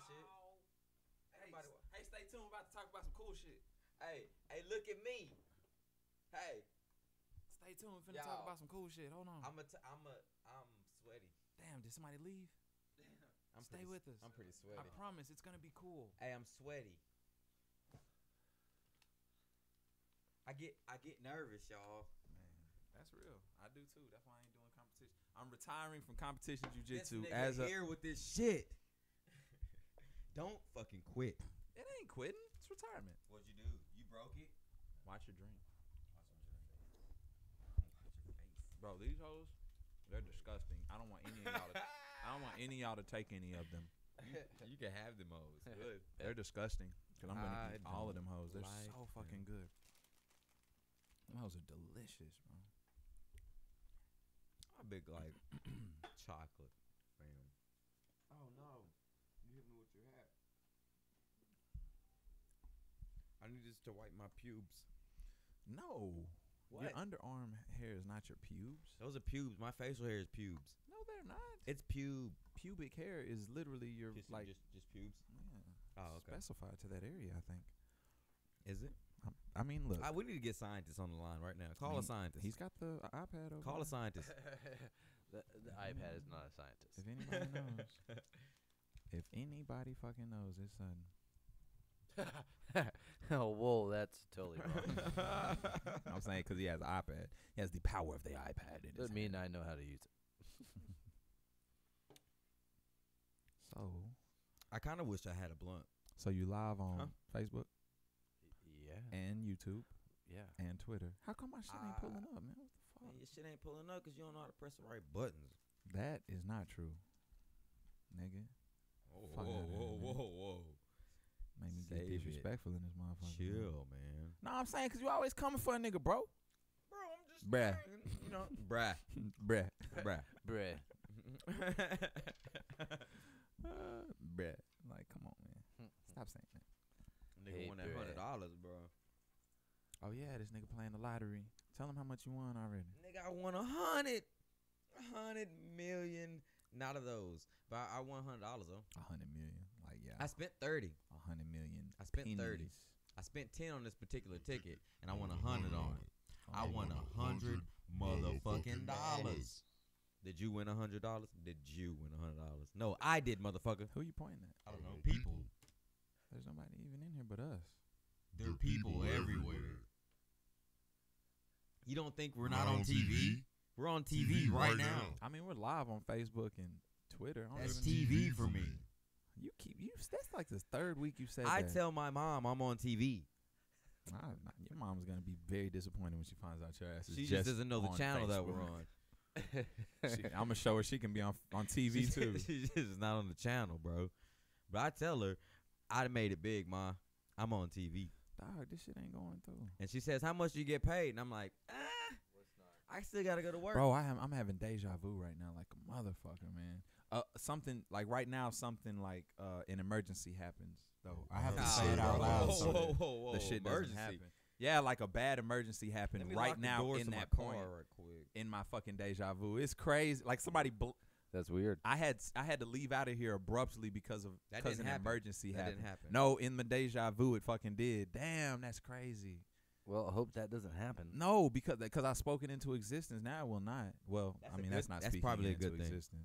shit. Hey, hey, stay tuned. We're about to talk about some cool shit. Hey, look at me. Hey. Stay tuned. We're finna talk about some cool shit. Hold on. I'm sweaty. Damn, did somebody leave? Stay with us. I'm pretty sweaty. I promise it's gonna be cool. Hey, I'm sweaty. I get nervous, y'all. Man, that's real. I do too. That's why I ain't doing competition. I'm retiring from competition jiu-jitsu as a here with this shit. Don't fucking quit. It ain't quitting. It's retirement. What'd you do? You broke it? Watch your drink. Watch your face. Bro, these hoes, they're disgusting. I don't want any of y'all to I don't want any of y'all to take any of them. You can have them hoes. Good. They're disgusting. Cause I'm gonna eat all of them hoes. They're so fucking good. Them hoes are delicious, bro. I'm a big like chocolate fan. Oh no. You hit me with your hat. I need this to wipe my pubes. No. What? Your underarm hair is not your pubes. Those are pubes. My facial hair is pubes. No, they're not. It's pubic hair is literally your just pubes. Yeah. Oh, okay. Specified to that area, I think. Is it? I mean, look. We need to get scientists on the line right now. Call a scientist. He's got the iPad over. Call a scientist. the iPad is not a scientist. If anybody knows, if anybody fucking knows, it's Oh, whoa, that's totally wrong. I'm saying because he has an iPad. He has the power of the iPad in his Doesn't mean hand. I know how to use it. So, I kind of wish I had a blunt. So you live on Facebook? Yeah. And YouTube? Yeah. And Twitter? How come my shit ain't pulling up, man? What the fuck? Man, your shit ain't pulling up because you don't know how to press the right buttons. That is not true, nigga. Whoa. Made me get disrespectful in this motherfucker. Chill, man. No, I'm saying because you always coming for a nigga, bro. Bro, I'm just bruh. You know, bruh. Bruh. Bruh. Bruh. Like, come on, man. Stop saying that. Nigga won that $100, bro. Oh, yeah, this nigga playing the lottery. Tell him how much you won already. Nigga, I won 100 million. Not of those. But I won $100, though. 100 million. Like, yeah. I spent 30. 100 million. I spent pennies. 30. I spent 10 on this particular ticket, and I won 100 on it. I won 100 motherfucking dollars. Did you win $100? Did you win $100? No, I did, motherfucker. Who you pointing at? I don't know. People. There's nobody even in here but us. There are people everywhere. You don't think we're not on TV? We're on TV right now. I mean, we're live on Facebook and Twitter. That's TV for me. That's like the third week you said I that. tell my mom I'm on TV. Your mom's going to be very disappointed when she finds out your ass is She just doesn't know the channel that we're on. I'm going to show her she can be on TV too. She's just not on the channel, bro. But I tell her, I made it big, Ma. I'm on TV. Dog, this shit ain't going through. And she says, how much do you get paid? And I'm like, I still got to go to work. Bro, I'm having deja vu right now like a motherfucker, man. Something like right now, something like an emergency happens, though. I have to say it out loud so the shit doesn't happen. Yeah, like a bad emergency happened right now in that point in my fucking deja vu. It's crazy. Like somebody... That's weird. I had to leave out of here abruptly because an emergency happened. Didn't happen. No, in the deja vu, it fucking did. Damn, that's crazy. Well, I hope that doesn't happen. No, because I spoke it into existence. Now it will not. Well, that's not speaking probably into a good existence. thing.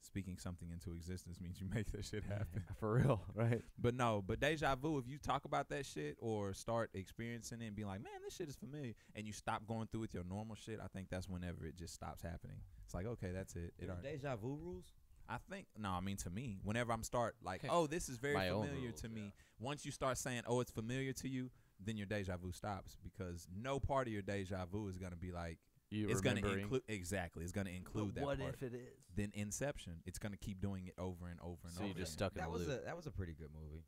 Speaking something into existence means you make that shit happen. For real, right? But no, deja vu, if you talk about that shit or start experiencing it and be like, man, this shit is familiar, and you stop going through with your normal shit, I think that's whenever it just stops happening. It's like, okay, that's it. Deja vu rules? I think, to me, whenever I'm start like, oh, this is very familiar to me. Once you start saying, oh, it's familiar to you, then your deja vu stops because no part of your deja vu is going to be like, it's going to include, exactly, it's going to include that what part. If it is? Then Inception, it's going to keep doing it over and over and over. So you're just stuck in a loop. That was a pretty good movie.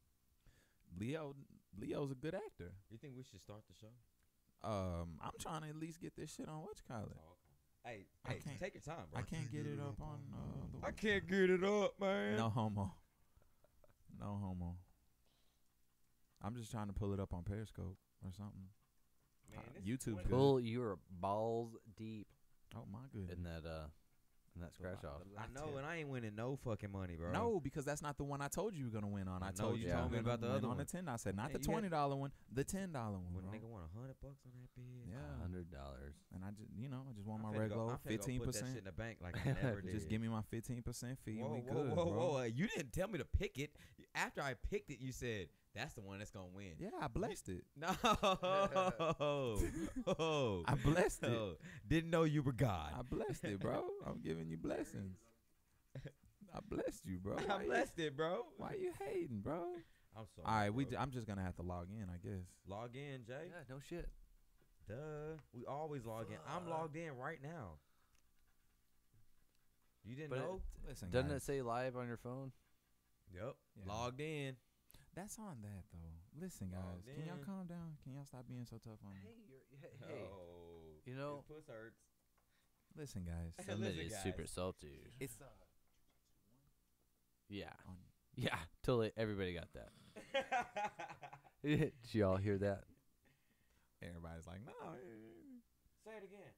Leo's a good actor. You think we should start the show? I'm trying to at least get this shit on whatchamacallit. Oh, okay. Hey, take your time, bro. I can't get it up on the I can't get it up, man. No homo. No homo. I'm just trying to pull it up on Periscope or something. Man, YouTube's good. Pull your balls deep. Oh my goodness. In that And that scratch off. I know, and I ain't winning no fucking money, bro. No, because that's not the one I told you were gonna win on. I I told know, you you told me about the other on one. the 10. I said not Man, the you had- $20 one, the $10 one. When a Bro. nigga won $100 on that bid. Yeah, $100. and I just want my I'm finna regular go put that shit 15%. in the bank like I never did. Just give me my 15% fee. Whoa, and we whoa, good, whoa, bro. whoa! You didn't tell me to pick it. After I picked it, you said that's the one that's gonna win. Yeah, I blessed it. No, oh, I blessed it. no. Didn't know you were God. I blessed it, bro. I'm giving you blessings. I blessed you, bro. I blessed it, bro. Why you hating, bro? I'm sorry. All right, bro. I'm just gonna have to log in, I guess. Log in, Jay. Yeah, no shit. Duh. We always log in. I'm logged in right now. You didn't But know? Listen, Doesn't guys, it say live on your phone? Yep. Yeah. Logged in. that's on that though. Listen, guys, Logged can y'all in. calm down? Can y'all stop being so tough on me? Oh. You know- his puss hurts. Listen, guys. Listen, Somebody's guys. super salty. It's Yeah. on. Yeah, totally. Everybody got that. Did y'all hear that? Everybody's like, no. Say it again.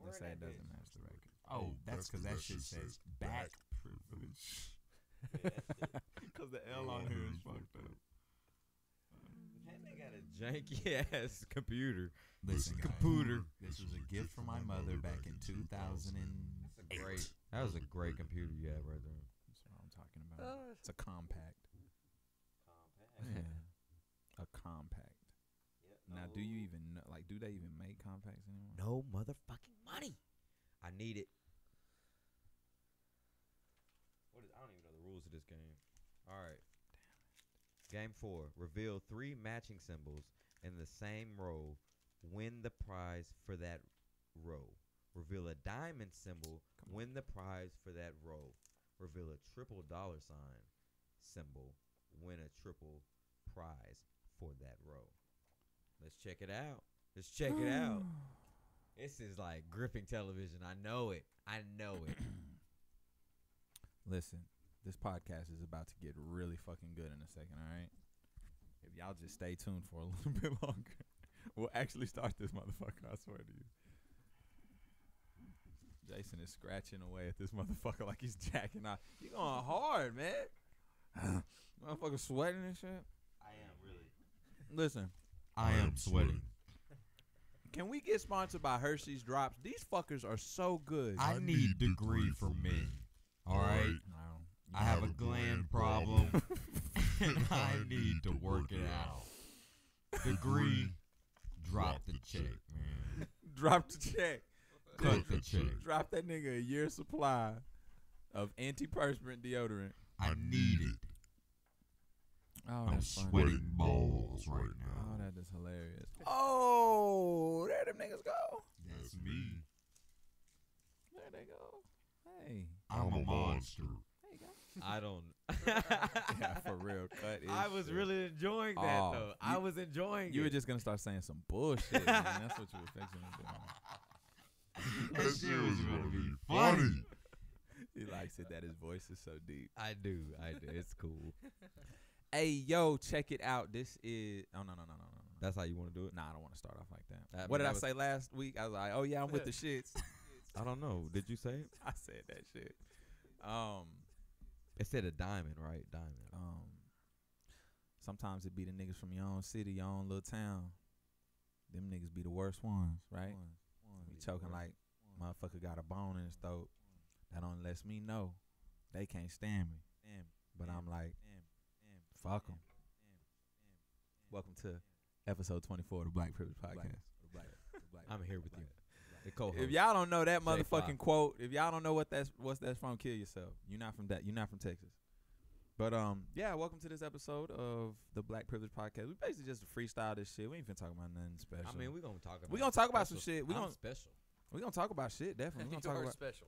They say it doesn't match the record. Oh, that's because that shit says back privilege. Because the L on here is fucked up. That nigga got a janky ass computer. Listen, guys, Computer. this was a gift from my mother back in 2000. That was a great computer you have right there. That's what I'm talking about. It's a compact. Yeah. A compact. Now, do you even know, like, do they even make compacts anymore? No motherfucking money. I need it. I don't even know the rules of this game. All right. Game 4. Reveal 3 matching symbols in the same row. Win the prize for that row. Reveal a diamond symbol. Win the prize for that row. Reveal a triple dollar sign symbol. Win a triple prize for that row. Let's check it out. Let's check it out. This is like gripping television. I know it. I know it. Listen, this podcast is about to get really fucking good in a second, all right? If y'all just stay tuned for a little bit longer, we'll actually start this motherfucker, I swear to you. Jason is scratching away at this motherfucker like he's jacking off. You going hard, man. Motherfucker sweating and shit. I am really. Listen, I am sweating. can we get sponsored by Hershey's Drops? These fuckers are so good. I need degree for men. All right. No. I have a gland problem, and I need to work it out. Degree, drop the check, man. Drop the check. Cut the check. Drop that nigga a year's supply of antiperspirant deodorant. I need it. Oh, I'm that's funny. sweating balls right Oh, now. that is hilarious. Oh, there them niggas go. That's me. There they go. Hey. I'm a monster. There you go. I don't. Yeah, for real. Cut his I was shit. really enjoying that Oh, though. I was enjoying You it. were just going to start saying some bullshit, man. That's what you were fixing to do. That shit was gonna be funny. He likes it that his voice is so deep. I do. It's cool. Hey, yo, check it out. This is... Oh, no. That's how you want to do it. Nah, I don't want to start off like that. I mean, What did that I was- say last week? I was like, oh, yeah, I'm with the shits. I don't know. Did you say it? I said that shit. It said a diamond, right? Diamond. Sometimes it be the niggas from your own city, your own little town. Them niggas be the worst ones, right? Be choking like motherfucker got a bone in his throat. That only lets me know they can't stand me. But I'm like, fuck them. Welcome to episode 24 of the Black Privilege Podcast. I'm here with you. The co-host. If y'all don't know that J5. motherfucking quote, if y'all don't know what's that's from, kill yourself. You're not from Texas. But yeah, welcome to this episode of the Black Privilege Podcast. We basically just freestyle this shit. We ain't finna talk about nothing special. I mean, we're gonna talk about. We gonna talk about some special. shit. We I'm gonna special. talk about shit, definitely. We gonna talk about special.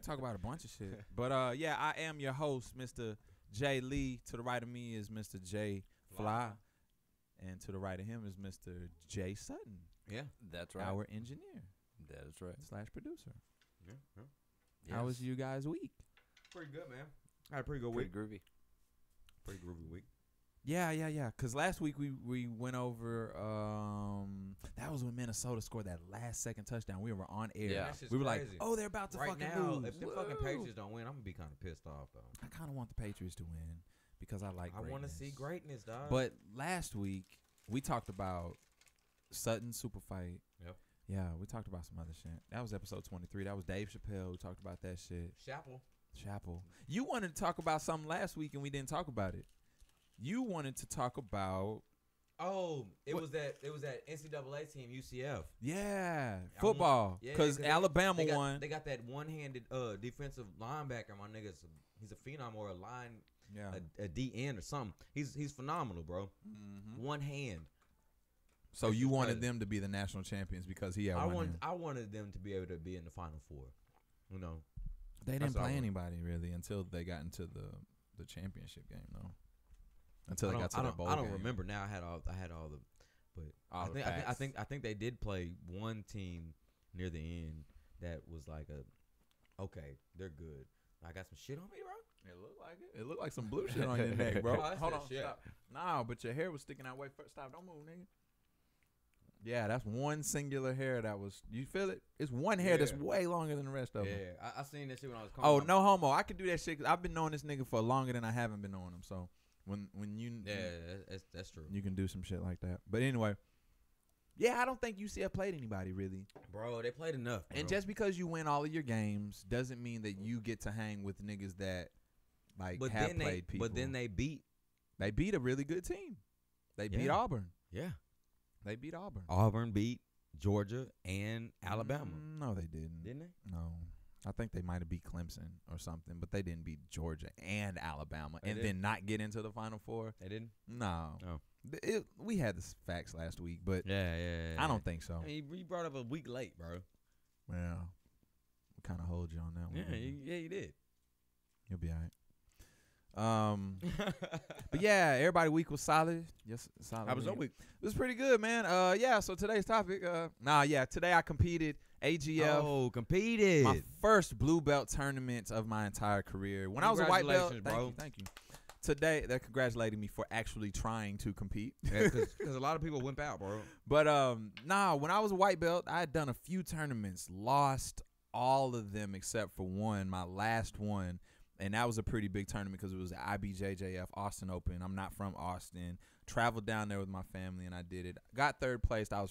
talk about a bunch of shit. But yeah, I am your host, Mr. J Lee. To the right of me is Mr. J Fly. And to the right of him is Mr. Jay Sutton. Yeah. That's right. Our engineer That is right. / producer. Yeah. How was you guys' week? Pretty good, man. I had a pretty good Pretty week. groovy. Pretty groovy week. Yeah. Because last week we went over. That was when Minnesota scored that last second touchdown. We were on air. Yeah. We were like, crazy. oh, they're about to Right fucking now, lose. if the fucking Patriots don't win, I'm gonna be kind of pissed off though. I kind of want the Patriots to win because I like. I want to greatness. see greatness, dog. But last week we talked about Sutton super fight. Yep. Yeah, we talked about some other shit. That was episode 23. That was Dave Chappelle. We talked about that shit. Chapel. You wanted to talk about something last week and we didn't talk about it. You wanted to talk about it was that NCAA team UCF. Yeah, football. Because Alabama won. They got that one-handed defensive linebacker. My nigga's he's a phenom or a line, a DN or something. He's phenomenal, bro. Mm-hmm. One hand. So you wanted them to be the national champions because he had one hand. I wanted them to be able to be in the Final Four. You know, they didn't play anybody really until they got into the championship game, though. Until they got to the bowl game. I don't remember now. I had all the, but I think they did play one team near the end that was like okay, they're good. I got some shit on me, bro. It looked like it. It looked like some blue shit on your neck, bro. Oh, Hold on, shit. stop. Nah, but your hair was sticking out. Wait, stop. Don't move, nigga. Yeah, that's one singular hair that was. You feel it? It's one hair that's way longer than the rest of them. Yeah, I seen that shit when I was. Oh, no homo. I can do that shit because I've been knowing this nigga for longer than I haven't been knowing him. So when you that's true. You can do some shit like that. But anyway, yeah, I don't think UCF played anybody really. Bro, they played enough. Bro. And just because you win all of your games doesn't mean that you get to hang with niggas that have played people. But then they beat a really good team. They beat Auburn. Yeah. They beat Auburn. Auburn beat Georgia and Alabama. No, they didn't. Didn't they? No. I think they might have beat Clemson or something, but they didn't beat Georgia and Alabama then not get into the Final Four. They didn't? No. Oh. We had the facts last week, but yeah. I don't think so. I mean, you brought up a week late, bro. Well, we kind of hold you on that one. Yeah, you did. You'll be all right. But yeah, everybody week was solid. Yes, solid. How was your week? It was pretty good, man. Yeah. So today's topic. Today I competed AGF. Oh, competed. My first blue belt tournament of my entire career. When I was a white belt, thank you. Today they're congratulating me for actually trying to compete. Because a lot of people wimp out, bro. But when I was a white belt, I had done a few tournaments, lost all of them except for one, my last one. And that was a pretty big tournament because it was the IBJJF Austin Open. I'm not from Austin. Traveled down there with my family, and I did it. Got third place. I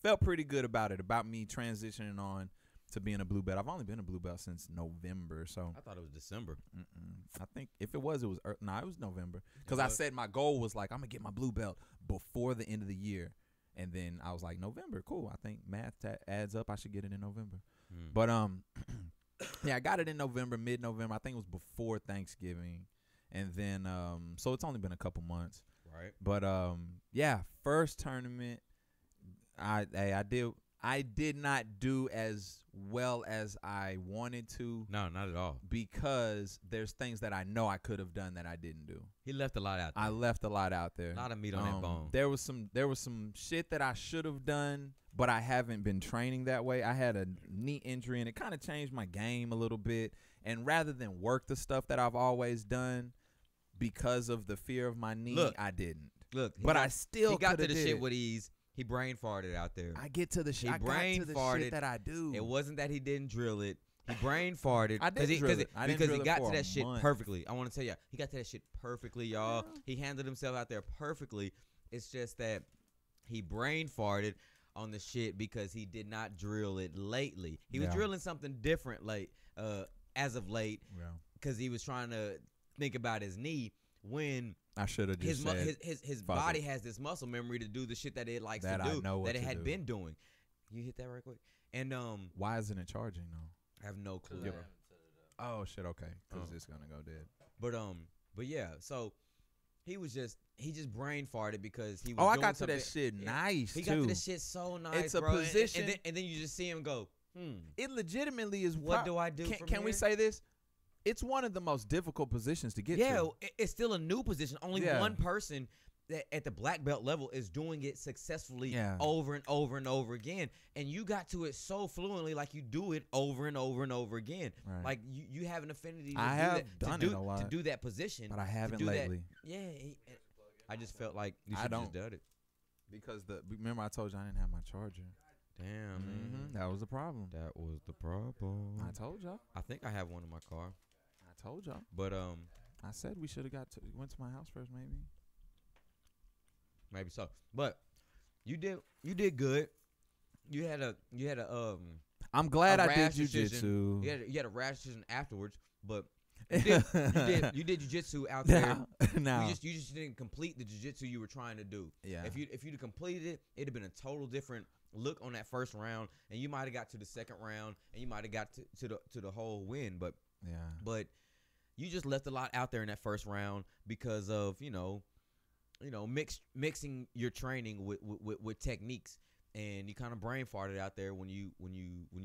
felt pretty good about it, about me transitioning on to being a blue belt. I've only been a blue belt since November. So I thought it was December. I think if it was, it was November. Because I said my goal was like, I'm going to get my blue belt before the end of the year. And then I was like, November, cool. I think math adds up. I should get it in November. But yeah, I got it in November, mid-November. I think it was before Thanksgiving. And then, so it's only been a couple months. Right. But, yeah, first tournament, I did not do as well as I wanted to. No, not at all. Because there's things that I know I could have done that I didn't do. He left a lot out there. I left a lot out there. A lot of meat on that bone. There was some shit that I should have done, but I haven't been training that way. I had a knee injury, and it kind of changed my game a little bit. And rather than work the stuff that I've always done because of the fear of my knee, I didn't. I still he got to the shit with ease. He brain farted out there. I get to the shit. I got to the shit that I do. It wasn't that he didn't drill it. He brain farted. I didn't drill it. Because he got to that shit perfectly. I want to tell you, he got to that shit perfectly, y'all. Yeah. He handled himself out there perfectly. It's just that he brain farted on the shit because he did not drill it lately. He was drilling something different as of late because he was trying to think about his knee when I should have just his body has this muscle memory to do the shit that it likes to do that it had been doing. You hit that right quick. And why isn't it charging though? I have no clue. Oh shit, okay. Because it's gonna go dead. But yeah, so he just brain farted because he was doing I got to something. that shit nice He too. got to the shit so nice, it's a bro. position. And then you just see him go, It legitimately is what do I do Can we say this? It's one of the most difficult positions to get to. Yeah, it's still a new position. Only one person that at the black belt level is doing it successfully over and over and over again. And you got to it so fluently, like you do it over and over and over again. Right. Like you have an affinity to do that position. But I haven't lately. I just felt like you should have just done it. Because remember I told you I didn't have my charger. Damn, man. That was the problem. That was the problem. I told y'all. I think I have one in my car. I told y'all. But I said we should have went to my house first, maybe. Maybe so. But you did good. You had a I'm glad I did rash decision. jujitsu. You had a rash decision afterwards, but you did jujitsu out there. Now You just didn't complete the jujitsu you were trying to do. Yeah. If you'd have completed it, it'd have been a total different look on that first round, and you might have got to the second round, and you might have got to the whole win. But you just left a lot out there in that first round because of mixing your training with techniques, and you kind of brain farted out there when you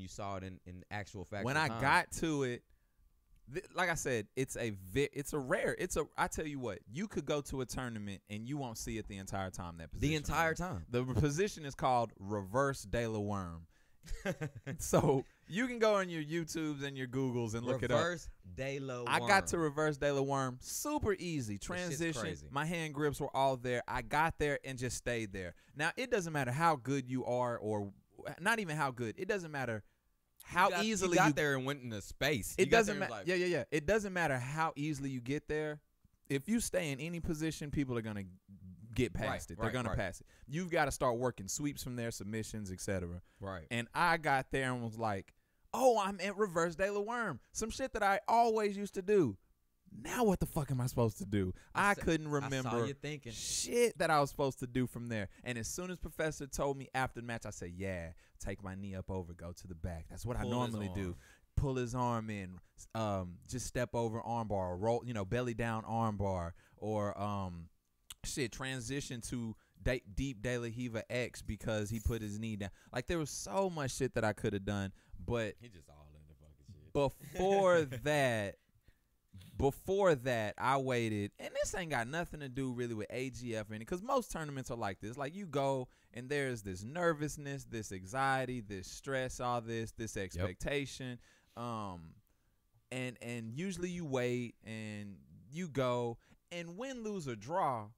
saw it in actual fact. When I got to it, like I said, I tell you what, you could go to a tournament and you won't see it the entire time. The entire time. The position is called reverse De La Worm. So you can go on your YouTubes and your Googles and look it up. Reverse De La Worm. I got to reverse De La Worm. Super easy. Transition. My hand grips were all there. I got there and just stayed there. Now, it doesn't matter how good you are, or not even how good. It doesn't matter how easily you got there and went into space. It doesn't matter. Yeah. It doesn't matter how easily you get there. If you stay in any position, people are going to get past it. They're going to pass it. You've got to start working sweeps from there, submissions, etc. Right. And I got there and was like, oh, I'm at reverse De La Worm. Some shit that I always used to do. Now what the fuck am I supposed to do? I couldn't remember I saw you thinking. shit that I was supposed to do from there. And as soon as Professor told me after the match, I said, yeah, take my knee up over, go to the back. That's what I normally do. Pull his arm in, just step over armbar, roll, belly down armbar, or transition to deep De La Hiva X because he put his knee down. Like, there was so much shit that I could have done, but he just all in the fucking shit. Before that, I waited, and this ain't got nothing to do really with AGF or anything, because most tournaments are like this. Like, you go, and there's this nervousness, this anxiety, this stress, all this expectation, and usually you wait, and you go, and win, lose, or draw,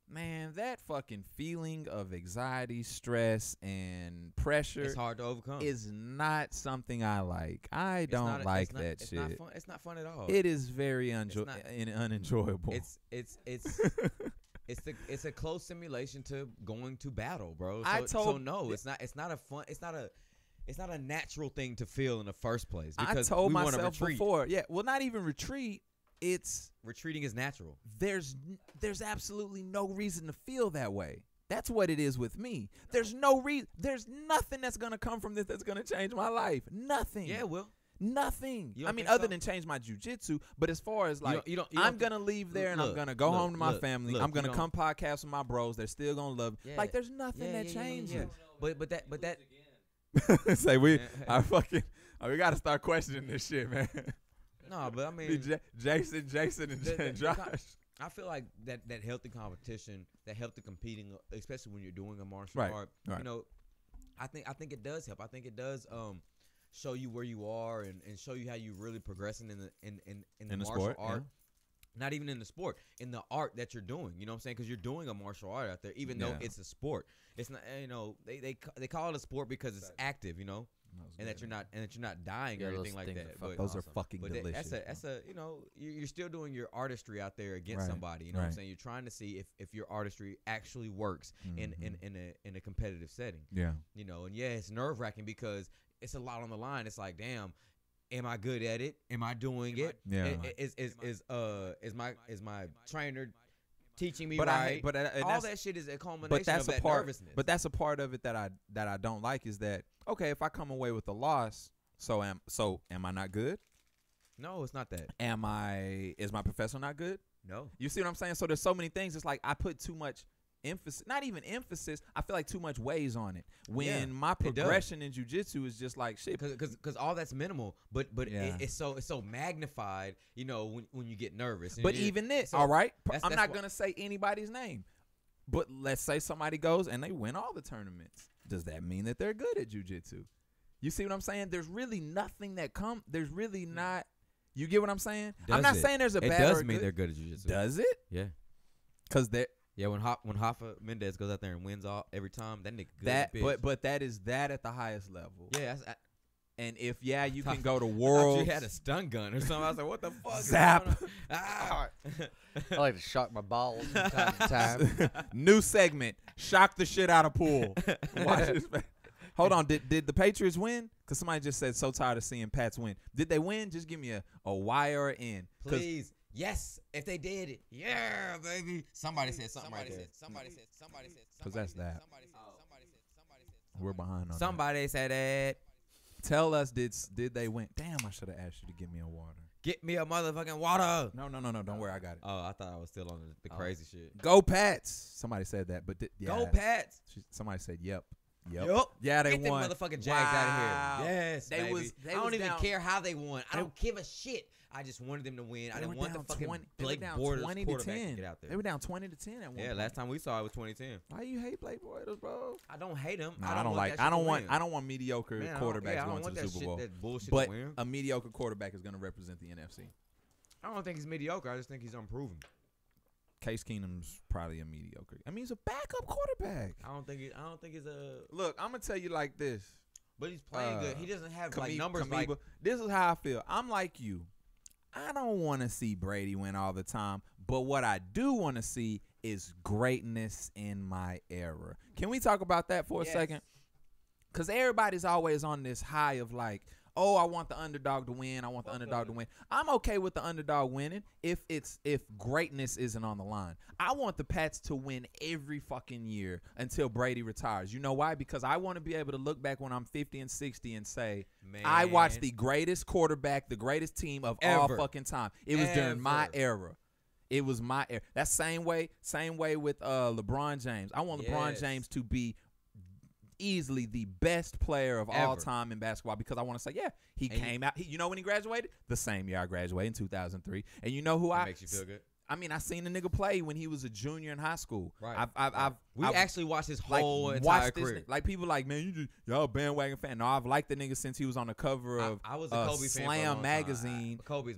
man, that fucking feeling of anxiety, stress, and pressure, it's hard to overcome. Is not something I like. I don't like that shit. Not fun. It's not fun at all. It is very unenjoyable. It's a close simulation to going to battle, bro. It's not a natural thing to feel in the first place. Because I told we myself before. Yeah, well, not even retreat. It's retreating is natural. There's absolutely no reason to feel that way. That's what it is with me. There's no reason. There's nothing that's gonna come from this that's gonna change my life. Nothing. Yeah, well, nothing. I mean, other than change my jujitsu. But as far as like, I'm gonna leave there and I'm gonna go home to my family. I'm gonna come podcast with my bros. They're still gonna love. Yeah. Like, there's nothing that changes. Yeah. But that. Say we gotta start questioning this shit, man. No, but I mean, Jason, and Josh. I feel like that healthy competition, that healthy competing, especially when you're doing a martial art. Right. I think it does help. I think it does show you where you are and show you how you really progressing in the martial sport, art. Yeah. Not even in the sport, in the art that you're doing. You know what I'm saying? Because you're doing a martial art out there, even though it's a sport. It's not. They call it a sport because it's active. And that you're not dying or anything like that. But those are fucking delicious. That's a you're still doing your artistry out there against somebody. You know what I'm saying? You're trying to see if your artistry actually works in a competitive setting. Yeah. And it's nerve wracking because it's a lot on the line. It's like, damn, am I good at it? Am I doing it? Yeah. Is my trainer teaching me but right? All that shit is a culmination of that nervousness. But that's a part of it that I don't like, is that, okay, if I come away with a loss, so am I not good? No, it's not that. Is my professor not good? No. You see what I'm saying? So there's so many things. It's like I put too much emphasis, not even emphasis. I feel like too much weighs on it. When my progression in jiu-jitsu is just like shit. Because all that's minimal, but it's so magnified, when you get nervous. But even this, all right, I'm not going to say anybody's name. But let's say somebody goes and they win all the tournaments. Does that mean that they're good at jiu-jitsu? You see what I'm saying? There's really nothing there's really not. You get what I'm saying? I'm not saying there's a bad or It does good. mean they're good at jiu-jitsu. Does it? Yeah. Because Yeah, when Hoffa Mendez goes out there and wins all every time, that nigga good. That, bitch. but that is that at the highest level. Yeah, And if you can go to I thought worlds, you had a stun gun or something. I was like, what the fuck? is Zap. going on? Ah. I like to shock my balls from time to time. new segment, shock the shit out of pool. Watch this. Hold on, did the Patriots win? Because somebody just said so tired of seeing Pats win. Did they win? Just give me a Y or an N. Please. Yes, if they did it. Yeah, baby. Somebody said something right there. Somebody said. Because that's that. We're behind on Somebody said it. that. Tell us, did they win? Damn, I should have asked you to give me a water. Get me a motherfucking water. No. Don't worry, I got it. Oh, I thought I was still on the crazy shit. Go Pats. Somebody said that, but yeah. Go Pats. Somebody said yep. Yup. Yeah, they Get won. them motherfucking Jags out Wow. of here. Yes, They baby. was- they I don't was even down- care how they won. I they- don't give a shit. I just wanted them to win. I They didn't went want the down fucking 20 Blake they were down Bortles 20 to quarterback 10. to get out there. They were down 20 to 10 at one Yeah, point. last time we saw it was 2010. Why you hate Blake Bortles, bro? I don't hate him. No, I don't like. I don't want mediocre quarterbacks going to the Super Bowl. That bullshit But to win. a mediocre quarterback is going to represent the NFC. I don't think he's mediocre. I just think he's unproven. Case Keenum's probably a mediocre. I mean, he's a backup quarterback. I don't think he's a. Look, I'm gonna tell you like this. But he's playing good. He doesn't have like Kamiba- numbers like. This is how I feel. I'm like you. I don't want to see Brady win all the time, but what I do want to see is greatness in my era. Can we talk about that for a second? Because everybody's always on this high of like, oh, I want the underdog to win. I want the underdog to win. I'm okay with the underdog winning if greatness isn't on the line. I want the Pats to win every fucking year until Brady retires. You know why? Because I want to be able to look back when I'm 50 and 60 and say, Man. I watched the greatest quarterback, the greatest team of all Ever. fucking time. It was during my era. It was my era. That same way with LeBron James. I want LeBron Yes. James to be easily the best player of all Ever. time in basketball because I want to say, yeah, he came out. You know when he graduated? The same year I graduated in 2003. And you know who That makes you feel good. I mean, I seen the nigga play when he was a junior in high school. Right. I've We actually watched his like, whole entire watched this career. like people like, man, y'all a bandwagon fan. No, I've liked the nigga since he was on the cover of I was a Kobe fan for a Slam long time. magazine. Kobe's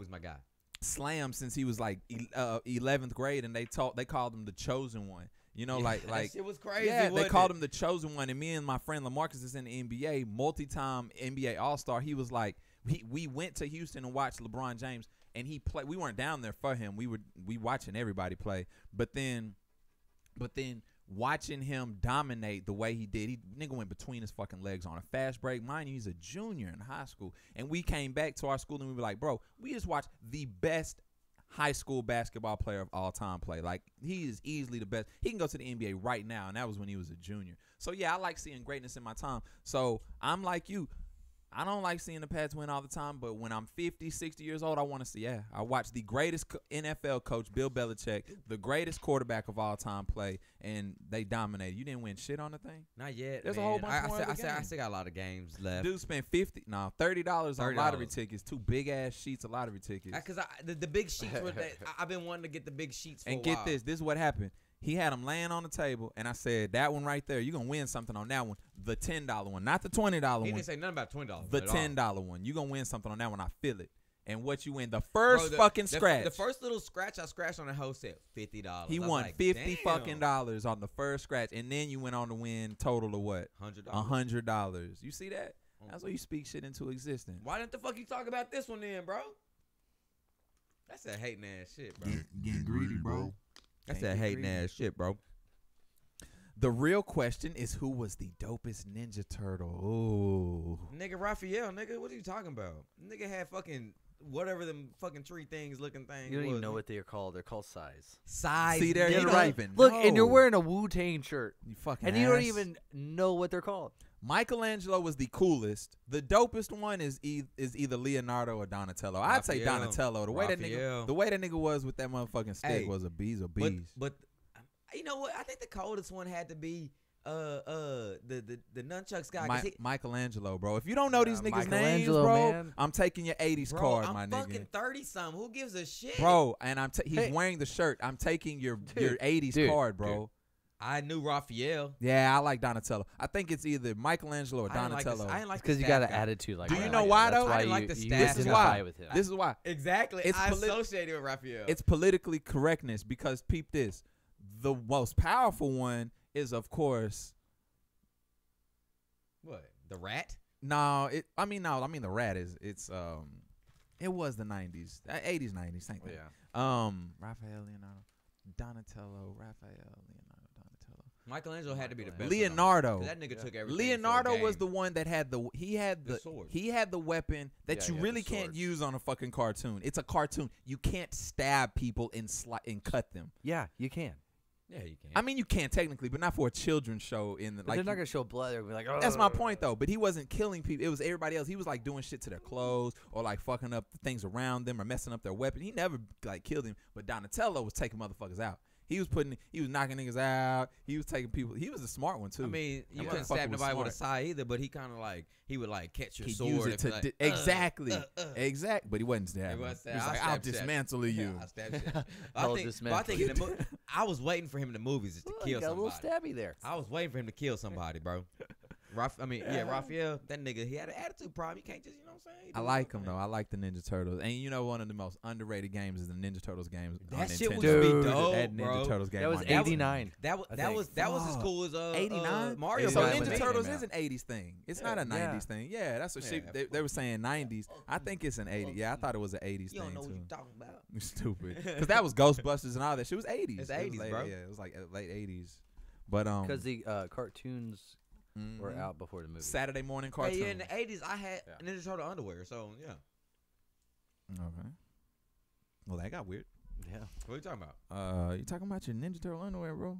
my guy. Slam since he was like 11th grade, and they called him the chosen one. You know, like that shit was crazy. yeah, they wasn't called it? him the chosen one. And me and my friend LaMarcus is in the NBA, multi-time NBA All-Star. He was like, we went to Houston and watched LeBron James, and he played. We weren't down there for him. We watching everybody play, but then watching him dominate the way he did, nigga went between his fucking legs on a fast break. Mind you, he's a junior in high school, and we came back to our school and we were like, bro, we just watched the best high school basketball player of all time play. Like, he is easily the best. He can go to the NBA right now, and that was when he was a junior. So yeah, I like seeing greatness in my time. So I'm like you. I don't like seeing the Pats win all the time, but when I'm 50, 60 years old, I want to see, I watched the greatest NFL coach, Bill Belichick, the greatest quarterback of all time play, and they dominated. You didn't win shit on the thing? Not yet. There's a man. whole bunch more other I games. still got a lot of games left. Dude spent $30 on lottery $30. tickets, 2 big-ass sheets of lottery tickets. Because the big sheets were I've been wanting to get the big sheets for And a get while. this is what happened. He had them laying on the table, and I said, that one right there, you're going to win something on that one. The $10 one, not the $20 one. He didn't say nothing about $20. The at all. $10 one. You're going to win something on that one. I feel it. And what you win, the first fucking scratch. The first little scratch I scratched on the host said $50. He won $50 fucking dollars on the first scratch, and then you went on to win total of what? $100. $100. You see that? That's why you speak shit into existence. Why didn't the fuck you talk about this one then, bro? That's that hating ass shit, bro. Getting greedy, bro. That's that hating ass shit, bro. The real question is, who was the dopest Ninja Turtle? Ooh. Nigga, Raphael, nigga, what are you talking about? Nigga had fucking whatever them fucking tree things looking things. You don't even was. know what they are called. They're called size. Size. See, there nigga. you don't- don't even Look, and you're know. wearing a Wu-Tang shirt, You fucking and you don't ass. even know what they're called. Michelangelo was the coolest. The dopest one is either Leonardo or Donatello. I'd say Raphael. Donatello. The way that nigga was with that motherfucking stick Hey, was a bees or bees. But you know what? I think the coldest one had to be the nunchucks guy. 'Cause Michelangelo, bro. If you don't know these niggas' names, Michelangelo, bro, man. I'm taking your 80s bro, card, I'm my fucking nigga. 30-something. Who gives a shit? Bro, and he's Hey. wearing the shirt. I'm taking your Dude, 80s dude, card, bro. I knew Raphael. Yeah, I like Donatello. I think it's either Michelangelo or I didn't Donatello. I didn't like Because the you got an staff guy. attitude like Do that. you know why, That's though? why I didn't you, like the you staff This is identify why. with him. This is why. Exactly. It's I politi- associated with Raphael. It's politically correctness because peep this. The most powerful one is, of course, What? The rat? no. I mean the rat is. It was the 90s, 80s, 90s, same thing. Yeah. Raphael, Leonardo, Donatello, Michelangelo had to be the best. Leonardo. That nigga took everything. Leonardo for a was game. the one that had the sword. he had the weapon that Yeah, you he had really the can't sword. use on a fucking cartoon. It's a cartoon. You can't stab people and cut them. Yeah, you can. Yeah, you can. I mean, you can technically, but not for a children's show. But they're not gonna show blood. They're gonna be like, oh. That's my point, though. But he wasn't killing people. It was everybody else. He was like doing shit to their clothes or like fucking up the things around them or messing up their weapon. He never like killed him. But Donatello was taking motherfuckers out. He was knocking niggas out. He was taking people. He was a smart one too. I mean, you That couldn't motherfucker stab was nobody with a smart. side either, but he kind of like he would like catch your He sword. used it and to be like, exactly. But he wasn't He stabbing. wasn't He was stabbing. like, I'll I'll stab shit. dismantle you. I stab shit. I'll But I dismantle think in the I was waiting for him in the movies just to Look, kill got a little somebody. stabby there. I was waiting for him to kill somebody, bro. Raphael, that nigga, he had an attitude problem. You can't just, you know what I'm saying? I like him though. I like the Ninja Turtles, and you know one of the most underrated games is the Ninja Turtles games. That on shit Nintendo. used to be Dude, dope, That Ninja bro. Turtles game. That was on Nintendo. 89. That was as cool as 89? Mario. So 89 Ninja when it Turtles came is an 80s thing. It's Yeah. not a Yeah. 90s thing. Yeah, that's what Yeah. shit. They were saying 90s. I think it's an 80s. Yeah, I thought it was an 80s You don't thing know what too. you talking about. You stupid. Because that was Ghostbusters and all that shit. It was 80s. It's It was 80s, late- bro. Yeah, it was like late 80s. But Because the cartoons were mhm. out before the movie. Saturday morning Hey, cartoon. yeah, in the 80s, I had Yeah. Ninja Turtle underwear, so yeah. Okay. Well, that got weird. Yeah. What are you talking about? You talking about your Ninja Turtle underwear, bro?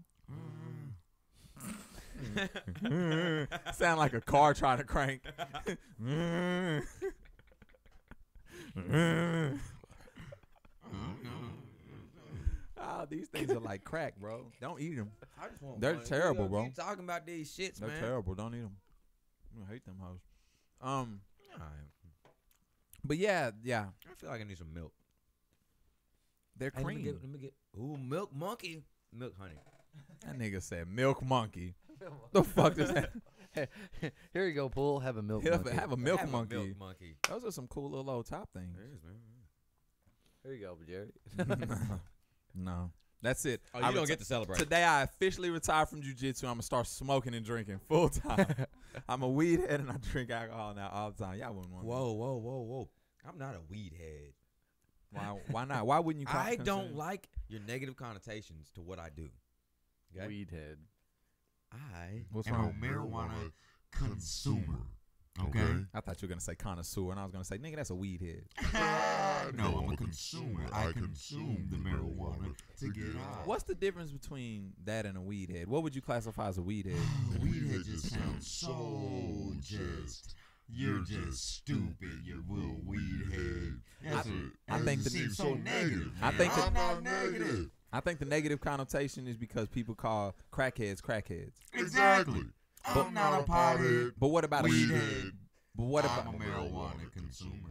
Sound like a car trying to crank. Oh, these things are like crack, bro. Don't eat them. I just want They're one. terrible, You bro. keep talking about these shits, They're man. terrible. Don't eat them. I hate them hoes. Alright. But yeah. I feel like I need some milk. They're Hey, cream. let me get. Ooh, milk monkey. Milk honey. That nigga said milk monkey. The fuck does that? Here you go, Pool. Have a milk. Have monkey. a milk Have a monkey. milk monkey. Those are some cool little old top things. There is, man. Here you go, Jerry. No. That's it. Oh, you don't get to celebrate. Today I officially retired from jiu-jitsu. I'm going to start smoking and drinking full time. I'm a weed head and I drink alcohol now all the time. Y'all wouldn't want me. Whoa. I'm not a weed head. Why not? Why wouldn't you I don't consider- like your negative connotations to what I do. Okay? Weed head. What's am wrong? a marijuana consumer. Okay? I thought you were going to say connoisseur and I was going to say, nigga, that's a weed head. No, I'm a consumer. I consume the marijuana to get high. What's the difference between that and a weed head? What would you classify as a weed head? Weed head just sounds so just. You're just stupid, you little weed head. I think the- seems so negative. I think I'm not negative. I think the negative connotation is because people call crackheads crackheads. Exactly. I'm not a pothead. But what about Weed a head. But what I'm about a marijuana consumer.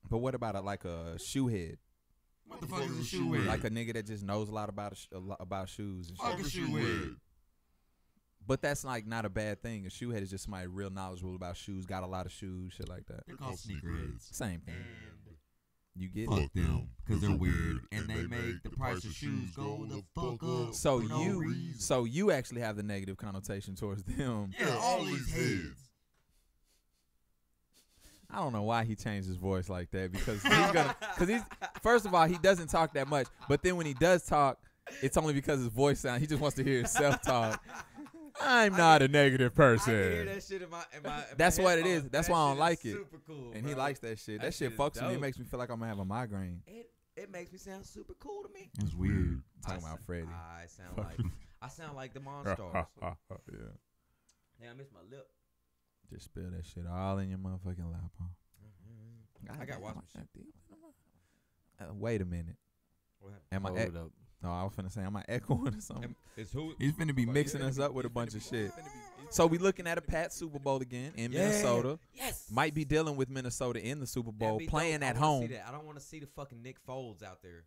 But what about like a shoe head? What the fuck is a shoe head? Like a nigga that just knows a lot about about shoes and shit. Fuck a shoe head. But that's like not a bad thing. A shoe head is just somebody real knowledgeable about shoes, got a lot of shoes, shit like that. They're called sneakerheads. Same thing. You get it? Fuck them, because they're weird, and they make the price of shoes go the fuck up. So for no you reason. so you actually have the negative connotation towards them. Yeah, all these heads. I don't know why he changed his voice like that because he's first of all he doesn't talk that much, but then when he does talk, it's only because his voice sound. He just wants to hear himself talk. I'm not a negative I person. can hear that shit in my That's what it is. headphones. That's That why I shit don't is like it. Super cool, And he bro. likes that shit. That That shit shit is fucks with me. It dope. makes me feel like I'm gonna have a migraine. It makes me sound super cool to me. It's weird. Talking about Freddie. I sound like the Monstars. Yeah. Yeah, I miss my lip. Just spill that shit all in your motherfucking lap, huh? I got watch my shit. Wait a minute. What happened? Am I? Hold up. No, I was finna say, am I echoing or something? It's who? He's finna be mixing us up with a bunch of shit. So we looking at a Pat Super Bowl again in Minnesota. Yes. Might be dealing with Minnesota in the Super Bowl, That'd be playing dope. at I wanna home. see that. I don't want to see the fucking Nick Foles out there.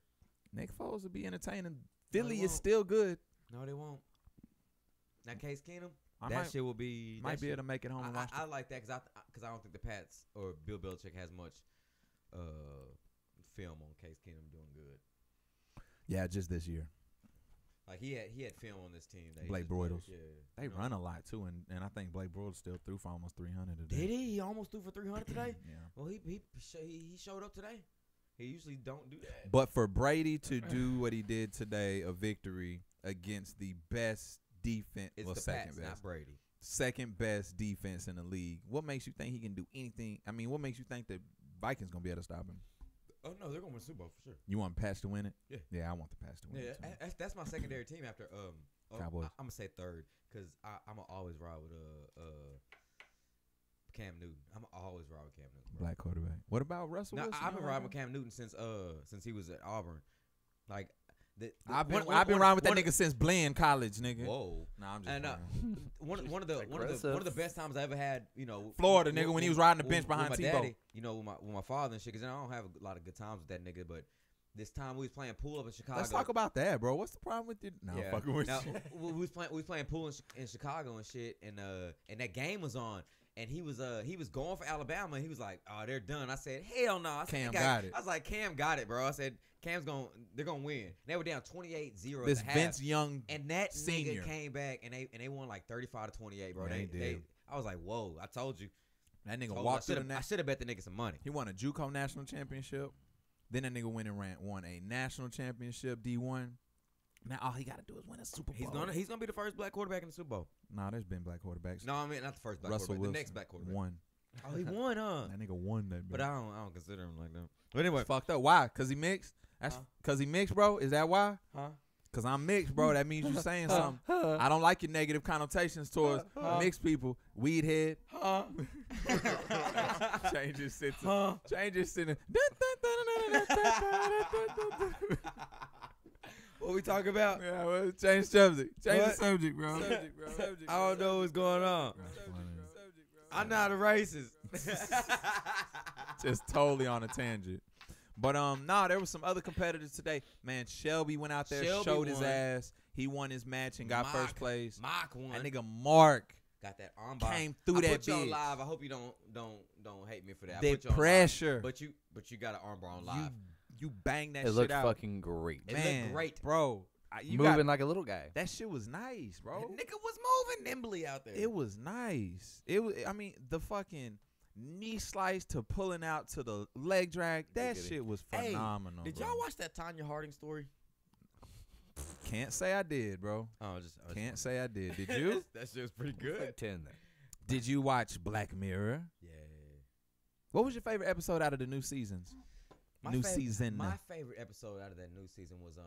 Nick Foles will be entertaining. Philly they is won't. still good. No, they won't. Now, Case Keenum, I that might, shit will be. might that be shit- able to make it home and watch I like that because I don't think the Pats or Bill Belichick has much film on Case Keenum doing good. Yeah, just this year. Like he had film on this team. That Blake Bortles. Yeah, They run a lot too, and I think Blake Bortles still threw for almost 300 today. Did he? He almost threw for 300 today. Yeah. Well, he showed up today. He usually don't do that. But for Brady to do what he did today, a victory against the best defense, It's well, the second Pats, best, not Brady. second best defense in the league. What makes you think he can do anything? I mean, what makes you think the Vikings gonna be able to stop him? Oh no, they're gonna win the Super Bowl for sure. You want Pats to win it? Yeah. I want the Pats to win it. Too. That's my secondary team after Cowboys. I'm gonna say third because I'm gonna always ride with Cam Newton. I'm gonna always ride with Cam Newton. Bro. Black quarterback. What about Russell No, Wilson? I've been You riding like with Cam Newton since he was at Auburn. Like I've been riding with that nigga since Bland College, nigga. Whoa. Nah, I'm just And one of the best times I ever had, you know, Florida nigga when he was riding the bench behind with my Tebow. daddy, you know, with my father and shit. Because I don't have a lot of good times with that nigga, but this time we was playing pool up in Chicago. Let's talk about that, bro. What's the problem with you? No, Yeah. fucking with Now, you. we was playing pool in Chicago and shit, and that game was on, and he was going for Alabama, and he was like, "Oh, they're done." I said, "Hell no!" I said, Cam got it. I was like, "Cam got it, bro." I said, "They're gonna win." They were down 28-0 This at the half, Vince Young and that senior nigga came back, and they won like 35-28, bro. Yeah, they did. I was like, "Whoa!" I told you. that nigga Told you. walked through the I should have bet the nigga some money. He won a JUCO national championship. Then that nigga went and won a national championship D1. Now all he got to do is win a Super Bowl. He's gonna be the first black quarterback in the Super Bowl. Nah, there's been black quarterbacks. No, I mean not the first black Russell quarterback. Wilson The next black quarterback. won. Oh, he won, huh? That nigga won that. But bro. I don't consider him like that. But anyway, It's fucked up. Why? Cause he mixed. That's cause he mixed, bro. Is that why? huh? Cause I'm mixed, bro. That means you saying something. I don't like your negative connotations towards mixed people. Weed head. Huh? Change your shit. Huh? Change your shit. What we talking about? Yeah, well, change subject. Change What? the subject, bro. I don't know what's going on. I'm not a racist. Just totally on a tangent. But nah, there was some other competitors today. Man, Shelby went out there, Shelby showed his won. ass. He won his match and got first place. Mock won. That nigga Mark Got that armbar. came through I that put you on bitch. live. I hope you don't hate me for that. I The put you on live. pressure. But you got an armbar on live. You bang that It shit looked out. fucking great. It Man, looked great. bro. You Moving got, like a little guy. that shit was nice, bro. That nigga was moving nimbly out there. It was nice. It was. I mean, the fucking knee slice to pulling out to the leg drag. That Giggity. shit was Hey, phenomenal. Did bro. y'all watch that Tanya Harding story? Can't say I did, bro. Oh, Can't say I did. Did you? That shit was pretty It's good. like 10 there. Did you watch Black Mirror? Yeah. What was your favorite episode out of the new seasons? Season. My favorite episode out of that new season was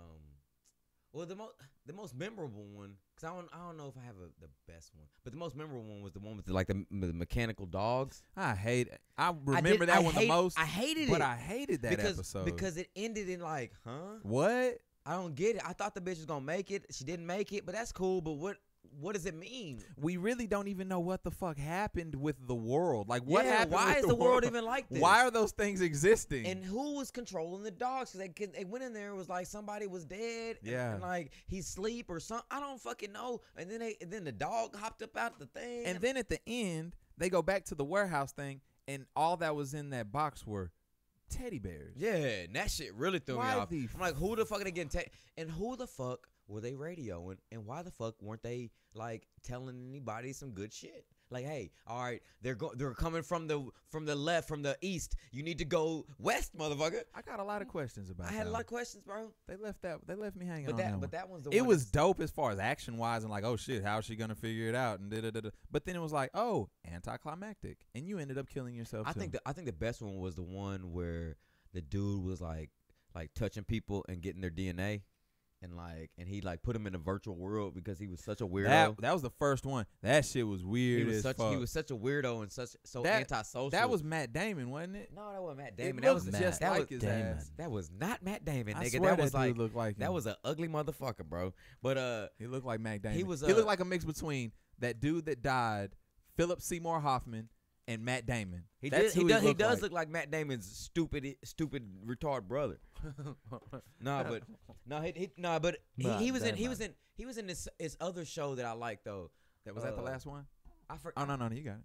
well the most memorable one, because I don't know if I have the best one, but the most memorable one was the one with the mechanical dogs. I hate it. I remember that one the most. I hated but it. I hated that episode because it ended in like, huh? What? I don't get it. I thought the bitch was gonna make it. She didn't make it, but that's cool. But what does it mean? We really don't even know what the fuck happened with the world. Like, what happened? Why with is the world even like this? Why are those things existing? And who was controlling the dogs? Because they went in there, it was like somebody was dead. Yeah. And like he's asleep or something. I don't fucking know. And then the dog hopped up out the thing. And then at the end, they go back to the warehouse thing, and all that was in that box were teddy bears. yeah, and that shit really threw me Why off. the I'm like, who the fuck are they getting? And who the fuck were they radioing? And why the fuck weren't they like telling anybody some good shit? Like, hey, all right, they're coming from the left, from the east. You need to go west, motherfucker. I got a lot of questions about I that. had a lot of questions, bro. They left me hanging But on that one. that one's the It one was that's- dope as far as action wise and like, oh shit, how's she gonna figure it out? And da-da-da-da. But then it was like, oh, anticlimactic, and you ended up killing yourself. I too. think the best one was the one where the dude was like touching people and getting their DNA, and he like put them in a virtual world because he was such a weirdo. that was the first one. That shit was weird. he was as fuck. he was such a weirdo and so That- antisocial. That was Matt Damon, wasn't it? no, that wasn't Matt It Damon. looked That was just that like was his Damon. ass. that was not Matt Damon, I nigga. swear That was dude like looked like that him. was an ugly motherfucker, bro. But He looked like Matt Damon. he was, he looked like a mix between that dude that died, Philip Seymour Hoffman, and Matt Damon. he That's does who he looked does like. look like Matt Damon's stupid retard brother. But he was in this other show that I like though. That was that the last one? I forgot. Oh no, you got it.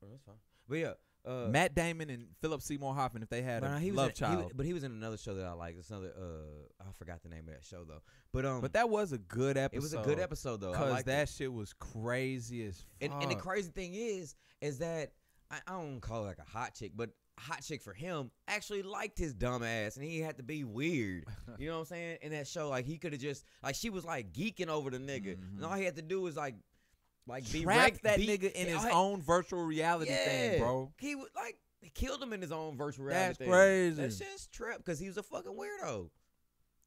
Oh, that's fine. But yeah, Matt Damon and Philip Seymour Hoffman, if they had a love child. But he was in another show that I like. It's another. I forgot the name of that show though. But that was a good episode. It was a good episode though. Because that shit was crazy as fuck. And the crazy thing is that I don't call it like a hot chick, but a hot chick for him actually liked his dumb ass, and he had to be weird. You know what I'm saying? In that show, like he could have just like she was like geeking over the nigga, and all he had to do was like trap that nigga in his own virtual reality thing, bro. He was like he killed him in his own virtual reality thing. That's crazy. That's just trip because he was a fucking weirdo.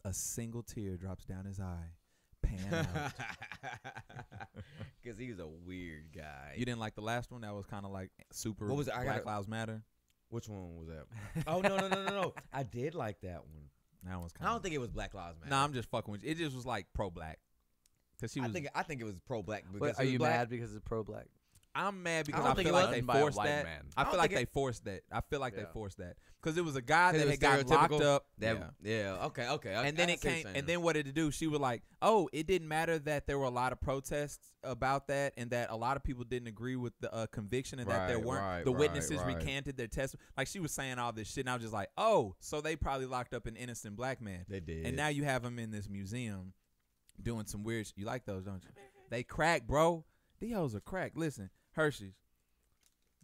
A single tear drops down his eye. Pan out. Because he was a weird guy. You didn't like the last one? That was kind of like super. What was it? Black Lives Matter. Which one was that? Oh no! I did like that one. That one's. I don't think it was Black Lives Matter. Nah, I'm just fucking with you. It just was like pro-black. Cause he was. I think it was pro-black. Are you mad because it's pro-black? I'm mad because I feel like they forced that. I feel like they forced that. I feel like they forced that because it was a guy that had got locked up. Okay. And then it came. And then what did it do? She was like, "Oh, it didn't matter that there were a lot of protests about that, and that a lot of people didn't agree with the conviction, and that there weren't the witnesses recanted their testimony." Like she was saying all this shit, and I was just like, "Oh, so they probably locked up an innocent black man." They did. And now you have him in this museum doing some weird shit. You like those, don't you? They crack, bro. These hoes are crack. Listen. Hershey's.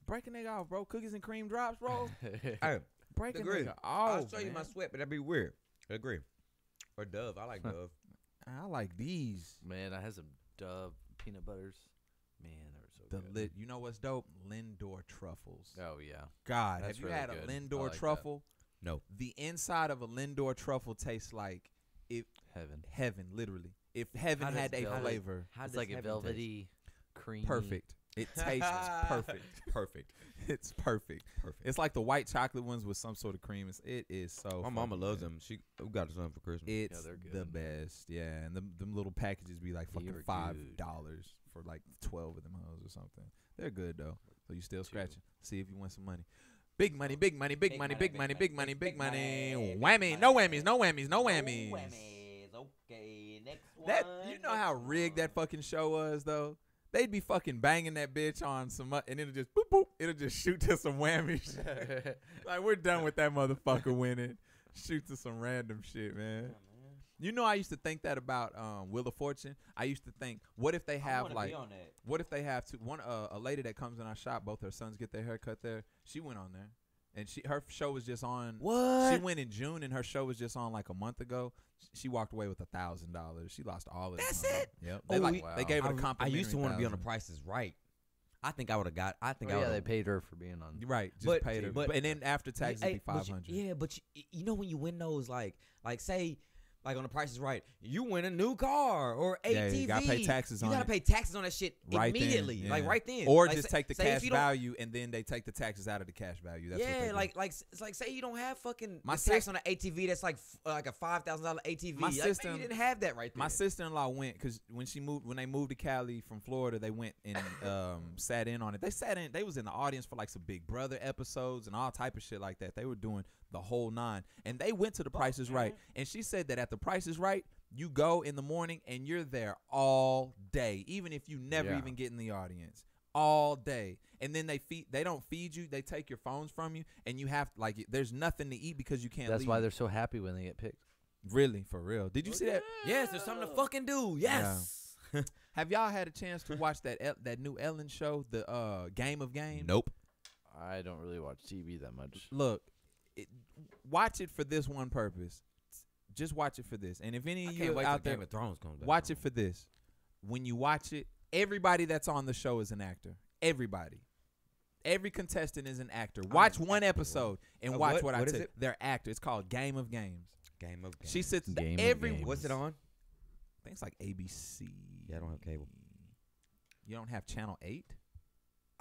Break a nigga off, bro. Cookies and cream drops, bro. Hey, break a agree. nigga off. I'll show you my sweat, but that'd be weird. I agree. Or Dove. I like Dove. I like these. Man, I had some Dove peanut butters. Man, they were so good. You know what's dope? Lindor truffles. Oh, yeah. God, That's have you really had a good. Lindor like truffle? That. No. The inside of a Lindor truffle tastes like heaven, literally. If heaven had a flavor. It's like a velvety, creamy. Perfect. It tastes perfect. It's perfect. It's like the white chocolate ones with some sort of cream. It is so. My mama loves them. She got us something for Christmas. It's the best. Yeah, and them little packages be like fucking $5 for like 12 of them hoes or something. They're good though. So you still scratching. See if you win some money. Big money, big money, big money, big money, big money, big money. Whammy. No whammies, no whammies, no whammies. Okay, next one. That you know how rigged that fucking show was though. They'd be fucking banging that bitch on some, and it'll just boop boop. It'll just shoot to some whammies. Like we're done with that motherfucker winning. Shoot to some random shit, man. You know, I used to think that about Wheel of Fortune. I used to think, what if they have like, what if they have a lady that comes in our shop, both her sons get their hair cut there. She went on there, and her show was just on. What? She went in June, and her show was just on like a month ago. She walked away with $1,000. She lost all of it. That's it. Yep. They gave her a complimentary. I used to want to be on The 1,000. Price is Right. I think I would have got. They paid her for being on. Right, just paid her. And then after taxes, it'd be $500. But you know when you win those, like say. Like on The Price is Right, you win a new car or ATV. Yeah, you gotta pay taxes on it. You gotta pay taxes on that shit right immediately, then, yeah. like right then. Or like, just take the cash value and then they take the taxes out of the cash value. That's it's like say you don't have fucking tax on an ATV that's like a $5,000 ATV. My sister you didn't have that right there. My sister-in-law went because when they moved to Cali from Florida, they went and sat in on it. They was in the audience for like some Big Brother episodes and all type of shit like that. They were doing the whole nine, and they went to The Price is Right, and she said that at The Price is Right, you go in the morning and you're there all day, even if you never even get in the audience, all day. And then they don't feed you, they take your phones from you, and you have there's nothing to eat because you can't. That's leave. why they're so happy when they get picked. Really, for real. Did you see that? Yes, there's something to fucking do. Yes. Yeah. Have y'all had a chance to watch that new Ellen show, the Game of Games? Nope. I don't really watch TV that much. Look. Watch it for this one purpose. Just watch it for this. And if any of you out there, Game of Thrones comes back, watch it for this. When you watch it, everybody that's on the show is an actor. Everybody. Every contestant is an actor. Watch one episode and watch what I tell you. They're actors. It's called Game of Games. Game of Games. She sits Game every. of Games. What's it on? I think it's like ABC. Yeah, I don't have cable. You don't have Channel 8?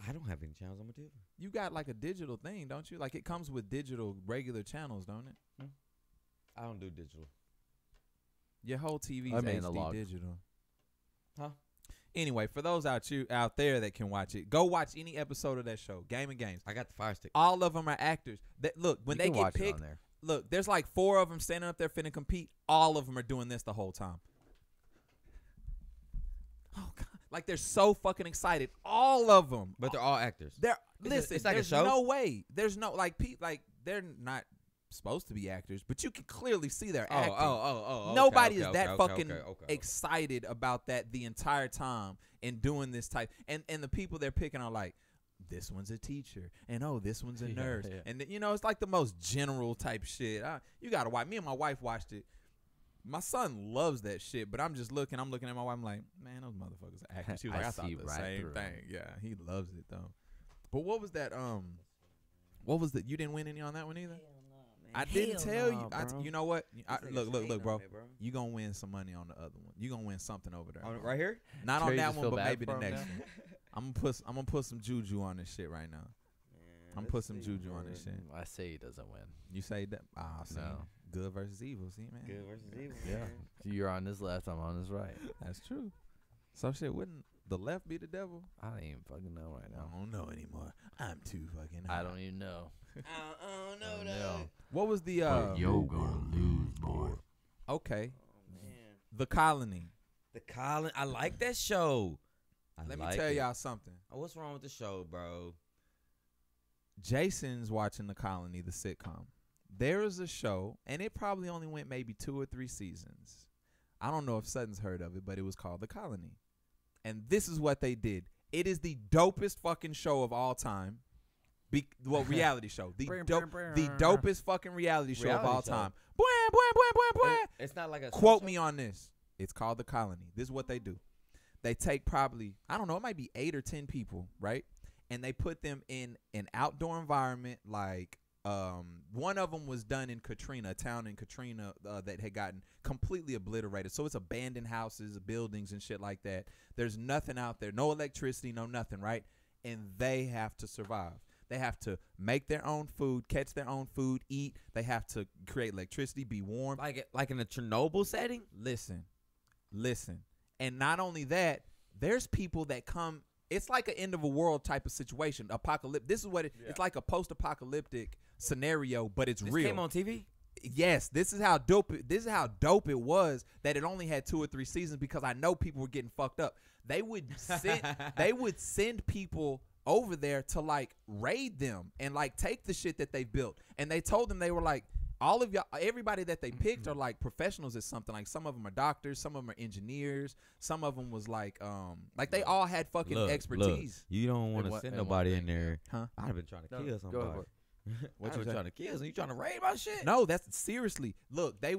I don't have any channels on my TV. You got like a digital thing, don't you? Like it comes with digital regular channels, don't it? I don't do digital. Your whole TV is HD analog. digital. Huh? Anyway, for those out there that can watch it, go watch any episode of that show, Game of Games. I got the Fire Stick. All of them are actors. Look, when they get picked, there. Look, there's like 4 of them standing up there finna compete. All of them are doing this the whole time. Oh God, Like they're so fucking excited, all of them. But they're all actors. Listen. It's like a there's show? no way. There's no like they're not supposed to be actors, but you can clearly see they're acting. Oh. Nobody is that fucking excited about that the entire time and doing this type. And the people they're picking are like, this one's a teacher, and this one's a nurse, and it's like the most general type shit. You gotta watch. Me and my wife watched it. My son loves that shit, but I'm looking at my wife. I'm like, man, those motherfuckers are actors. She was like, I thought the same thing. Yeah, he loves it though. But what was that? What was that? You didn't win any on that one either. I didn't tell you. You know what? Look, bro. You gonna win some money on the other one. You gonna win something over there. Right here? Not on that one, but maybe the next one. I'm gonna put some juju on this shit right now. I'm put some juju on this shit. I say he doesn't win. You say that? No. Good versus evil. See, man. Good versus evil. Yeah. You're on his left. I'm on his right. That's true. So shit, wouldn't the left be the devil? I don't even fucking know right now. I don't know anymore. I'm too fucking high. I don't even know. I don't know. What was the But yo gonna lose, boy. Okay. Oh, man. The Colony. The Colony. I like that show. Let me tell y'all something. What's wrong with the show, bro? Jason's watching The Colony, the sitcom. There is a show, and it probably only went maybe 2 or 3 seasons. I don't know if Sutton's heard of it, but it was called The Colony. And this is what they did. It is the dopest fucking show of all time. Reality show. The dopest fucking reality show of all time. It's not like a quote me on this. It's called The Colony. This is what they do. They take probably, I don't know, it might be 8 or 10 people, right? And they put them in an outdoor environment like one of them was done in Katrina, a town in Katrina that had gotten completely obliterated. So it's abandoned houses, buildings, and shit like that. There's nothing out there, no electricity, no nothing, right? And they have to survive. They have to make their own food, catch their own food, eat. They have to create electricity, be warm. Like in a Chernobyl setting? Listen. And not only that, there's people that come. It's like an end of a world type of situation. Apocalypse. This is what it's like, a post-apocalyptic scenario, but it's real. Came on TV? Yes, this is how dope it was that it only had 2 or 3 seasons, because I know people were getting fucked up. They would send people over there to like raid them and like take the shit that they built. And they told them, they were like, all of y'all, everybody that they picked are like professionals at something. Like some of them are doctors, some of them are engineers, some of them was like they all had fucking expertise. You don't want to send nobody in there. Huh? I'd have been trying to kill somebody. What you trying to kill? You trying to raid my shit? No, that's seriously. Look, they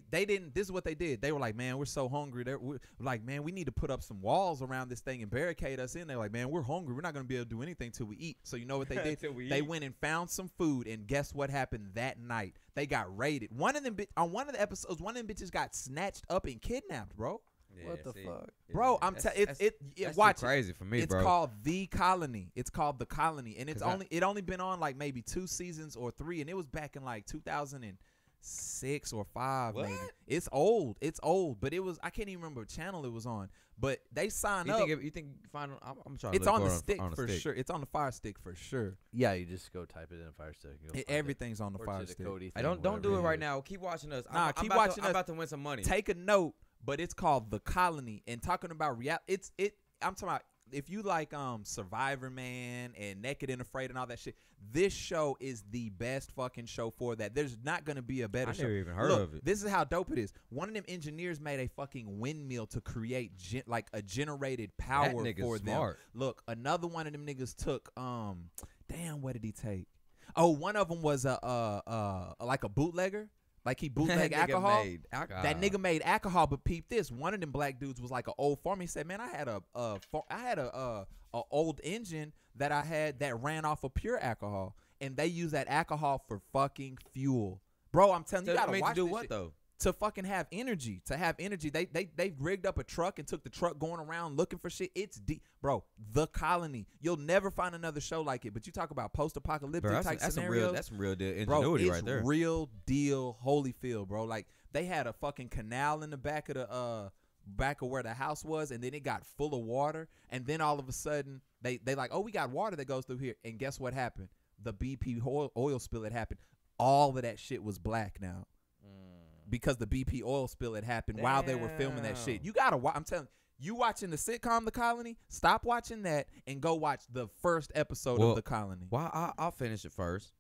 didn't. This is what they did. They were like, man, we're so hungry. We're like, man, we need to put up some walls around this thing and barricade us in. They're like, man, we're hungry. We're not gonna be able to do anything till we eat. So you know what they did? They went and found some food, and guess what happened that night? They got raided. On one of the episodes, one of them bitches got snatched up and kidnapped, bro. Yeah, what the fuck, bro? I'm telling that's watch crazy for me, it's bro. It's called The Colony. It's called The Colony, and it only been on like maybe 2 seasons or 3, and it was back in like 2006 or 5 maybe. It's old, but it was, I can't even remember what channel it was on. But they signed up. You think find? I'm trying to. It's on the stick for sure. It's on the Fire Stick for sure. Yeah, you just go type it in Fire Stick. Everything's on the Fire Stick. I don't do it right now. Keep watching us. Keep watching us. I'm about to win some money. Take a note. But it's called The Colony, and talking about reality, I'm talking about, if you like Survivor Man and Naked and Afraid and all that shit, this show is the best fucking show for that. There's not gonna be a better show. I never even heard of it. This is how dope it is. One of them engineers made a fucking windmill to create like a generated power for them. Look, another one of them niggas took damn, what did he take? Oh, one of them was like a bootlegger. Like he bootleg alcohol. That nigga made alcohol, but peep this. One of them black dudes was like an old farmer. He said, "Man, I had a old engine that I had that ran off of pure alcohol, and they use that alcohol for fucking fuel, bro. I'm telling you, you gotta watch to do this what shit. though? To fucking have energy. To have energy. They rigged up a truck and took the truck going around looking for shit. It's deep, bro. The Colony. You'll never find another show like it. But you talk about post-apocalyptic type scenarios. That's some real deal ingenuity right there. Bro, it's real deal Holyfield, bro. Like they had a fucking canal in the back of the back of where the house was, and then it got full of water, and then all of a sudden they like, oh, we got water that goes through here, and guess what happened? The BP oil spill had happened. All of that shit was black now. Because the BP oil spill had happened while they were filming that shit. You gotta watch. I'm telling You watching the sitcom The Colony? Stop watching that and go watch the first episode of The Colony. Well, I'll finish it first.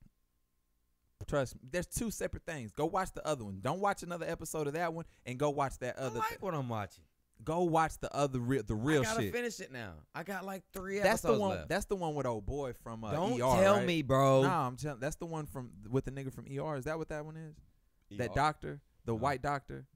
Trust me, there's two separate things. Go watch the other one. Don't watch another episode of that one and go watch that other. I like what I'm watching. Go watch the other the real shit. I gotta finish it now. I got like 3 That's episodes the one. left. That's the one with old boy from Don't ER. tell right? me, bro. Nah, I'm telling. That's the one from with the nigga from ER. Is that what that one is? ER? That doctor, the white doctor.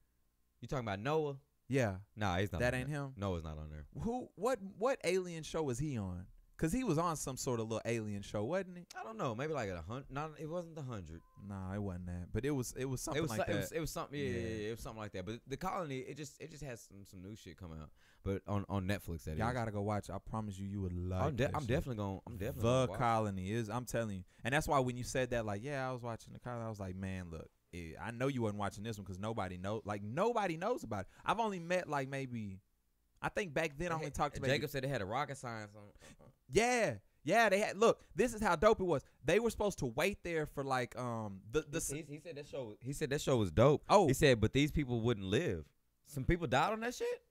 You talking about Noah? Yeah. Nah, he's not. That on ain't there. him. Noah's not on there. Who? What alien show was he on? Cause he was on some sort of little alien show, wasn't he? I don't know. Maybe like 100. Not. It wasn't 100. Nah, it wasn't that. But it was something like that. It was something. Yeah, it was something like that. But The Colony, it just has some new shit coming out. But on Netflix, that Y'all is. gotta go watch. I promise you would like. I'm that shit. definitely gonna The watch. Colony is. I'm telling you, and that's why when you said that, like, yeah, I was watching The Colony. I was like, man, look, I know you wasn't watching this one because nobody knows. Like, nobody knows about it. I've only met like maybe. I think back then I only talked to Jacob said they had a rocket science on. Yeah. Yeah, they had. Look, this is how dope it was. They were supposed to wait there for like He said that show. He said that show was dope. Oh. He said, but these people wouldn't live. Some people died on that shit.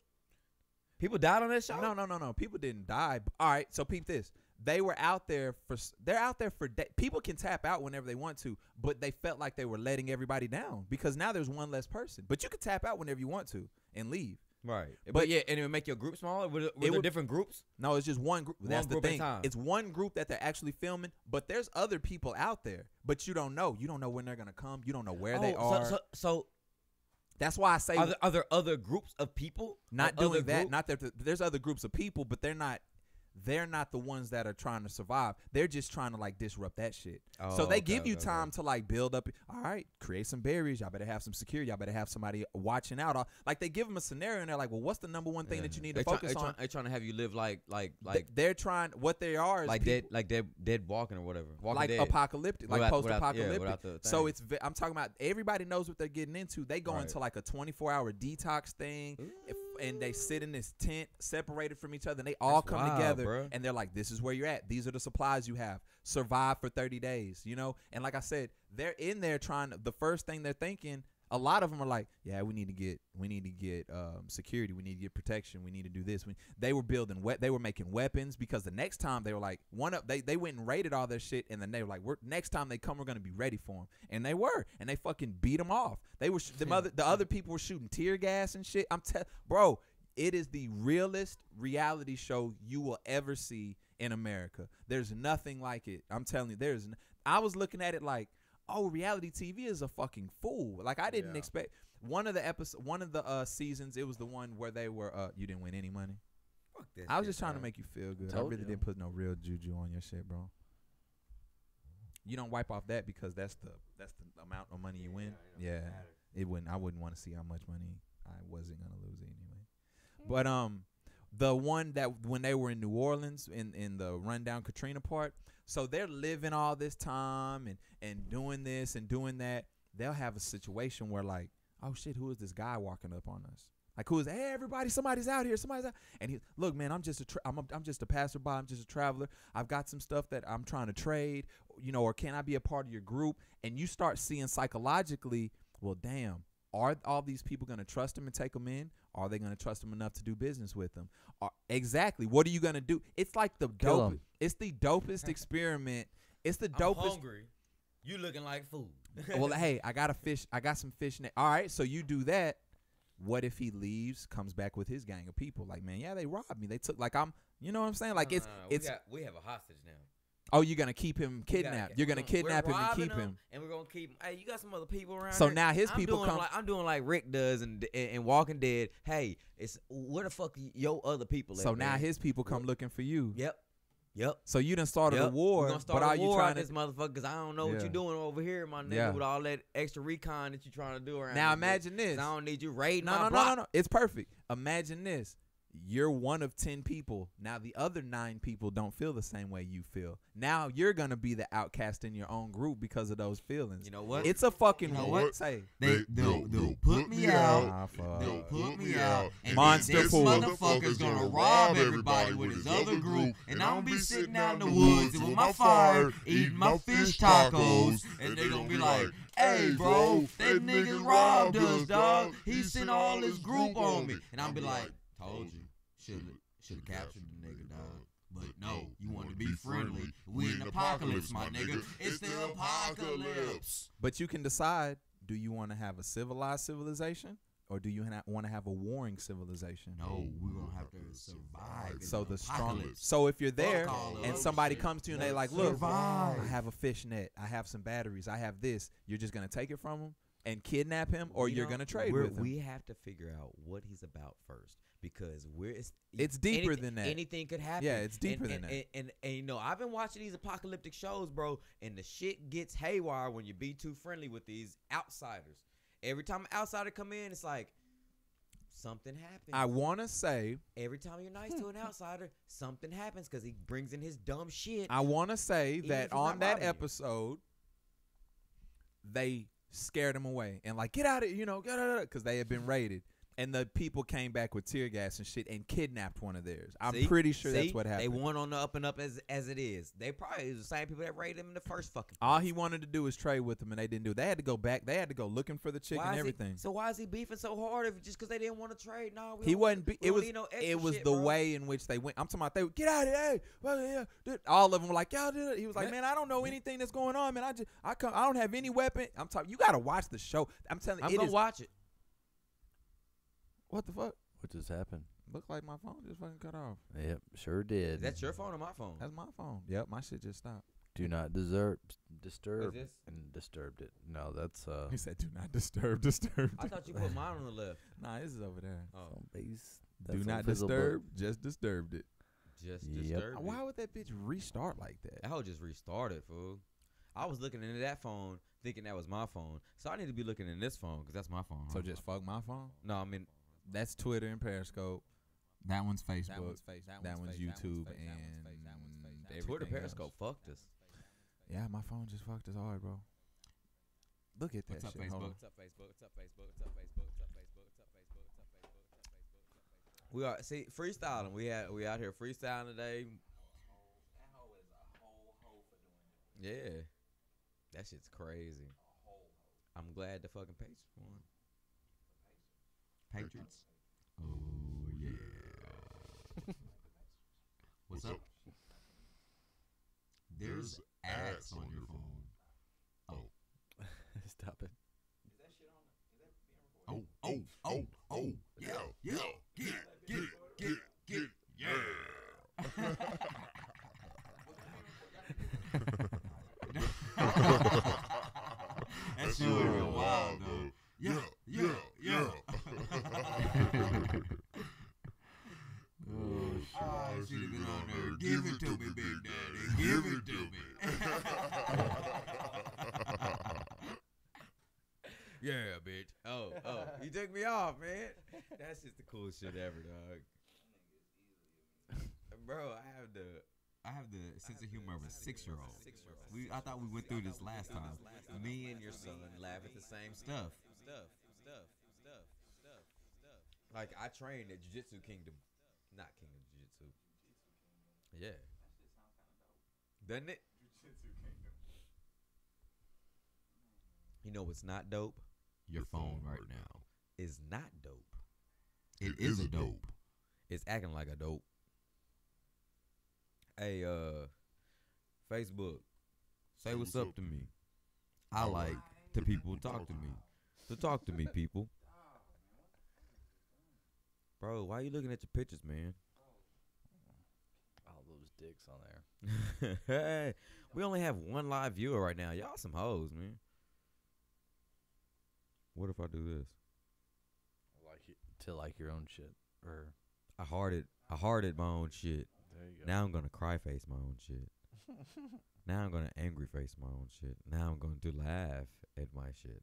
People died on that show. No. People didn't die. All right, so peep this. They were out there for. They're out there for. People can tap out whenever they want to, but they felt like they were letting everybody down because now there's one less person. But you can tap out whenever you want to and leave. Right. But yeah, and it would make your group smaller. Were there different groups? No, it's just one group. That's the group at a thing. time. It's one group that they're actually filming, but there's other people out there. But you don't know. You don't know when they're gonna come. You don't know where they are. So that's why I say are there other groups of people? not doing that. Not that there's other groups of people, but they're not the ones that are trying to survive. They're just trying to like disrupt that shit. So they give you time to like build up. All right, create some barriers. Y'all better have some security. Y'all better have somebody watching out. Like they give them a scenario and they're like, well, what's the number one thing that you need to focus on? They're trying to have you live like they're trying. What they are is like dead walking or whatever. Like dead. Apocalyptic, like post-apocalyptic. Yeah, so I'm talking about everybody knows what they're getting into. They go into like a 24-hour detox thing, and they sit in this tent separated from each other. And they all come together, bro. And they're like, "This is where you're at. These are the supplies you have. Survive for 30 days." You know, and like I said, they're in there trying. The first thing they're thinking. A lot of them are like, yeah, we need to get security. We need to get protection. We need to do this. They were building they were making weapons because the next time they were like they went and raided all their shit and then they were like, next time they come, we're gonna be ready for them. And they were, and they fucking beat them off. They were the other people were shooting tear gas and shit. Bro, it is the realest reality show you will ever see in America. There's nothing like it. I'm telling you, I was looking at it like, oh, reality TV is a fucking fool. Like I didn't expect one of the seasons. It was the one where they were. You didn't win any money. Fuck this I was shit, just trying bro. to make you feel good. I really didn't put no real juju on your shit, bro. You don't wipe off that because that's the amount of money you win. Yeah, it wouldn't. I wouldn't want to see how much money I wasn't gonna lose anyway. But the one that when they were in New Orleans in the rundown Katrina part. So they're living all this time and doing this and doing that. They'll have a situation where like, oh shit, who is this guy walking up on us? Like who is? Hey everybody, somebody's out here. Somebody's out. And look, man, I'm just a passerby. I'm just a traveler. I've got some stuff that I'm trying to trade. You know, or can I be a part of your group? And you start seeing psychologically, well, damn, are all these people going to trust him and take him in? Are they going to trust him enough to do business with them? Exactly. What are you going to do? It's like the dope. It's the dopest experiment. It's the dopest. I'm hungry. You looking like food. Well, hey, I got some fish. All right, so you do that. What if he leaves, comes back with his gang of people? Like, man, yeah, they robbed me. They took you know what I'm saying? Like we have a hostage now. Oh, you're gonna keep him kidnapped. You're gonna kidnap him and keep him. And we're gonna keep him. Hey, you got some other people around. So here? now his people come. I'm doing like Rick does in Walking Dead. Hey, it's where the fuck your other people at? So now his people come looking for you. Yep. So you done started a war. We're gonna start a war on this motherfucker because I don't know what you're doing over here, my nigga, with all that extra recon that you're trying to do around. Now imagine this. I don't need you raiding my block. No. It's perfect. Imagine this. You're one of 10 people. Now the other 9 people don't feel the same way you feel. Now you're gonna be the outcast in your own group because of those feelings. You know what? It's a fucking what? Say They'll put me out. They'll put me out. And Monster this pool. motherfucker's gonna rob everybody with his other group. And I'm gonna be sitting out in the woods with my fire, eating my fish tacos. And they gonna be like, hey, bro, that nigga robbed us, dog. He sent all his group on me. And I'm be like, told you. Should have captured the nigga, dog. But no, you want to be friendly. We in the apocalypse, my nigga. It's the apocalypse. But you can decide, do you want to have a civilized civilization or do you want to have a warring civilization? No, we're going to have to survive. So the strongest. So if you're there and somebody comes to you and they like, look, I have a fish net, I have some batteries, I have this, you're just going to take it from him and kidnap him, or you're going to trade with him? We have to figure out what he's about first, because it's deeper than that. Anything could happen. Yeah, it's deeper than that. And you know, I've been watching these apocalyptic shows, bro, and the shit gets haywire when you be too friendly with these outsiders. Every time an outsider come in, it's like something happens. I want to say every time you're nice to an outsider, something happens because he brings in his dumb shit. I want to say that on that episode, they scared him away and like, get out of, because they had been raided. And the people came back with tear gas and shit and kidnapped one of theirs. I'm pretty sure that's what happened. They went on the up and up as it is. They probably is the same people that raided him in the first fucking place. All he wanted to do was trade with them, and they didn't do it. They had to go back. They had to go looking for the chick and everything. So why is he beefing so hard if just because they didn't want to trade? No, he wasn't. It was the way in which they went. I'm talking about they would get out of here. Hey, well, yeah, dude. All of them were like, y'all did it. He was like, man, I don't know anything that's going on, man. I don't have any weapon. I'm talking. You got to watch the show. I'm telling you, I'm gonna watch it. What the fuck? What just happened? Looked like my phone just fucking cut off. Yep, sure did. Is that your phone or my phone? That's my phone. Yep, my shit just stopped. Do not disturb this? And disturbed it. No, that's He said do not disturb. Disturbed. I thought you put mine on the left. Nah, this is over there. Oh, base. Do not disturb. Just disturbed it. Just disturbed it. Why would that bitch restart like that? That hoe just restarted, fool. I was looking into that phone thinking that was my phone, so I need to be looking in this phone because that's my phone. So just fuck my phone? No, I mean. That's Twitter and Periscope. That one's Facebook. That one's YouTube and Twitter, Periscope fucked us. Yeah, my phone just fucked us hard, bro. Look at that What's up, shit. Facebook? What's up, Facebook? What's up, Facebook? What's up, Facebook? What's up, Facebook? What's up, Facebook? What's up, Facebook? What's up, Facebook? We are freestyling. We out here freestyling today. That hoe is a whole hoe for doing it. Yeah, that shit's crazy. I'm glad the fucking Patriots won. Patriots. Oh, yeah. What's up? There's ads on your phone. Oh. Stop it. Is that shit on? Is that being recorded? Oh. Yeah. Get it. Yeah. That shit would have been wild, though. Yeah. Oh, should have been on there. Give it to me, Big Daddy. Give it to me. Yeah, bitch. Oh, you took me off, man. That's just the coolest shit ever, dog. Bro, I have the sense of humor of a 6-year-old. I thought we went through this last time. Me and your son laugh at the same stuff. Like, I trained at Jiu-Jitsu Kingdom. Not Kingdom Jiu-Jitsu. Yeah. Doesn't it? Jiu-Jitsu Kingdom. You know what's not dope? Your phone right now is not dope. It is a dope. It's acting like a dope. Hey, Facebook, say what's up to me. I like to people talk to me. So talk to me, people. Bro, why you looking at your pictures, man? All those dicks on there. Hey, we only have one live viewer right now. Y'all some hoes, man. What if I do this? Like your own shit, or I hearted my own shit. there you go. Now I'm gonna cry face my own shit. Now I'm gonna angry face my own shit. Now I'm going to laugh at my shit.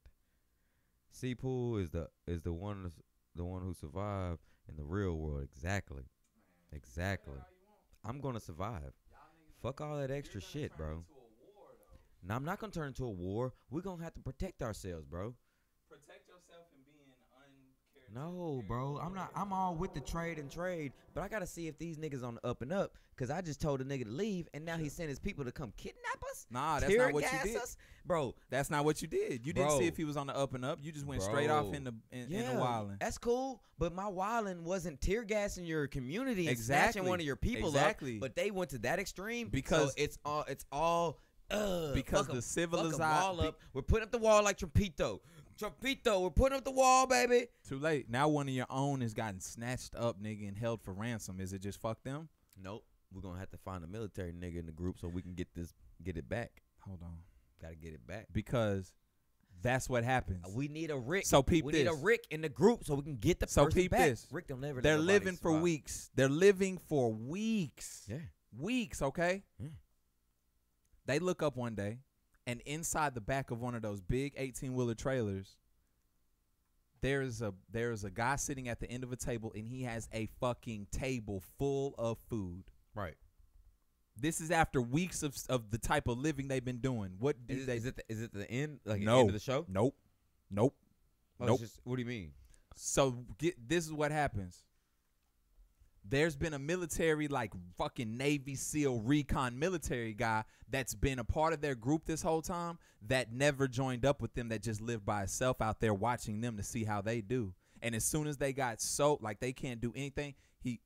C-Pool is the one who survived in the real world. Exactly. I'm gonna survive. Fuck all that extra shit, bro. Now I'm not gonna turn into a war. We're gonna have to protect ourselves, bro. Protect yourself from being uncharismatic. No, bro. I'm not. I'm all with the trade, but I gotta see if these niggas on the up and up. Cause I just told a nigga to leave, and now he sent his people to come kidnap us. Nah, that's not what you did, bro. That's not what you did. You didn't see if he was on the up and up. You just went straight off in the wilding. That's cool, but my wilding wasn't tear gassing your community and snatching one of your people up. But they went to that extreme because so it's all because the civilized wall up. We're putting up the wall like Trumpito, we're putting up the wall, baby. Too late. Now one of your own has gotten snatched up, nigga, and held for ransom. Is it just fuck them? Nope. We're gonna have to find a military nigga in the group so we can get it back. Hold on. Gotta get it back. Because that's what happens. We need a Rick. So we need a Rick in the group so we can get the person back. This. Rick don't never. They're living for weeks. They're living for weeks. Yeah. Weeks, okay? Yeah. They look up one day, and inside the back of one of those big 18-wheeler trailers, there is a guy sitting at the end of a table, and he has a fucking table full of food. Right. This is after weeks of the type of living they've been doing. What do is it the end? Like no. The end of the show? Nope. Oh, what do you mean? So this is what happens. There's been a military, like fucking Navy SEAL recon military guy that's been a part of their group this whole time that never joined up with them, that just lived by himself out there watching them to see how they do. And as soon as they got like they can't do anything, he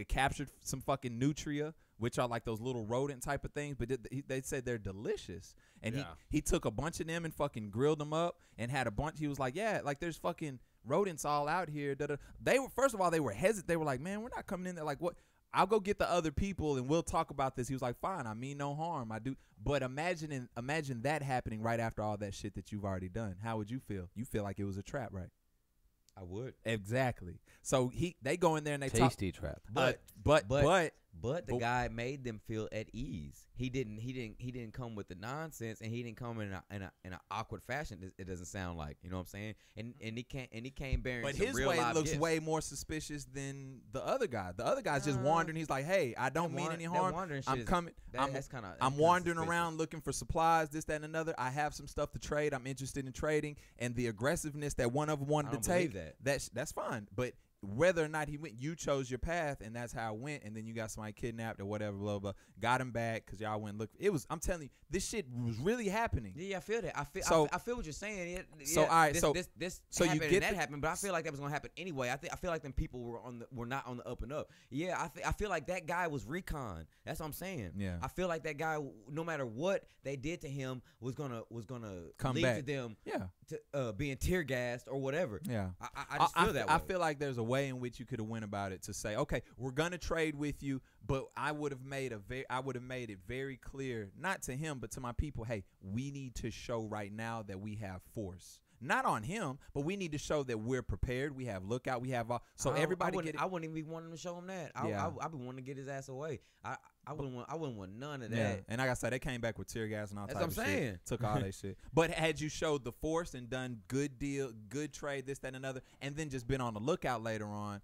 captured some fucking nutria, which are like those little rodent type of things, but they said they're delicious. And he took a bunch of them and fucking grilled them up and had a bunch. He was like, yeah, like there's fucking rodents all out here. They were, first of all, they were hesitant. They were like, man, we're not coming in there. Like, what? I'll go get the other people and we'll talk about this. He was like, fine, I mean no harm. I do. But imagine that happening right after all that shit that you've already done. How would you feel? You feel like it was a trap, right? I would. Exactly. So they go in there and they tasty trap. But the guy made them feel at ease. He didn't come with the nonsense, and he didn't come in an awkward fashion. It doesn't sound like, you know what I'm saying. And he came bearing. But some his real way live looks gifts. way more suspicious than the other guy. The other guy's just wandering. He's like, hey, I don't mean any harm. I'm coming. I'm wandering around looking for supplies, this, that, and another. I have some stuff to trade. I'm interested in trading, and the aggressiveness that one of them wanted to take. That's fine, but whether or not he went, you chose your path, and that's how it went. And then you got somebody kidnapped or whatever, blah blah. Got him back because y'all went look. It was. I'm telling you, this shit was really happening. Yeah, I feel that. I feel what you're saying. So all right, this so happened you get and that happened, but I feel like that was gonna happen anyway. I feel like them people were not on the up and up. Yeah, I feel like that guy was recon. That's what I'm saying. Yeah, I feel like that guy, no matter what they did to him, was gonna come lead back to them. Yeah, to being tear gassed or whatever. Yeah, I just feel that way. I feel like there's a way in which you could have went about it to say, okay, we're gonna trade with you, but I would have made it very clear, not to him but to my people, hey, we need to show right now that we have force. Not on him, but we need to show that we're prepared. We have lookout. We have all. So everybody get it. I wouldn't even be wanting to show him that. I'd be wanting to get his ass away. I wouldn't want none of that. Yeah. And like I said, they came back with tear gas and all types of shit. That's what I'm saying. Took all that shit. But had you showed the force and done good deal, good trade, this, that, and another, and then just been on the lookout later on,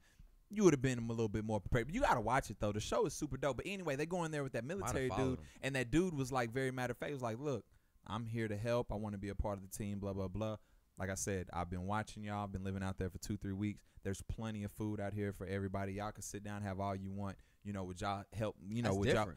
you would have been a little bit more prepared. But you got to watch it, though. The show is super dope. But anyway, they go in there with that military dude, and that dude was like very matter of fact. He was like, look, I'm here to help. I want to be a part of the team, blah, blah, blah. Like I said, I've been watching y'all. I've been living out there for 2-3 weeks. There's plenty of food out here for everybody. Y'all can sit down and have all you want. You know, would y'all help? You know, That's would different.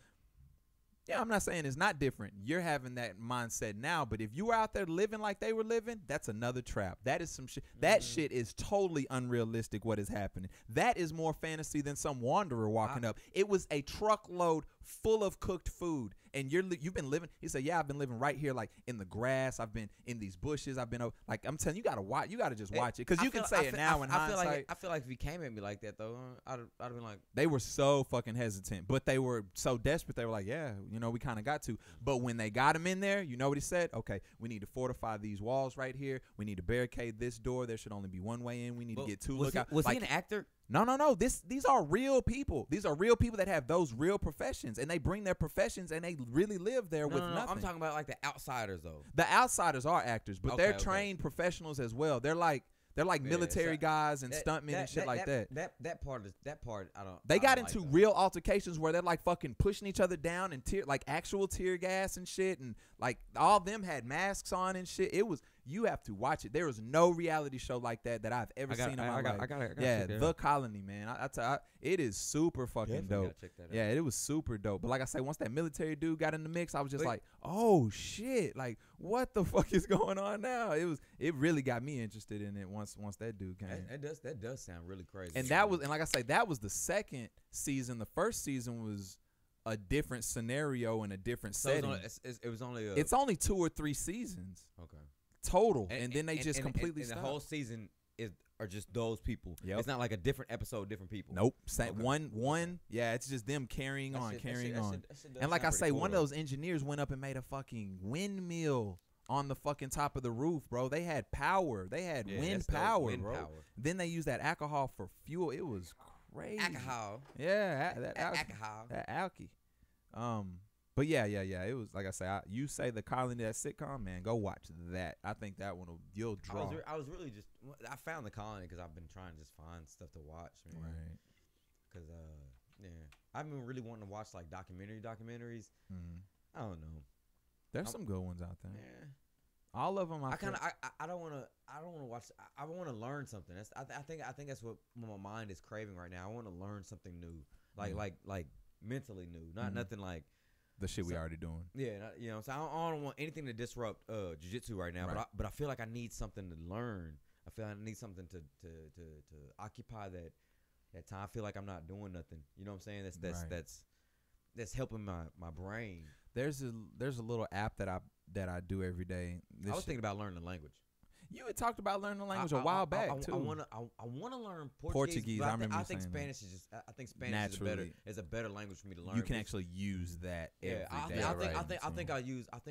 y'all? Yeah, I'm not saying it's not different. You're having that mindset now, but if you were out there living like they were living, that's another trap. That is some shit. That shit is totally unrealistic what is happening. That is more fantasy than some wanderer walking up. It was a truckload full of cooked food, and you've been living. He said, yeah, I've been living right here, like in the grass. I've been in these bushes. I've been like, I'm telling you, you gotta watch. You gotta just watch it, because you can say it now in hindsight. I feel like if he came at me like that though, I'd have been like. They were so fucking hesitant, but they were so desperate. They were like, yeah, you know, we kind of got to. But when they got him in there, you know what he said? Okay, we need to fortify these walls right here. We need to barricade this door. There should only be one way in. We need to get two lookouts. Was he an actor? No. These are real people. These are real people that have those real professions, and they bring their professions, and they really live there with nothing. I'm talking about like the outsiders though. The outsiders are actors, but they're trained professionals as well. They're like military guys and stuntmen and shit like that. That part I don't. They got into real altercations where they're like fucking pushing each other down and like actual tear gas and shit, and like all of them had masks on and shit. You have to watch it. There is no reality show like that I've ever seen in my life. I got yeah, The Colony, man. It is super fucking dope. Yeah, it was super dope. But like I say, once that military dude got in the mix, I was just like, oh shit, like what the fuck is going on now? It really got me interested in it once that dude came. That does sound really crazy. And like I say, that was the second season. The first season was a different scenario and a different setting. It's only 2 or 3 seasons. Okay. Total, and then they just completely stopped. stopped. The whole season are just those people. Yep. It's not like a different episode, different people. Nope. One. Yeah, it's just them carrying on. And like I say, one of those engineers went up and made a fucking windmill on the fucking top of the roof, bro. They had power. They had wind power, bro. Then they used that alcohol for fuel. It was crazy. Alcohol. Yeah, that alcohol. That alky. But yeah. It was like I say. You say The Colony, that sitcom, man. Go watch that. I think that one you'll draw. I was really just. I found The Colony because I've been trying to just find stuff to watch, man. Right. Because I've been really wanting to watch like documentaries. Mm-hmm. I don't know. There's some good ones out there. Yeah. All of them. I don't want to watch. I want to learn something. I think that's what my mind is craving right now. I want to learn something new, like mentally new, not nothing like the shit we already doing. Yeah, so I don't want anything to disrupt jiu-jitsu right now. Right. But I feel like I need something to learn. I feel like I need something to occupy that time. I feel like I'm not doing nothing. You know what I'm saying? That's helping my brain. There's a little app that I do every day. I was thinking about learning the language. You had talked about learning the language a while back too. I want to learn Portuguese. I remember. I think Spanish is just. I think Spanish is a better language for me to learn. You can actually use that. Every day. I think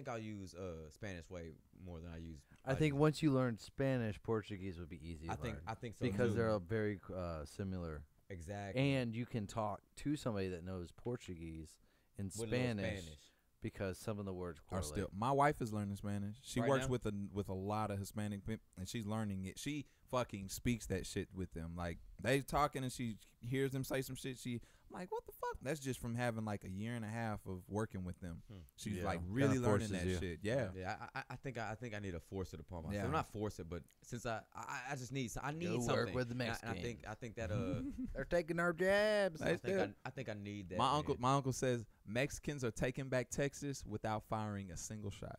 I'll use Spanish way more than I use. I think once you learn Spanish, Portuguese would be easy. I think so because too. They're very similar. Exactly. And you can talk to somebody that knows Portuguese in Spanish. Because some of the words correlate. Are still. My wife is learning Spanish. She works with a lot of Hispanic people, and she's learning it. She fucking speaks that shit with them. Like they talking, and she hears them say some shit. I'm like, what the fuck? That's just from having like a year and a half of working with them. She's like really learning that shit. Yeah. I think I need to force it upon myself. Not force it, but since I just need something. Work with the Mexican. And I think that they're taking our jabs. I think I need that. My uncle says Mexicans are taking back Texas without firing a single shot.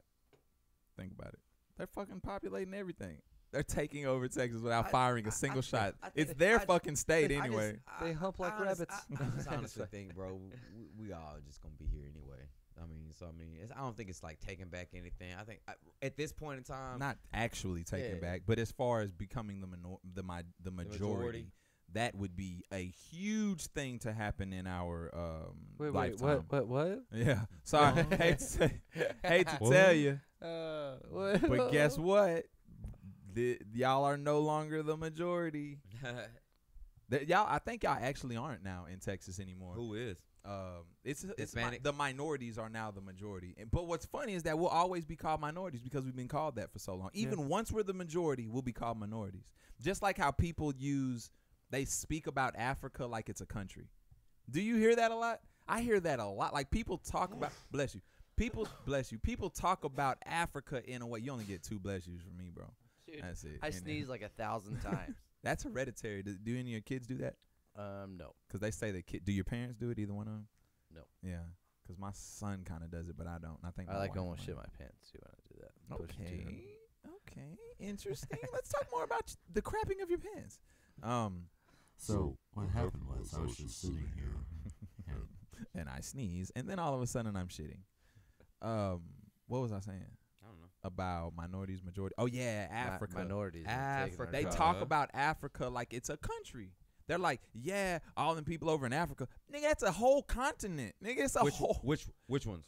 Think about it. They're fucking populating everything. They're taking over Texas without firing a single shot. It's their fucking state anyway. They hump like rabbits. I just honestly think, bro, we all just gonna be here anyway. I don't think it's like taking back anything. I think at this point in time, not actually taking back, but as far as becoming the majority, that would be a huge thing to happen in our lifetime. What? Yeah. Sorry, hate to tell you, but guess what? Y'all are no longer the majority. I think y'all actually aren't now in Texas anymore. Who is? It's the minorities are now the majority. But what's funny is that we'll always be called minorities because we've been called that for so long. Even once we're the majority, we'll be called minorities. Just like how people they speak about Africa like it's a country. Do you hear that a lot? I hear that a lot. Like people talk about bless you. People talk about Africa in a way. You only get 2 bless yous from me, bro. Dude, that's it. I sneeze like 1,000 times. That's hereditary. Do any of your kids do that? No. Because they say do your parents do it? Either one of them? No. Yeah. Because my son kind of does it, but I don't. I think I like almost shit my pants too when I do that. Okay. Interesting. Let's talk more about the crapping of your pants. So what happened was I was just sitting here and I sneeze, and then all of a sudden I'm shitting. What was I saying? I don't know. About minorities, majority. Oh yeah, Africa. Minorities. Africa. They talk about Africa like it's a country. They're like, yeah, all them people over in Africa. Nigga, that's a whole continent. Nigga, it's a whole. Which ones?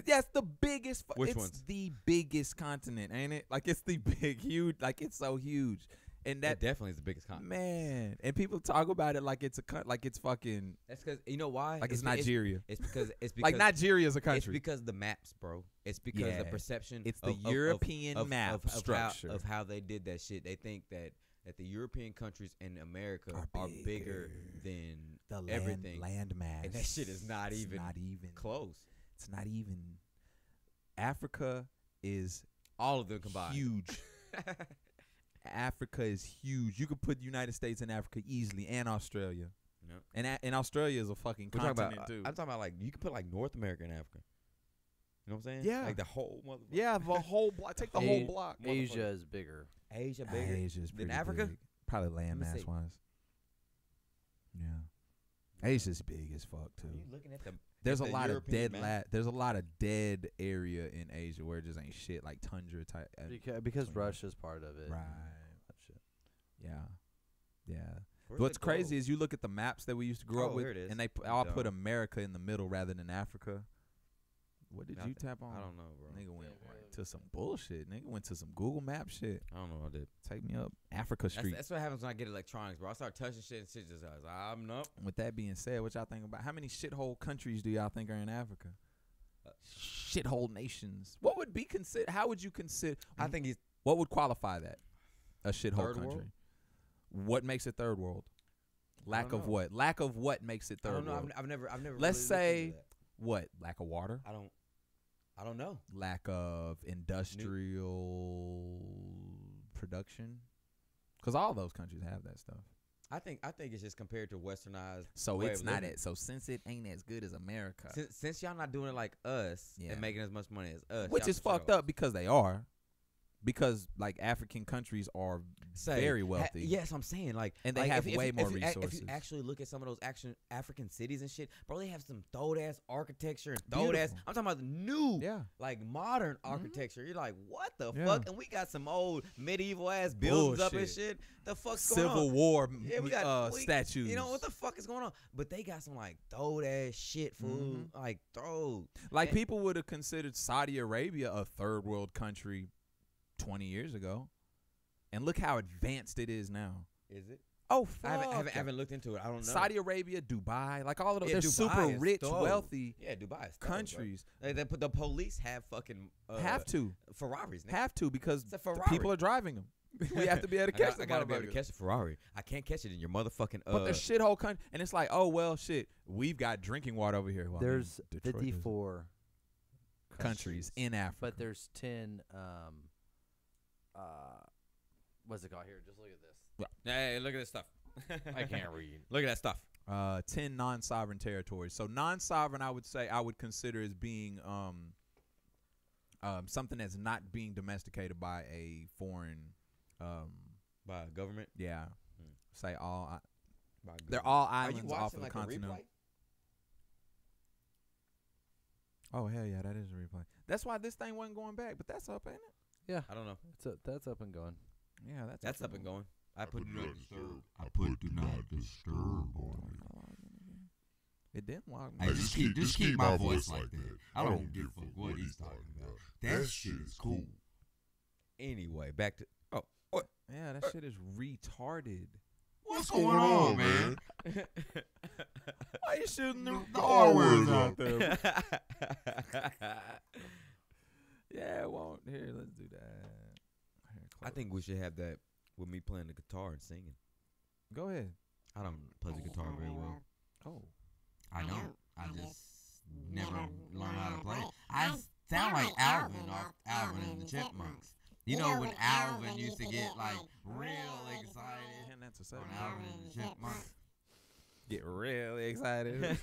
That's the biggest. Which it's ones? The biggest continent, ain't it? Like it's the huge. Like it's so huge, and that definitely is the biggest continent. Man, and people talk about it like it's like it's fucking. That's because you know why? Like it's Nigeria. It's because like Nigeria is a country. It's because the maps, bro. It's because the perception. It's the European map structure of how they did that shit. They think that the European countries in America are bigger than everything. Land mass. And that shit is not even close. It's not even. Africa is All of them combined. Huge. Africa is huge. You could put United States and Africa easily, and Australia. Yep. And Australia is a fucking We're continent talking about, too. I'm talking about like you could put like North America and Africa. You know what I'm saying? Yeah. Like the whole motherfucker. Yeah, the whole block. Take the whole block. Asia is bigger. Asia bigger Asia's than pretty Africa? big. Probably land Let me mass see. wise. Yeah. Asia's big as fuck Are too. you looking at the There's a the lot of European dead map? there's a lot of dead area in Asia where it just ain't shit, like tundra type. Because between- Russia's part of it. Right. That shit. Yeah. Yeah. Where's What's it crazy go? is you look at the maps that we used to grow up Oh, with, here it is. and they all put Dumb. America in the middle rather than Africa. What did you Nothing. tap on? I don't know, bro. Nigga went right to some bullshit. Nigga went to some Google Map shit. I don't know what I did. Take me up Africa Street. That's what happens when I get electronics, bro. I start touching shit and shit just goes, I'm no. With that being said, what y'all think about how many shithole countries do y'all think are in Africa? Shithole nations. What would be considered? How would you consider? I think he's What would qualify that? A shithole Third country. world? What makes it third world? Lack don't of know. what? Lack of what makes it I third don't know. world? I've never. Let's really looked into say that. what? Lack of water. I don't know. Lack of industrial production. Because all those countries have that stuff. I think it's just compared to westernized. So way it's of not living. it. So since it ain't as good as America, Since y'all not doing it like us Yeah. and making as much money as us, which y'all is for fucked sure. up because they are, because like African countries are very wealthy. Yes, I'm saying like, And they like, have if way more if If resources. you actually look at some of those African cities and shit, bro, they have some dope ass architecture and dope Beautiful. ass. I'm talking about the new, Yeah. like modern architecture. You're like, what the Yeah. fuck? And we got some old medieval ass buildings up and Bullshit. shit. The fuck's going on? Civil War Yeah, we got statues. You know what the fuck is going on? But they got some like dope ass shit, food, like throw. Like and- people would have considered Saudi Arabia a third world country 20 years ago. And look how advanced it is now. Is it? Oh, I fuck. haven't looked into it. I don't know. Super Arabia, Dubai, like all of those. Yeah, They're Dubai super is rich, dope. wealthy Yeah, Dubai is dope, bro. countries. The police have fucking Have to. Ferraris. Nigga. Have to because It's a the Ferrari. people are driving them. We have to be able to catch I them. gotta be able to catch a Ferrari. I can't catch it in your motherfucking. But the shithole country, and it's like, oh well, shit. We've got drinking water over here. Well, I mean, There's Detroit does. 54 countries in Africa. but there's 10. What's it called here? Just look at this. Hey, look at this stuff. I can't read. Look at that stuff. 10 non-sovereign territories. So non-sovereign, I would consider as being something that's not being domesticated by a foreign. By government. Yeah. Hmm. Say all. By They're government. all Are you islands watching off of like the a continent. replay? Oh hell yeah, that is a replay. That's why this thing wasn't going back, but that's up, ain't it? Yeah, I don't know. that's up and going. Yeah, That's up and going. I put do not disturb. I put do not disturb on it. It didn't log me. Hey, just keep my voice like that. I don't give a fuck what he's talking about. That shit is cool. Anyway, back to Yeah, that shit is retarded. What's going on, man? Why you shooting The R words out there? Yeah, it won't. Here, let's do that. Here, I think we should have that with me playing the guitar and singing. Go ahead. I don't play the guitar very well. Oh. I don't. I just never learned how to play. I sound like Alvin off Alvin and the Chipmunks. You know when Alvin used to get like real excited And that's a on second. Alvin and the Chipmunks. Get really excited.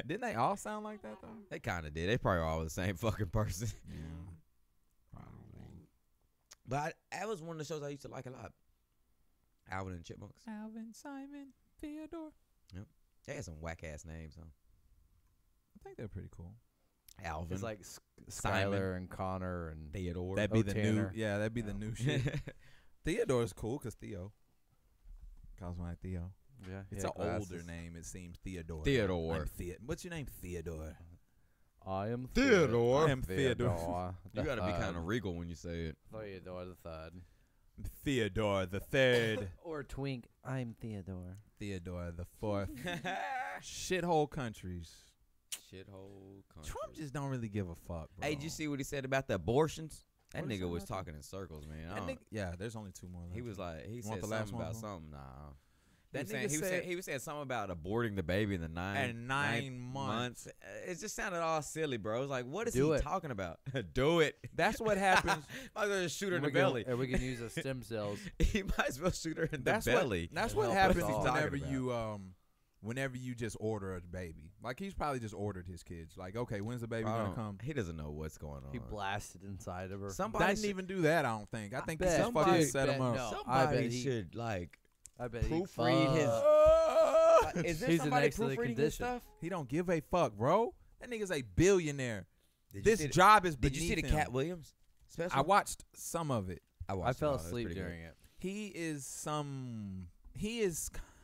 Didn't they all sound like that though? They kind of did. They probably all the same fucking person. Yeah. Probably. But that was one of the shows I used to like a lot. Alvin and the Chipmunks. Alvin, Simon, Theodore. They had some whack ass names, huh? I think they're pretty cool. Alvin. It's like Simon. Skylar and Connor and Theodore. That'd be the new. Tanner. Yeah, that'd be the new shit. Theodore's cool because Theo. Calls my Theo. yeah. It's he an had older glasses. name. It seems Theodore. Theodore. What's your name? Theodore. I am Theodore. I am Theodore. You got to be kind of regal when you say it. Theodore the third. Theodore the third. Or Twink. I'm Theodore. Theodore the fourth. Shithole countries. Shithole country. Trump just don't really give a fuck, bro. Hey, did you see what he said about the abortions? That What he nigga said was about that? talking in circles, man. I That don't- nigga, yeah, there's only two more left. He was like, he You said want the something last one, about bro? something. Nah. That He was saying something about aborting the baby in the nine months. It just sounded all silly, bro. It was like, what is he talking about? Do it. That's what happens. Might as well just shoot her in the belly. And we can use the stem cells. He might as well shoot her in the belly. That's what happens whenever you just order a baby. Like, he's probably just ordered his kids. Like, okay, when's the baby gonna come? He doesn't know what's going on. He blasted inside of her. Somebody didn't even do that, I don't think. I think he just fucking set him up. No, somebody should, like, I bet proofread his... Is there somebody proofreading his stuff? He don't give a fuck, bro. That nigga's a billionaire. This job is beneath him. Did you see the Cat Williams special? I watched some of it. I fell asleep during it. He is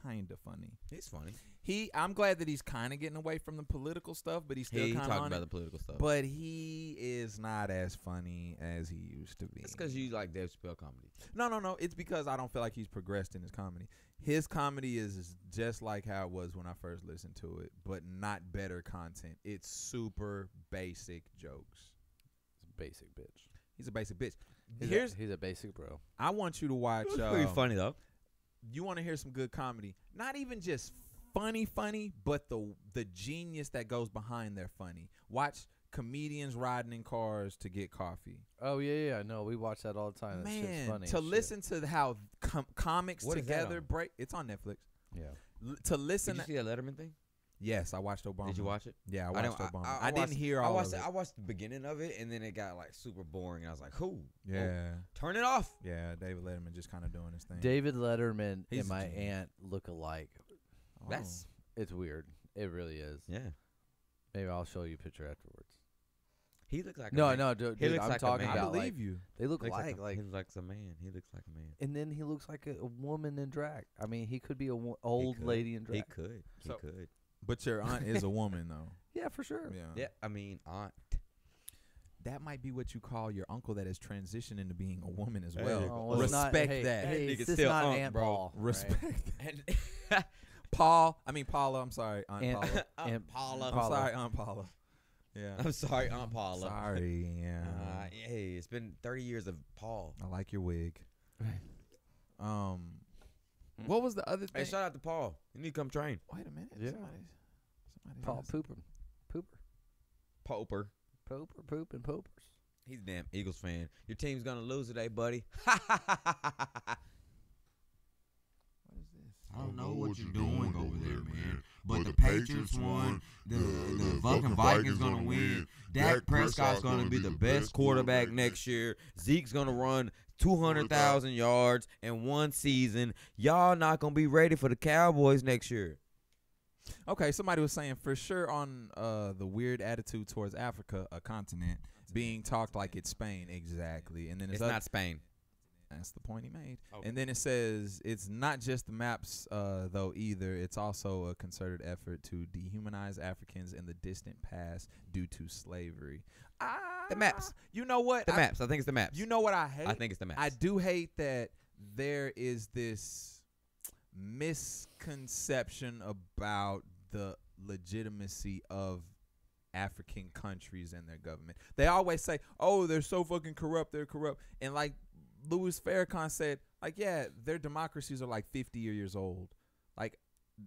kind of funny. He's funny. I'm glad that he's kind of getting away from the political stuff, but he's still kind of talking about the political stuff. But he is not as funny as he used to be. It's because you like Dave Chappelle comedy. No. It's because I don't feel like he's progressed in his comedy. His comedy is just like how it was when I first listened to it, but not better content. It's super basic jokes. He's a basic bitch. He's a basic bitch. He's a basic bro. I want you to watch. It's pretty funny though. You want to hear some good comedy? Not even just funny, but the genius that goes behind their funny. Watch comedians riding in cars to get coffee. Oh yeah. No, we watch that all the time. That shit's funny. To listen to how comics together break. It's on Netflix. Yeah. To listen. Did you see that Letterman thing? Yes, I watched Obama. Did you watch it? Yeah, I watched Obama. I didn't hear all of it. I watched the beginning of it, and then it got like super boring. And I was like, "Who? Yeah, turn it off." Yeah, David Letterman just kind of doing his thing. David Letterman and my aunt look alike. Oh. It's weird. It really is. Yeah. Maybe I'll show you a picture afterwards. He looks like dude. He looks I'm like talking a man. about I believe you. They look like like he looks like a man. He looks like a man. And then he looks like a woman in drag. I mean, he could be a old lady in drag. He could. He could. But your aunt is a woman, though. Yeah, for sure. Yeah. I mean, aunt. That might be what you call your uncle that has transitioned into being a woman as Hey. well. Oh, respect that. Hey, Nigga it's still not Aunt, Aunt bro. Paul. Respect right? that. Paula. I'm sorry, Aunt Aunt Paula. Aunt Paula. I'm sorry, Aunt Paula. Yeah. I'm sorry, Aunt Paula. Sorry, yeah. Hey, it's been 30 years of Paul. I like your wig. What was the other thing? Hey, shout out to Paul. You need to come train. Wait a minute. Yeah. Somebody Paul Pooper. Poopers. He's a damn Eagles fan. Your team's gonna lose today, buddy. What is this? I don't know what you're doing over there, man. But the Patriots won. The fucking Vikings gonna win. Dak Prescott's gonna be the best quarterback next year. Zeke's gonna run 200,000 yards in one season. Y'all not gonna be ready for the Cowboys next year. Okay, somebody was saying for sure on the weird attitude towards Africa, a continent, being talked like it's Spain. Exactly. And then it's not Spain. That's the point he made. Okay. And then it says it's not just the maps, though, either. It's also a concerted effort to dehumanize Africans in the distant past due to slavery. The maps. You know what? The maps. I think it's the maps. You know what I hate? I think it's the maps. I do hate that there is this misconception about the legitimacy of African countries and their government. They always say, oh, they're so fucking corrupt, they're corrupt. And like Louis Farrakhan said, like, yeah, their democracies are like 50 years old. Like,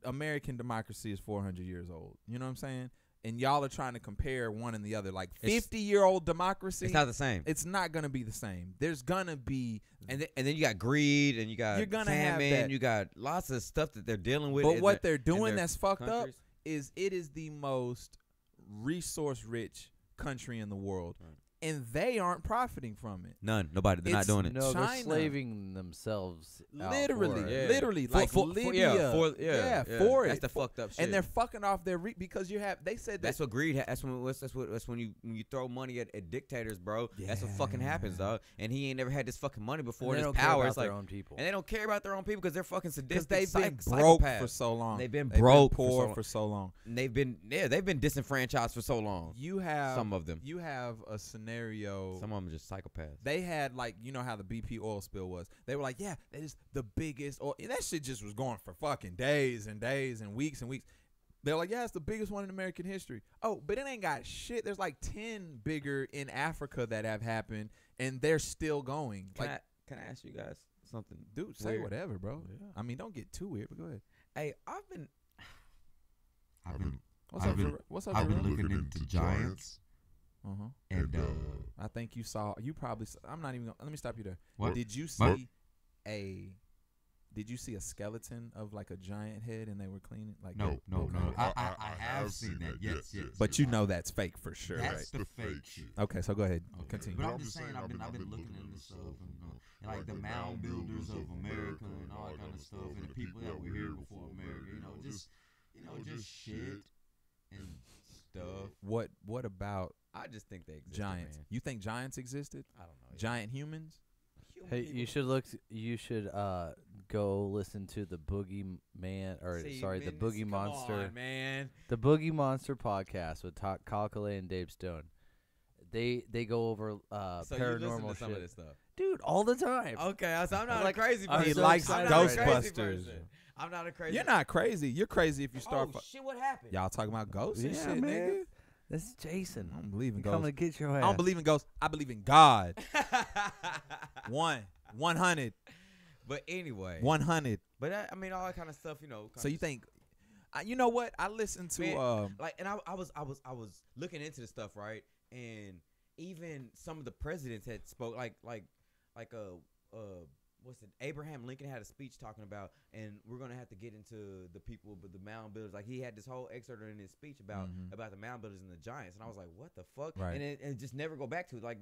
American democracy is 400 years old. You know what I'm saying? And y'all are trying to compare one and the other. Like 50-year-old democracy. It's not the same. It's not going to be the same. There's going to be. And then you got greed and you got famine. You got lots of stuff that they're dealing with. But what they're doing that's fucked up is it is the most resource-rich country in the world. Right. And they aren't profiting from it. None. Nobody. They're not doing it. No, they're slaving themselves literally. Like for Libya. For it. That's the fucked up shit. And they're fucking off their because you have. They said that's what greed. That's when you throw money at dictators, bro. Yeah. That's what fucking happens, dog. And he ain't never had this fucking money before. And this power. It's like their own people. And they don't care about their own people because they're fucking sadistic. Because they've been broke for so long. They've been broke, poor for so long. And they've been disenfranchised for so long. You have some of them. You have a scenario. Some of them are just psychopaths. They had like, you know how the BP oil spill was. They were like, yeah, that is the biggest oil. And that shit just was going for fucking days and days and weeks and weeks. They're like, yeah, it's the biggest one in American history. Oh, but it ain't got shit. There's like 10 bigger in Africa that have happened, and they're still going. Can I ask you guys something? Dude, say weird. whatever, bro. Yeah. I mean, don't get too weird, but go ahead. Hey, I've been What's up? I've been Jarrell? looking into giants, and I think you saw. You probably. I'm not even. Let me stop you there. what? Did you see Did you see a skeleton of like a giant head and they were cleaning? Like No. I have seen that. Yes. But you know that's fake for sure, That's right? the fake shit. Okay, so go ahead. Okay. Continue. But I'm just saying, I've been looking into stuff, and like the mound builders of America and all that kind of stuff, and the people that were here before America, just shit and stuff. What about I just think they exist. giants? Man. You think giants existed? I don't know. Giant humans? Hey, you should look. You should go listen to the Boogie Man, or See, sorry, the man, Boogie come Monster, on, man. the Boogie Monster podcast with Kyle Calais and Dave Stone. They go over So you listen paranormal to some of shit, this stuff. dude, all the time. Okay, so I'm not Like, a crazy I'm person. He so likes excited I'm not a crazy Ghostbusters. person. I'm not a crazy. You're not crazy. You're crazy if you start. Oh shit! What happened? Y'all talking about ghosts and Yeah, shit, man. nigga? That's Jason. I don't believe in He coming ghosts. to get your I ass. don't believe in ghosts. I believe in God. 100. But anyway, 100. But I mean, all that kind of stuff, you know. So you think? You know what? I listened to. Man, like, and I was looking into the stuff, right? And even some of the presidents had spoke like what's it? Abraham Lincoln had a speech talking about, and we're gonna have to get into the people, but the mound builders. Like, he had this whole excerpt in his speech about the mound builders and the giants, and I was like, what the fuck? Right. And it just never go back to it. Like,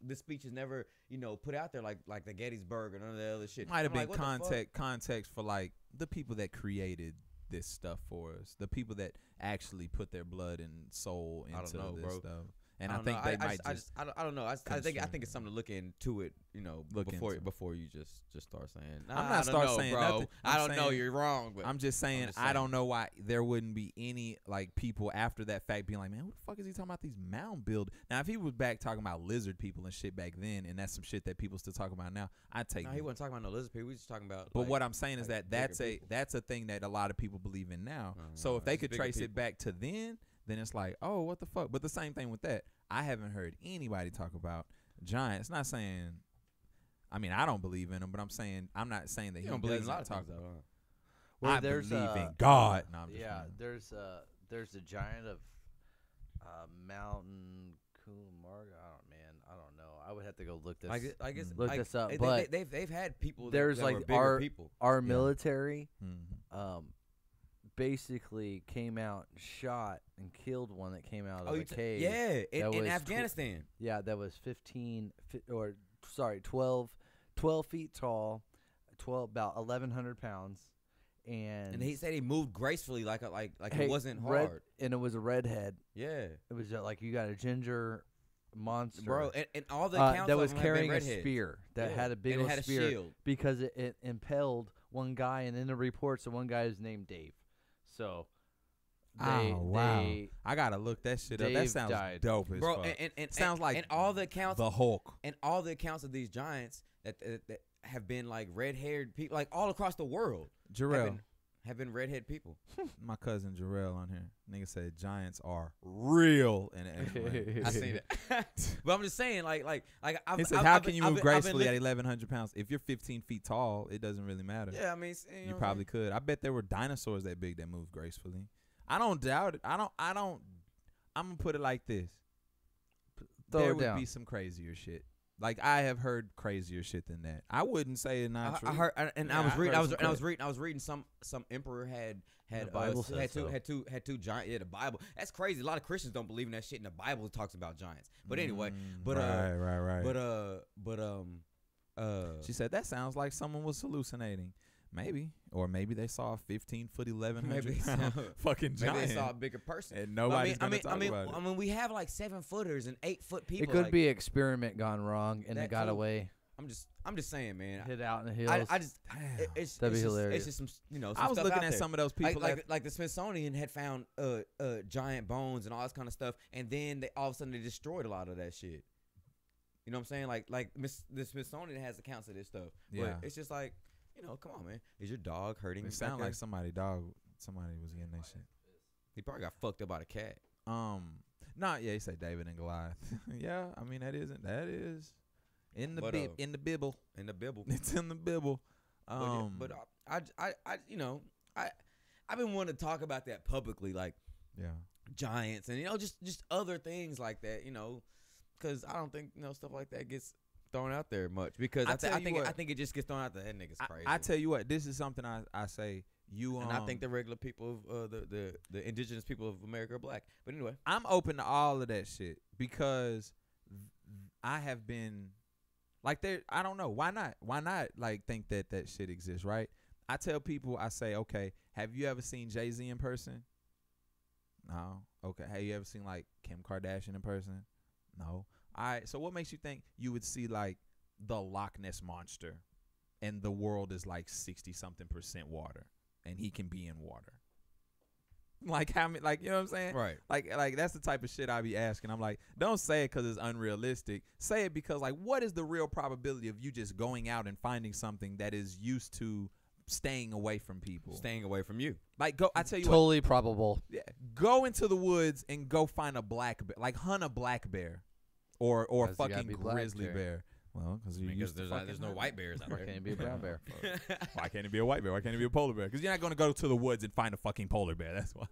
this speech is never, you know, put out there like the Gettysburg or none of the other shit. Might have I'm been like, what the fuck? context for like the people that created this stuff for us, the people that actually put their blood and soul into I don't know, this bro. stuff. And I don't think know. they I might don't know. I think it's something to look into it. You know, Look before into. you just start saying. I'm I not don't start know, saying bro. nothing. I I'm don't know. saying- You're wrong. But I'm just saying, just I don't know why there wouldn't be any like people after that fact being like, man, what the fuck is he talking about these mound build? Now, if he was back talking about lizard people and shit back then, and that's some shit that people still talk about now, I'd take. No, he wasn't talking about no lizard people. We was just talking about. But like, what I'm saying is like that bigger people. that's a thing that a lot of people believe in now. No, So no, if they it's could bigger trace it people. back to then it's like, oh, what the fuck? But the same thing with that. I haven't heard anybody talk about giants. Not saying, I mean, I don't believe in them, but I'm not saying that You he don't believe in a doesn't lot of talk things, though, huh? Well, I there's believe a- in God. No, I'm just Yeah, playing. there's a giant of Mountain Coolmarga. I don't know. I would have to go look this. Like it's Look like, this up, they- but they've had people. there's that like were bigger people. our military Mhm. basically came out and shot and killed one that came out of a cave. Yeah, that in was Afghanistan. Yeah, that was 12 feet tall, about 1,100 pounds, and And he said he moved gracefully, like hey, it wasn't red- hard. and it was a redhead. Yeah, It was like you got a ginger monster, bro. And all the accounts that of was them have been carrying a redheads. spear that Yeah, had a big and it old had a spear shield. because it impaled one guy, and in the reports, the one guy is named Dave. So, Oh wow! I gotta look that shit up. That Dave sounds died. dope as Bro, fuck. and Sounds like and all the accounts the Hulk. and all the accounts of these giants that have been like red-haired people, like all across the world. Jarrell, have been redhead people. my cousin Jarrell on here. Nigga said giants are real and I seen that. But I'm just saying, like I've, He said, I've- how I've can been- you I've move been- I've been gracefully at look- 1,100 pounds? If you're 15 feet tall, it doesn't really matter. Yeah, I mean, You probably could. I bet there were dinosaurs that big that moved gracefully. I don't doubt it. I don't. I'm gonna put it like this. Throw There it would down. be some crazier shit. Like I have heard crazier shit than that. I wouldn't say it's not true. I heard, and Yeah, I was I've reading. heard some I was reading. Some emperor had The Bible says had so. two giant. Yeah, the Bible. That's crazy. A lot of Christians don't believe in that shit, and the Bible talks about giants. But anyway, but She said that sounds like someone was hallucinating. Maybe, or maybe they saw a 15-foot, 1,100-pound fucking giant. maybe they saw a bigger person. And nobody's gonna talk I mean, about it. I mean, we have like 7-footers and 8-foot people. It could like, be experiment gone wrong, and that it got too. away. I'm just saying, man. Hit out in the hills. I just it's That'd be just, hilarious. It's just some some I was stuff looking out at there. some of those people. like the Smithsonian had found giant bones and all this kind of stuff, and then they all of a sudden they destroyed a lot of that shit. You know what I'm saying? The Smithsonian has accounts of this stuff. Yeah. But it's just like, come on, man. Is your dog hurting? it sounded like somebody was getting that shit. he probably got fucked up by a cat. Yeah, he said David and Goliath. Yeah, I mean that is in the But, in the Bible. In the Bible. It's in the Bible. But I I've been wanting to talk about that publicly, like giants and just other things like that, because I don't think stuff like that gets thrown out there much because I think it just gets thrown out there. That nigga's crazy. I tell you what, this is something I say. And I think the regular people of the indigenous people of America are black. But anyway, I'm open to all of that shit because I have been like there. I don't know why not. Why not like think that shit exists, right? I tell people, I say, okay, have you ever seen Jay-Z in person? No. Okay. Have you ever seen like Kim Kardashian in person? No. All right. So what makes you think you would see like the Loch Ness monster, and the world is like 60-something% water? And he can be in water. Like how many? Like, you know what I'm saying? Right. Like that's the type of shit I be asking. I'm like, don't say it because it's unrealistic. Say it because like, what is the real probability of you just going out and finding something that is used to staying away from people, staying away from you? Like, go. I tell you, totally probable. Yeah. Go into the woods and go find a black bear. Like hunt a black bear, or fucking grizzly bear. Well, because there's no white bears out there. Why can't it be a brown bear? Why can't it be a white bear? Why can't it be a polar bear? Because you're not going to go to the woods and find a fucking polar bear. That's why.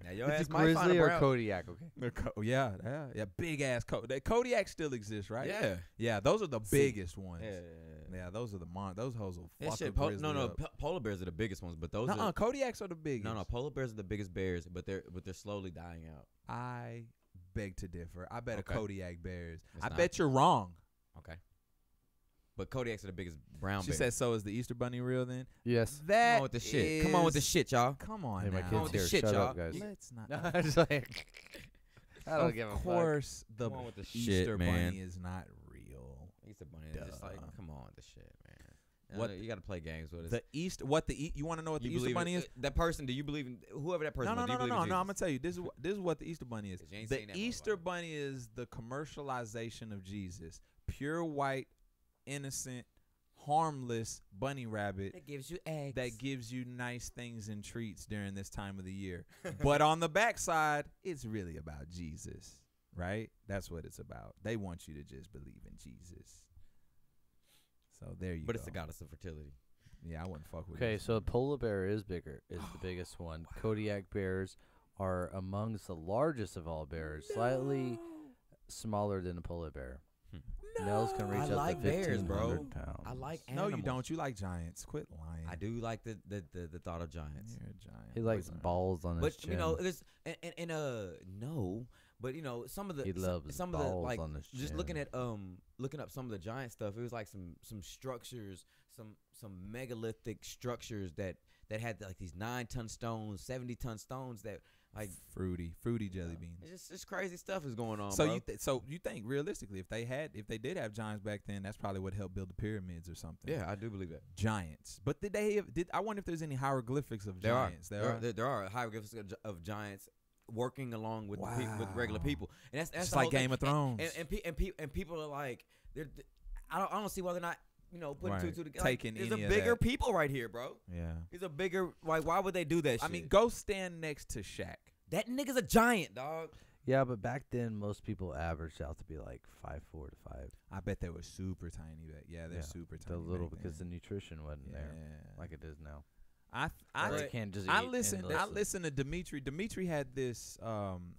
Now, your ass It's a might find a grizzly or brown. Kodiak, okay? Yeah, big ass Kodiak still exists, right? Yeah. Those are the biggest ones. Yeah, those are those hoes will fuck a grizzly up. Polar bears are the biggest ones, but those Kodiaks are the biggest. No, polar bears are the biggest bears, but they're slowly dying out. I beg to differ. I bet a Kodiak bears. It's not. Bet you're wrong. Okay. But Kodiaks are the biggest brown She bears. said, so is the Easter Bunny real then? Yes. That Come on with the shit. Come on with the shit, y'all. Come on Hey, my now. Come on kids with the here. shit, Shut y'all. up, guys. Let's not. I just like, I don't give a fuck. Of course, the Come on with the Easter shit, man. Bunny is not real. Easter Bunny is just like, come on with the shit, man. What you got to play games with us. The Easter, you want to know what the You Easter believe Bunny in- is? That person, do you believe in whoever that person No. was? Do you believe in I'm Jesus? gonna tell you. This is what the Easter Bunny is. 'Cause you ain't The seen that Easter motherfucker. Bunny is the commercialization of Jesus, pure white, innocent, harmless bunny rabbit That gives you eggs. that gives you nice things and treats during this time of the year. But on the backside, it's really about Jesus, right? That's what it's about. They want you to just believe in Jesus. So there you go. But it's the goddess of fertility. Yeah, I wouldn't fuck with Okay, this. so the polar bear is bigger, is the biggest one. Kodiak bears are amongst the largest of all bears, slightly smaller than a polar bear. Males can reach I up like to bears, bro. 1,500 pounds. I like No, animals. you don't. You like giants. Quit lying. I do like the thought of giants. You're a giant. He likes Whatever. balls on his But chin. you know, there's no, but you know, some of the He loves some of the balls like on his just chin. looking up some of the giant stuff. It was like some structures, some megalithic structures that had like these 9-ton stones, 70-ton stones that like fruity jelly beans. it's just crazy stuff is going on. So bro. you think realistically, if they did have giants back then, that's probably what helped build the pyramids or something. Yeah, I do believe that. Giants. But I wonder if there's any hieroglyphics of There giants. There are hieroglyphics of giants working along with with regular people, and that's Just the like whole thing. Game of Thrones. And people are like, I don't see why they're not putting Right. two and two together. Taking there's any a of bigger that. people right here, bro. Yeah. He's a bigger. Like, why would they do that shit? I mean, go stand next to Shaq. that nigga's a giant, dog. Yeah, but back then most people averaged out to be like 5'4" to 5. I bet they were super tiny. They're super tiny. The little back because the then. nutrition wasn't there Yeah. like it is now. I Or But you can't just I eat listened endlessly. to Dimitri. Dimitri had this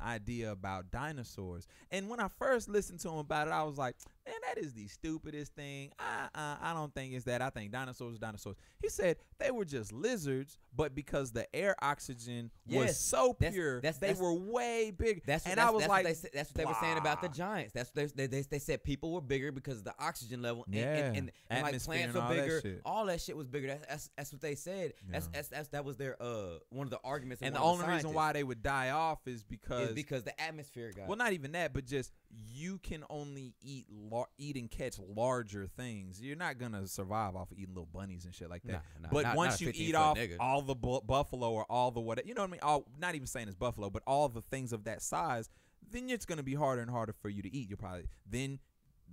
idea about dinosaurs, and when I first listened to him about it, I was like, "Man, that is the stupidest thing. I don't think it's that. I think dinosaurs are dinosaurs." He said they were just lizards, but because the air oxygen was Yes, so that's- pure, that's- they were way big. That's and that's, I was that's like, what that's what they were saying about the "Wow." giants. That's they said people were bigger because of the oxygen level. Yeah. And like Atmosphere plants and were all that bigger. shit. All that shit was bigger. That's what they said. Yeah. That was their one of the arguments. And the one of only reason why they would die off is because the atmosphere got. well, not even that, but just you can only eat and catch larger things. You're not gonna survive off of eating little bunnies and shit like that. Nah, but not once a you 15-foot eat off nigga. all the buffalo or all the what, you know what I mean? Not even saying it's buffalo, but all the things of that size, then it's gonna be harder and harder for you to eat. You'll probably then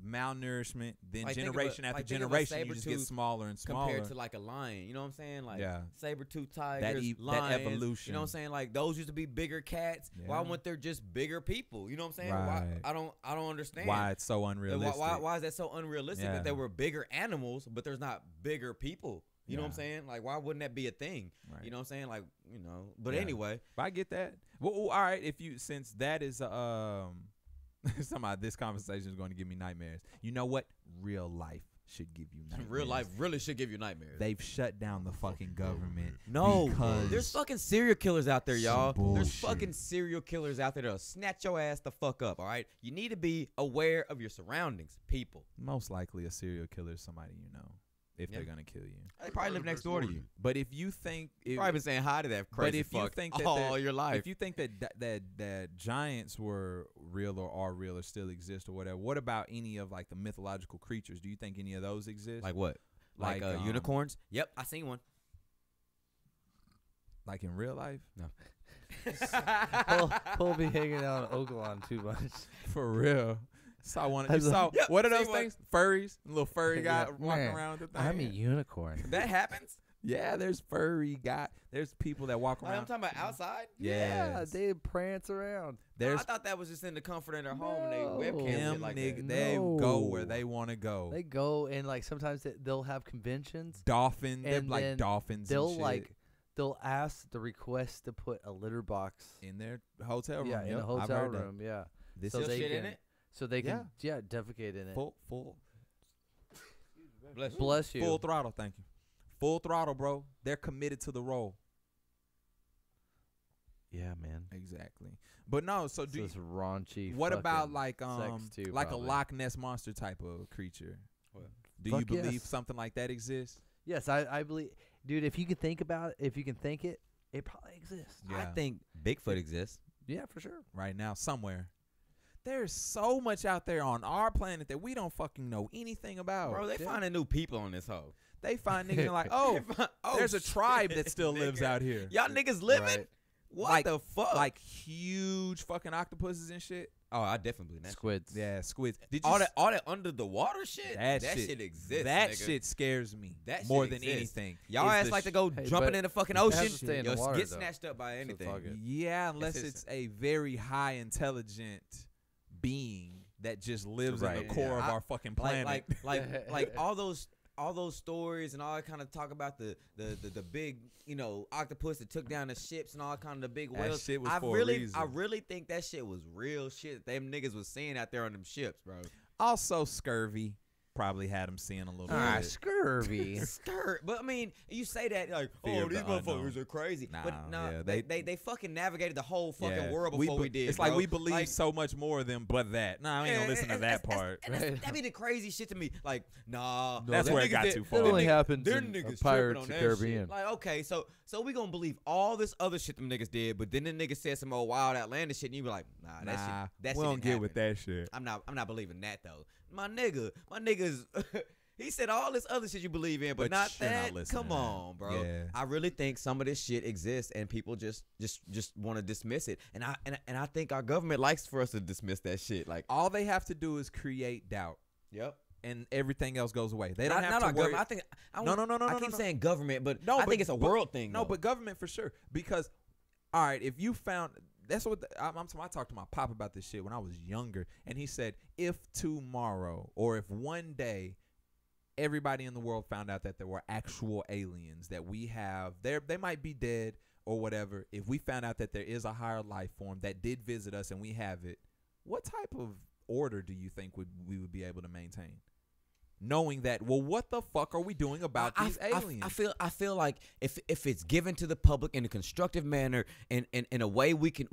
malnourishment, then Like, think of generation a- after like, think of a generation, you just get saber-tooth smaller and smaller. compared to like a lion, you know what I'm saying? Like Yeah. saber-tooth tigers, that lions, evolution. You know what I'm saying? Like those used to be bigger cats. Why Yeah. weren't there just bigger people? You know what I'm saying? Right. I don't understand Why it's so Why, unrealistic. why is that so unrealistic Yeah. that there were bigger animals but there's not bigger people? You know what I'm saying? Like, why wouldn't that be a thing? Right. You know what I'm saying? Like, you know. But anyway, but I get that. Well, all right. Since that is somehow this conversation is going to give me nightmares. You know what? Real life should give you nightmares. Real life really should give you nightmares. They've shut down the fucking government. No, because there's fucking serial killers out there, y'all. There's bullshit. fucking serial killers out there that'll snatch your ass the fuck up, all right? You need to be aware of your surroundings, people. Most likely a serial killer is somebody you know if they're going to kill you. They probably live next door to you. But if you think... Probably been saying hi to that crazy fuck you think that all your life. If you think that giants were real or are real or still exist or whatever, what about any of like the mythological creatures? Do you think any of those exist? Like what? Like unicorns? Yep, I seen one. Like in real life? No. We'll be hanging out in Oaklawn too much. For real. Saw one. You saw what are those things? Furries, little furry guy walking around with the thing. I'm a unicorn. That happens? Yeah, there's furry guy. There's people that walk around. I'm talking about outside. Yeah, they prance around. I thought that was just in the comfort of their home and they webcam it like that. They go where they want to go. They go and like sometimes they'll have conventions. Dolphin, they're like dolphins. They'll ask the request to put a litter box in their hotel room. Yeah, in a hotel room. Yeah, this so shit in it. So they can, defecate in it. Full. Bless you. Full throttle, thank you. Full throttle, bro. They're committed to the role. Yeah, man. Exactly. But no, so do this raunchy. What about like too, like probably. a Loch Ness monster type of creature? What? Do you believe something like that exists? Yes, I believe, dude. If you can think about it, if you can think it, it probably exists. Yeah. I think Bigfoot exists. Yeah, for sure. Right now, somewhere. There's so much out there on our planet that we don't fucking know anything about. Bro, they finding new people on this hoe. They find niggas like, there's a tribe that still lives out here. Y'all niggas living? Right. What the fuck? Like huge fucking octopuses and shit. Oh, I definitely believe that. Squids. Yeah, squids. Did you all that under the water shit? That shit exists. That nigga. shit scares me that more shit than exists. anything. Y'all ass like to go jumping in the fucking ocean. Stay in the You'll water, get though. snatched up by anything. Yeah, unless it's a very high intelligent being that just lives in the core of our fucking planet. Like all those stories and all that kind of talk about the big, you know, octopus that took down the ships and all kind of the big whales. Shit was I reason. really think that shit was real shit them niggas was seeing out there on them ships, bro. Also, scurvy probably had them seeing a little bit. Scurvy. But I mean, you say that like, Fear oh, these of the motherfuckers unknown. are crazy. Nah, But no, yeah, they fucking navigated the whole fucking world before we did. It's bro. like we believe Like, so much more of them, but that. Nah, I ain't gonna listen to that part. That'd be the crazy shit to me. Like, nah, that's where it got too far. It only happens them in niggas Pirates tripping of on the that Caribbean. shit. Like, okay, so we gonna believe all this other shit them niggas did, but then the niggas said some old wild outlandish shit, and you be like, nah, that shit we don't didn't get with happen. that shit. I'm not believing that though. My niggas. He said all this other shit you believe in, but not you're that. not listening Come to that. on, bro. Yeah. I really think some of this shit exists, and people just want to dismiss it. And I think our government likes for us to dismiss that shit. Like, All they have to do is create doubt, yep. and everything else goes away. They don't Not have our to worry. government. I think No. I keep saying government, but No, I think it's a world thing. No, though. but government for sure. Because, all right, if you found that's what I talked to my pop about this shit when I was younger, and he said if tomorrow or if one day everybody in the world found out that there were actual aliens that we have, they might be dead or whatever. If we found out that there is a higher life form that did visit us and we have it, what type of order do you think we would be able to maintain? Knowing that, well, what the fuck are we doing about these aliens? I feel like if it's given to the public in a constructive manner and in a way we can,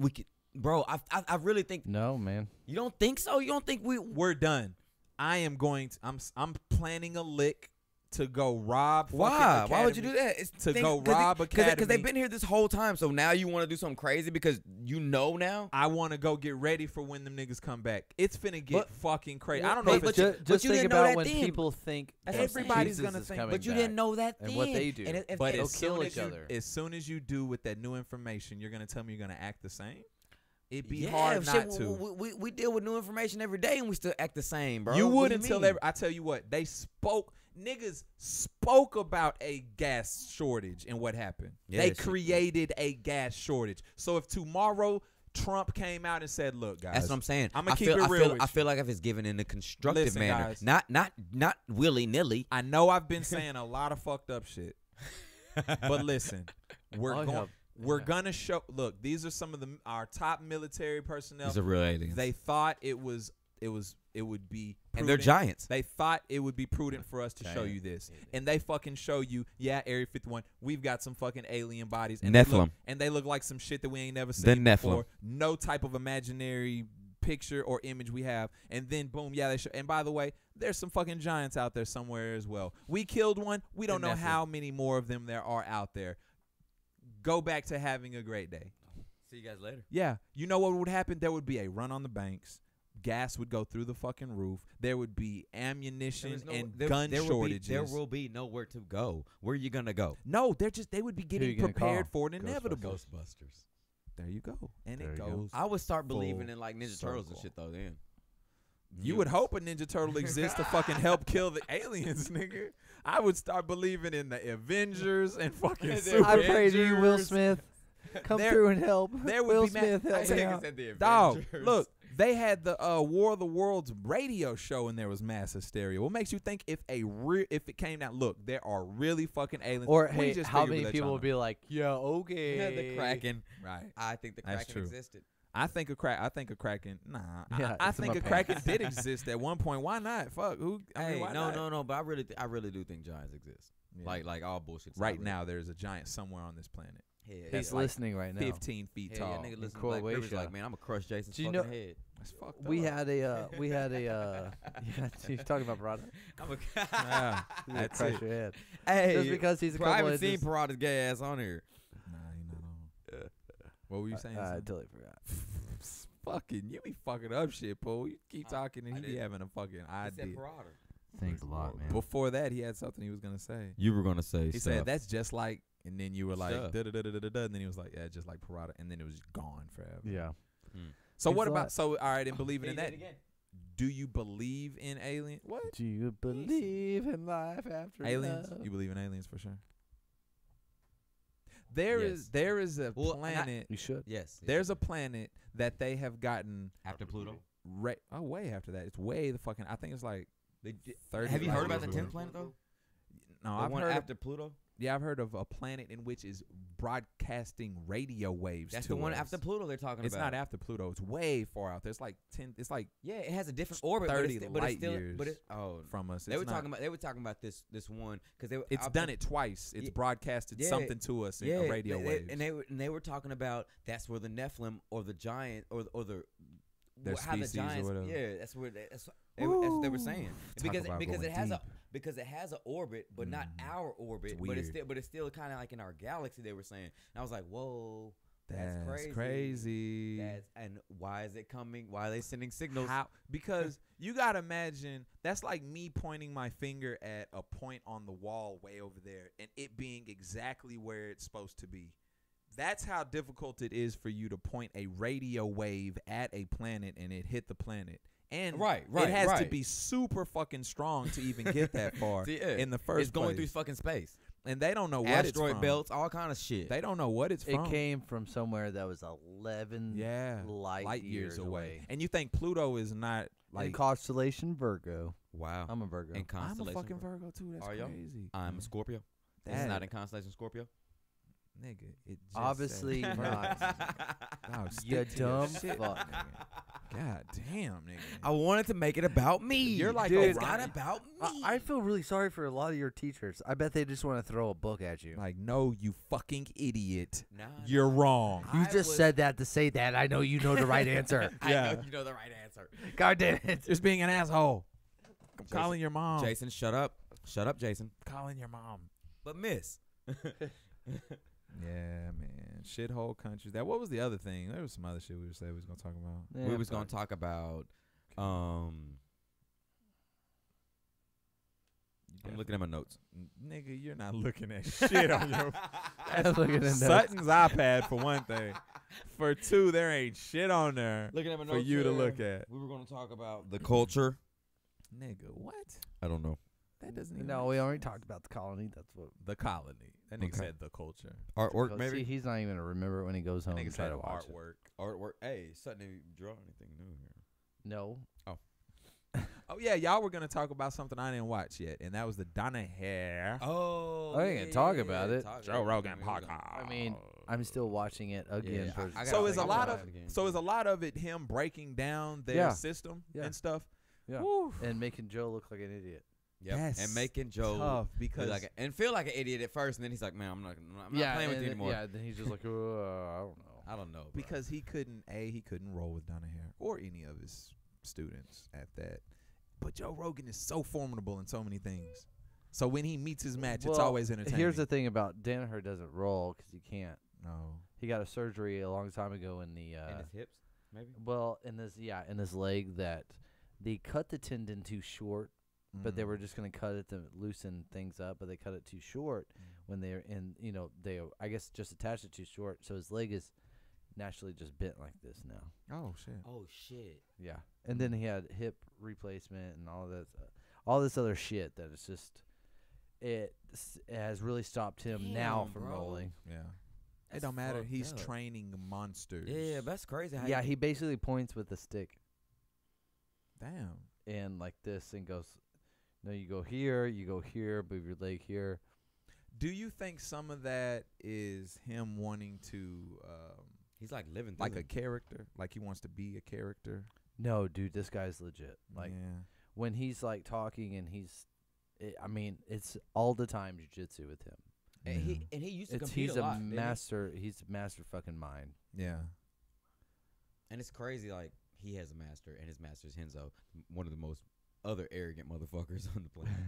bro. I really think. No, man. You don't think so? You don't think we're done? I am going to. I'm planning a lick to go rob. Why? Academy, Why would you do that? It's rob Academy because they've been here this whole time. So now you want to do something crazy because you know now. I want to go get ready for when them niggas come back. It's finna get fucking crazy. I don't know. Hey, If but it's just you think didn't know about that when then. people think Everybody's Jesus gonna is think, coming But you back. didn't know that then. And what they do. And but they'll as kill soon each as other. as soon as you do with that new information, you're gonna tell me you're gonna act the same. It'd be Yeah, hard shit, not to. We deal with new information every day and we still act the same, bro. You What would do until mean? I tell you what, niggas spoke about a gas shortage and what happened. Yeah, they shit. created a gas shortage. So if tomorrow Trump came out and said, "Look, guys, That's what I'm saying. I'm gonna I keep feel, it I real feel, with I you. feel like if it's given in a constructive Listen, manner, guys. not willy nilly. I know I've been saying a lot of fucked up shit, But listen, we're I going. have- We're gonna show. Look, these are some of our top military personnel. These are real aliens. They thought it would be, and they're prudent. giants. They thought it would be prudent for us to show you this, and they fucking show you. Yeah, Area 51. We've got some fucking alien bodies. And Nephilim. They look like some shit that we ain't never The seen Nephilim. before. No type of imaginary picture or image we have, and then boom, yeah, they show. And by the way, there's some fucking giants out there somewhere as well. We killed one. We don't know Nephilim. how many more of them there are out there. Go back to having a great day. See you guys later. Yeah. You know what would happen? There would be a run on the banks. Gas would go through the fucking roof. There would be ammunition and gun shortages. There will be nowhere to go. Where are you going to go? No, they would be getting you gonna prepared call? for an inevitable. Ghostbusters. There you go. And There it you go. goes. I would start full believing in like Ninja Turtles and circle. shit though then. You would hope a Ninja Turtle exists to fucking help kill the aliens, nigga. I would start believing in the Avengers and fucking Super I pray to you, Will Avengers. Smith. Come There- through and help. there would Will be Smith, help me out. Dog, look, they had the War of the Worlds radio show and there was mass hysteria. What makes you think if it came out? Look, there are really fucking aliens. Or We hey, just how figured many we'd let people y'all would be like, yeah, okay. Yeah, the Kraken. right? I think the That's Kraken true. existed. I think a Kraken. Nah, Yeah, I it's in think my a Kraken pants. did exist at one point. Why not? Fuck who? I mean, why not? no. But I really do think giants exist. Yeah. Like all bullshit. Right now, there's a giant somewhere on this planet. He's like listening right now. 15 feet Yeah, tall. nigga, listen to Croatia. Black Privilege, like, man, I'm gonna crush Jason's Do you fucking know- head. That's fucked We up. had a, yeah, you're talking about Parada. I'm a Yeah, He's that's crush it. your head. Hey, Just because he's a bro, I couple haven't seen inches. Parada's gay ass on here. Nah, you're not on. What were you saying? I son? totally forgot. Fucking, you be fucking up shit, Paul. You keep talking and I he be didn't. having a fucking I said idea. Parada. Thanks a lot, man. Before that, he had something he was gonna say. You were gonna say He said that's just like, and then you were like Stuff. da da da da da da, and then he was like, yeah, just like Parada, and then it was gone forever. Yeah. So Thanks what a about lot. so all right, and believing in that? Do you believe in alien? What Do you believe in life after aliens? love? You believe in aliens for sure. There is a Well, planet. You should. Yes. There's a planet that they have gotten after Pluto. way after that. It's way the fucking. I think it's like 30. Have you light heard about the years 10th away. planet though? No, The I've one heard. after Pluto. Yeah, I've heard of a planet in which is broadcasting radio waves. That's to the one us. after Pluto they're talking It's about. not after Pluto. It's way far out there. It's like 10. It's like Yeah, it has a different orbit, 30 but it's light still, years but it, oh, from us. they It's were not- talking about this one because It's done it twice. It's Yeah, broadcasted yeah, something to us in yeah, a radio wave. and they were talking about that's where the Nephilim or the giant or the Their how the species or giants, where yeah, that's what they were saying Talk about because going it has deep. because it has an orbit, but not our orbit, It's but it's still kind of like in our galaxy. They were saying, and I was like, whoa, that's crazy. crazy. And why is it coming? Why are they sending signals? How? Because you gotta imagine that's like me pointing my finger at a point on the wall way over there, and it being exactly where it's supposed to be. That's how difficult it is for you to point a radio wave at a planet and it hit the planet. And Right, it has to right. be super fucking strong to even get that far See, yeah, in the first it's going place. through fucking space, And they don't know what it's asteroid from. belts, all kind of shit. They don't know what it's It from. came from somewhere that was 11 light years away. away. And you think Pluto is not Like like constellation Virgo. Wow, I'm a Virgo. in I'm a constellation. fucking Virgo too. That's Are y'all? crazy. I'm a Scorpio. It's That- not in constellation Scorpio. Nigga, it just Obviously said not. Dog, You stick to your dumb shit, fuck. nigga. God damn, nigga. I wanted to make it about me. You're like Dude, it's not Orion. about me. I feel really sorry for a lot of your teachers. I bet they just want to throw a book at you. Like, no, you fucking idiot. Nah, You're wrong. You I just was- said that to say that. I know you know the right answer. I Yeah. know you know the right answer. God damn it. Just being an asshole. I'm Jason- calling your mom. Jason, shut up. Shut up, Jason. Calling your mom. But miss. Yeah, man. Shithole countries. What was the other thing? There was some other shit we was going to talk about. We was gonna talk about I'm looking at my notes. Nigga, you're not looking at shit on your I'm looking at notes. Sutton's iPad for one thing. For two, there ain't shit on there Looking at my for notes you to here. look at. We were gonna talk about the culture. Nigga, what? I don't know. That doesn't even No, we already talked about the colony. That's what. the colony. That nigga Okay. said the culture. Artwork, See, maybe. he's not even gonna remember it when he goes home That and nigga try said to watch it. artwork. Artwork. Hey, Sutton, did you draw anything new here? No. Oh yeah, y'all were gonna talk about something I didn't watch yet, and that was the Donna Hair. Oh, I ain't gonna talk about it. Joe Rogan podcast. I mean, I'm still watching it again. Yeah, I So is a gotta lot watch of it again. so is a lot of it him breaking down their Yeah. system Yeah. and stuff. Yeah. Woo. And making Joe look like an idiot. Yep. That's And making Joe tough feel because like and feel like an idiot at first, and then he's like, "Man, I'm not playing with you anymore." Yeah, then he's just like, I don't know. I don't know, bro. because he couldn't roll with Donna Hair or any of his students at that. But Joe Rogan is so formidable in so many things. So when he meets his match, it's Well, always entertaining. Here's the thing about Danaher doesn't roll because he can't. no. He got a surgery a long time ago in the in his hips, maybe. well in this leg that they cut the tendon too short, but they were just gonna cut it to loosen things up, but they cut it too short when they're in. They I guess just attached it too short, so his leg is naturally just bent like this now. Oh shit. Oh shit. Yeah, and then he had hip replacement and all this other shit that it's just it has really stopped him now Damn, from bro. rolling. Yeah. That's It don't matter. fucked He's up. training monsters. Yeah, that's crazy. How Yeah, you he basically points with a stick Damn. and like this and goes, no, you go here, move your leg here. Do you think some of that is him wanting to he's like living through like a them. character? Like he wants to be a character? No, dude, this guy's legit. Like yeah. when he's like talking and it's all the time jujitsu with him. And he used to compete He's a lot. didn't he? master. He's a master fucking mind. Yeah. And it's crazy. Like he has a master, and his master is Henzo, one of the most other arrogant motherfuckers on the planet.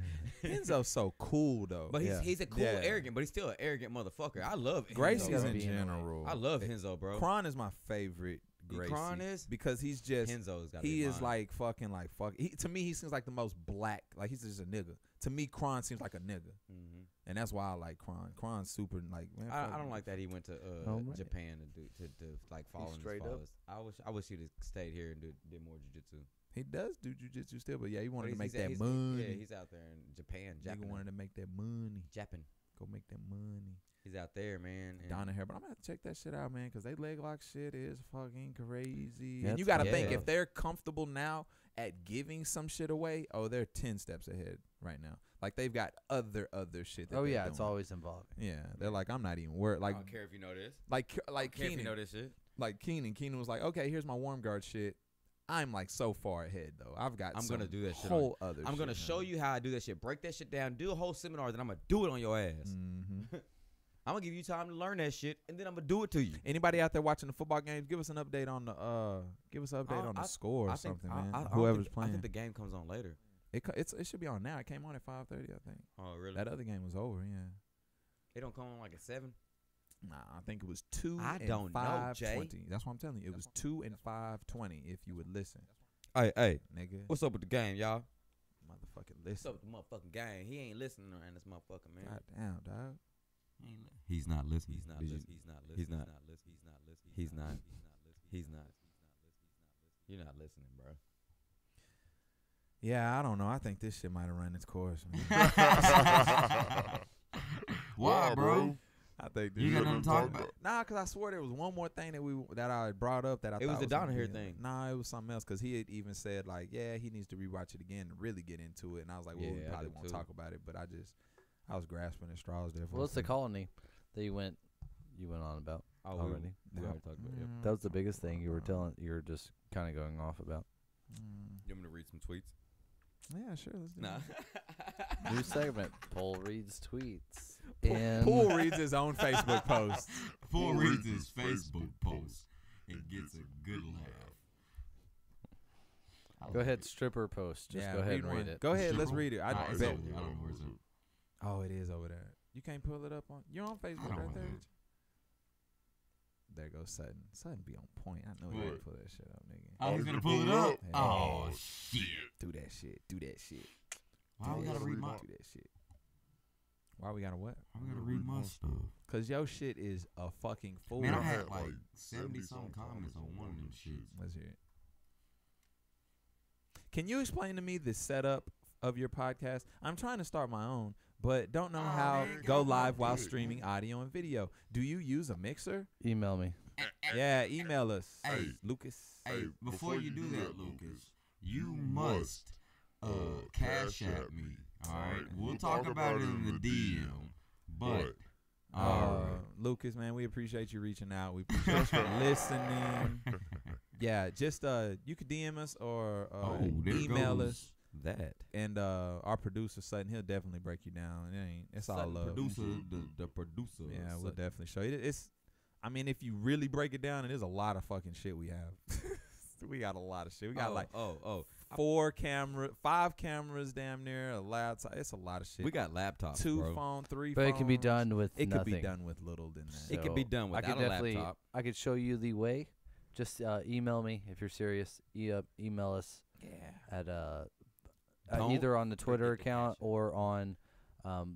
Enzo's so cool though. But Yeah. he's a cool Yeah. arrogant, but he's still an arrogant motherfucker. I love Gracie's Henzo. gotta in be in the general. I love Henzo, bro. Kron is my favorite Gracie. Kron is? because he's just Henzo's got. he is like fucking like fuck. To me, he seems like the most black. Like he's just a nigga. To me, Kron seems like a nigga, and that's why I like Kron. Kron's super like man. fuck I don't him. like that he went to Oh, right. Japan to like follow in straight his up. fathers. I wish he'd have stayed here and did more jiu-jitsu. He does do jujitsu still, but yeah, he wanted to But make he's- that he's- money. Yeah, he's out there in Japan. Nigga Japan. wanted to make that money. Japan. Go make that money. He's out there, man. and- Donna Hair, but I'm gonna have to check that shit out, man, because they leg lock shit is fucking crazy. Yeah, and you it's gotta good think stuff. if they're comfortable now at giving some shit away, oh, they're 10 steps ahead right now. Like they've got other shit. That Oh they're yeah, it's doing. always involved. Yeah, they're like, I'm not even worried. Like I don't care if you know this. like I don't care if you know Keenan, this shit. like Keenan was like, okay, here's my warm guard shit. I'm like so far ahead though. I've got. I'm some gonna do that shit. Whole other. I'm gonna shit show now. you how I do that shit. Break that shit down. Do a whole seminar. Then I'm gonna do it on your ass. Mhm. I'm gonna give you time to learn that shit, and then I'm gonna do it to you. Anybody out there watching the football games? Give us an update on the on the score or something, man. Whoever's I playing. think the game comes on later. It should be on now. It came on at 5:30, I think. Oh really? That other game was over. Yeah. It don't come on like at 7. Nah, I think it was 2 I and don't know, 5:20. Jay. That's what I'm telling you. It was 2 and 5:20. If you would listen, Hey, nigga. what's up with the game, y'all? Motherfucking What's listen. up with the motherfucking game? He ain't listening around this motherfucker, man. God damn, dog. He's not listening. He's not Did you- listening. He's not listening. He's not listening. He's not. He's not. You're not listening, bro. Yeah, I don't know. I think this shit might have run its course. Man. Why, bro? I think this You got shit- nothing to talk about? Nah, cause I swear there was one more thing that I brought up that I It thought was the gonna Donna Hair be- thing. Nah, it was something else. Cause he had even said like, yeah, he needs to rewatch it again and really get into it. And I was like, well, we Yeah, I probably did won't too. talk about it. But I was grasping at straws there. For Well, a it's the second. colony that you went on about already. We already talked about it. That was the biggest thing you were just kind of going off about. You want me to read some tweets? Yeah, sure. Let's do Nah. it. New segment. Paul reads tweets. Pool reads his own Facebook post. Paul reads his Facebook post and gets a good laugh. Go ahead, stripper post. Just Yeah, go ahead and one. read it. Go ahead, let's Stripper? read it. I Nah, it's bet. over there. I don't know where it's at. Oh, it is over there. You can't pull it up on. You're on Facebook don't right want there. that. There goes Sutton. Sutton be on point. I know he What? would pull that shit up, nigga. Oh, he's gonna pull it up? Yeah. Oh, shit. Do that shit. Do that shit. Why we gotta read my? Do that shit. Why we gotta what? Why we gotta read my stuff? Cause your shit is a fucking fool. Man, I had like 70-something comments on one of them shits. Let's hear it. Can you explain to me the setup of your podcast? I'm trying to start my own, but don't know how man, go God, live while dude. streaming audio and video. Do you use a mixer? Email me. Yeah, email us. Hey. Lucas. Hey, before you do that, Lucas, you must cash at me. All right, we'll talk about it in the DM. But Lucas, man, we appreciate you reaching out. We appreciate you listening. Yeah, just you could DM us or email us. That and our producer Sutton, he'll definitely break you down. It's all love. Producer, the producer. Yeah, we'll definitely show you. I mean, if you really break it down, there's a lot of fucking shit we have. We got a lot of shit. We got 5 cameras, damn near a laptop. It's a lot of shit. We got laptops, 2 phones, 3 but phones. it can be done with It nothing. could be done with little than that. So it could be done without a laptop. I could show you the way. Just email me if you're serious. Email us at either on the Twitter account or on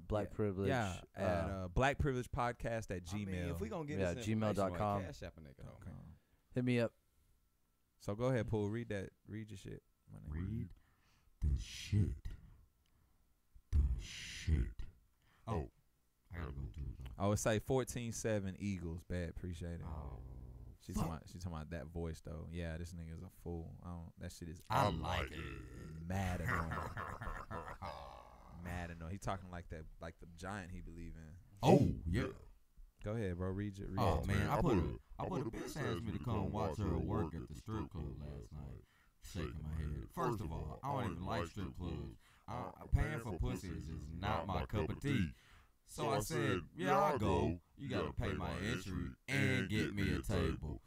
Black Privilege. Yeah, at Black Privilege Podcast at Gmail. I mean, if we gonna get this gmail.com. Cash App a nigga, though. Hit me up. So go ahead, Paul. Read your shit. Read the shit. Oh, I gotta go too. I would say 14-7 Eagles. Bad, appreciate it. Oh, She's talking about that voice though. Yeah, this nigga's a fool. That shit is. I like it. Mad annoying. Mad annoying. He talking like that, like the giant he believe in. Oh yeah. Go ahead, bro. Read it. Oh man, I put a bitch asked me to come watch her work at the strip club last night. Shaking my head. First of all, I don't even like strip clubs. Paying for pussies is not my cup of tea. So I said, yeah, I'll go. You gotta pay my entry and get me a table.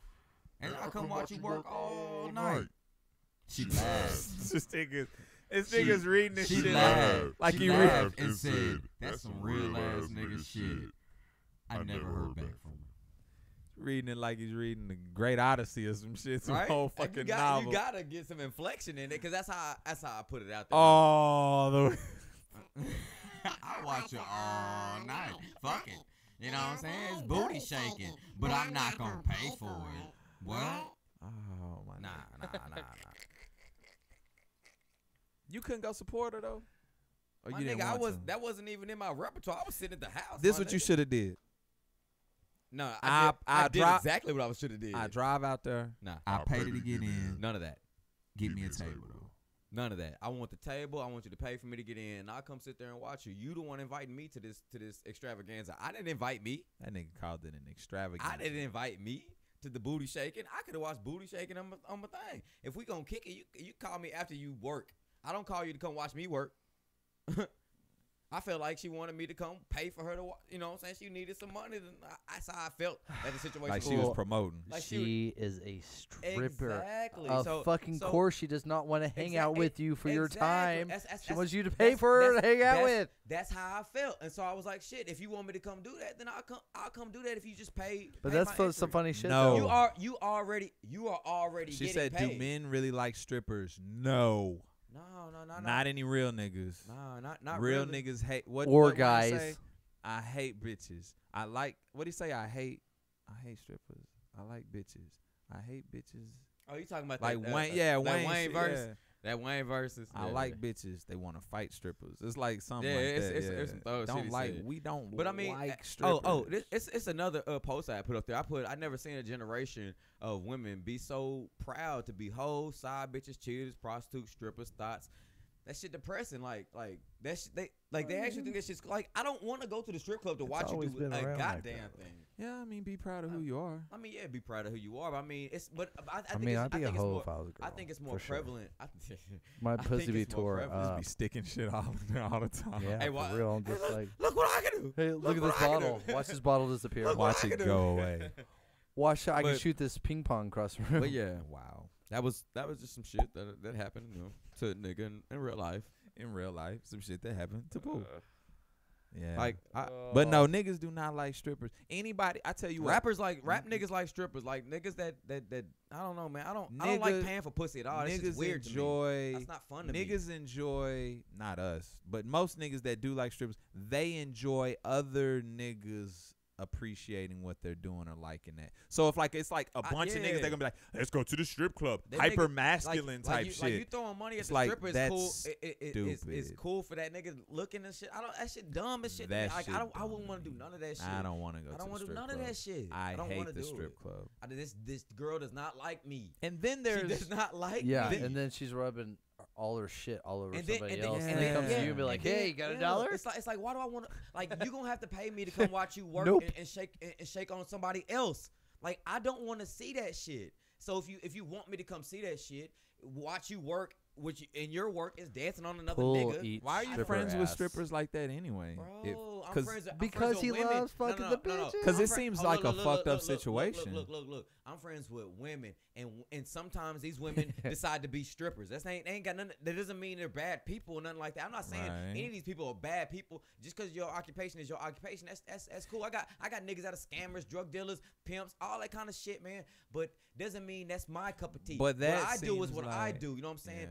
And I'll come watch you work all night. She laughed. This nigga's reading this She shit laughed. like She he laughed and said, that's some real ass nigga shit. I never heard back from her. reading it like he's reading the Great Odyssey or some shit, some Right? whole fucking novel. You gotta get some inflection in it, cause that's how I put it out there. Oh, I watch it all night. Fuck it. You know what I'm saying? It's booty shaking, but I'm not gonna pay for it. What? oh my. Nah. You couldn't go support her though. Or My you didn't nigga, want to? that wasn't even in my repertoire. I was sitting at the house. This my what you nigga. should have did. No, I I did drop- exactly what I should have did. I drive out there. Nah, I paid her to get in. none of that. Get me a table though. None of that. I want the table. I want you to pay for me to get in. And I'll come sit there and watch you. You the one inviting me to this extravaganza. I didn't invite me. That nigga called it an extravagance. I didn't invite me to the booty shaking. I could have watched booty shaking on my thing. If we gonna kick it, you call me after you work. I don't call you to come watch me work. I felt like she wanted me to come pay for her to watch. You know what I'm saying? She needed some money. That's how I felt at the situation. Like she was promoting. Like she is a stripper. Exactly. Of course, she does not want to hang out with you for your time. That's, She wants you to pay for her to hang out with. That's how I felt, and so I was like, "Shit! If you want me to come do that, then I'll come do that. If you just pay." But pay that's my some entry. funny shit. No. though. You are already. She getting said, paid. "Do men really like strippers?" No. No. Not any real niggas. No, not real really. niggas hate what Or what he guys. say? I hate bitches. I like what he say. I hate strippers. I like bitches. I hate bitches. Oh, you talking about Like that, Wayne? that Wayne Wayne shit, verse. yeah. That Wayne versus. I like bitches. They want to fight strippers. It's like something Yeah, like it's- that. it's- yeah. it's some thug shit don't he like. said. We don't. But I mean, like strippers. It's another post I put up there. I never seen a generation of women be so proud to be hoes, side bitches, cheaters, prostitutes, strippers, thoughts. That shit depressing. Like they actually think that shit's like I don't want to go to the strip club to watch you always do been a around like goddamn that. thing. Yeah, I mean, be proud of who you are. I mean, yeah, be proud of who you are. But I mean, I I think mean, it's, I'd be a think it's hoe more, if I was a girl. I think it's more for sure. prevalent. My I pussy think be it's more tore prevalent. Just up. be sticking shit all the time. Yeah, Hey, for why- real. I'm just like, Look what I can do. hey, look at this what I can bottle. do. Watch this bottle disappear. Look what Watch I it can do. go away. Watch. I can But- shoot this ping pong across the room. But yeah, Wow. that was just some shit that happened, to a nigga in real life. In real life, some shit that happened to Pooh. Yeah. Like but no, niggas do not like strippers. Anybody, I tell you what. rappers rap niggas like strippers, like niggas that I don't know, man. I don't like Niggas- paying for pussy at all. That's Niggas just weird to me. enjoy. That's not fun to me. Niggas enjoy, not us, but most niggas that do like strippers, they enjoy other niggas appreciating what they're doing or liking that. So if like it's like a bunch of niggas, yeah. they're gonna be like, let's go to the strip club, Them hyper niggas- masculine type shit. Like you throwing money at It's the like, stripper is that's cool. It's stupid. cool for that nigga looking and shit. That shit dumb as shit. That Like shit I wouldn't want to do dumb. none of that shit. I don't want to go. I don't want to do none of that shit. I don't hate wanna the do strip it. club. This girl does not like me. And then She there's does not like yeah, me. and then she's rubbing all her shit all over And then- somebody and then- else, and and then then- comes to yeah. you and be like, And then- "Hey, you got a yeah, dollar?" It's like why do I want to like you gonna have to pay me to come watch you work Nope. and shake on somebody else. Like I don't want to see that shit. So if you want me to come see that shit, watch you work, which in your work is dancing on another Pull nigga. each Why are you stripper friends with ass. strippers like that anyway? Bro, I'm 'cause- friends with, Because he women. loves fucking the bitches. 'Cause I'm it seems like a fucked up situation. Look. I'm friends with women, and sometimes these women decide to be strippers. They ain't got nothing. That doesn't mean they're bad people or nothing like that. I'm not saying Right. any of these people are bad people. Just because your occupation is your occupation, that's cool. I got niggas that are scammers, drug dealers, pimps, all that kind of shit, man. But doesn't mean that's my cup of tea. But that what I do is seems what I like- do. You know what I'm saying?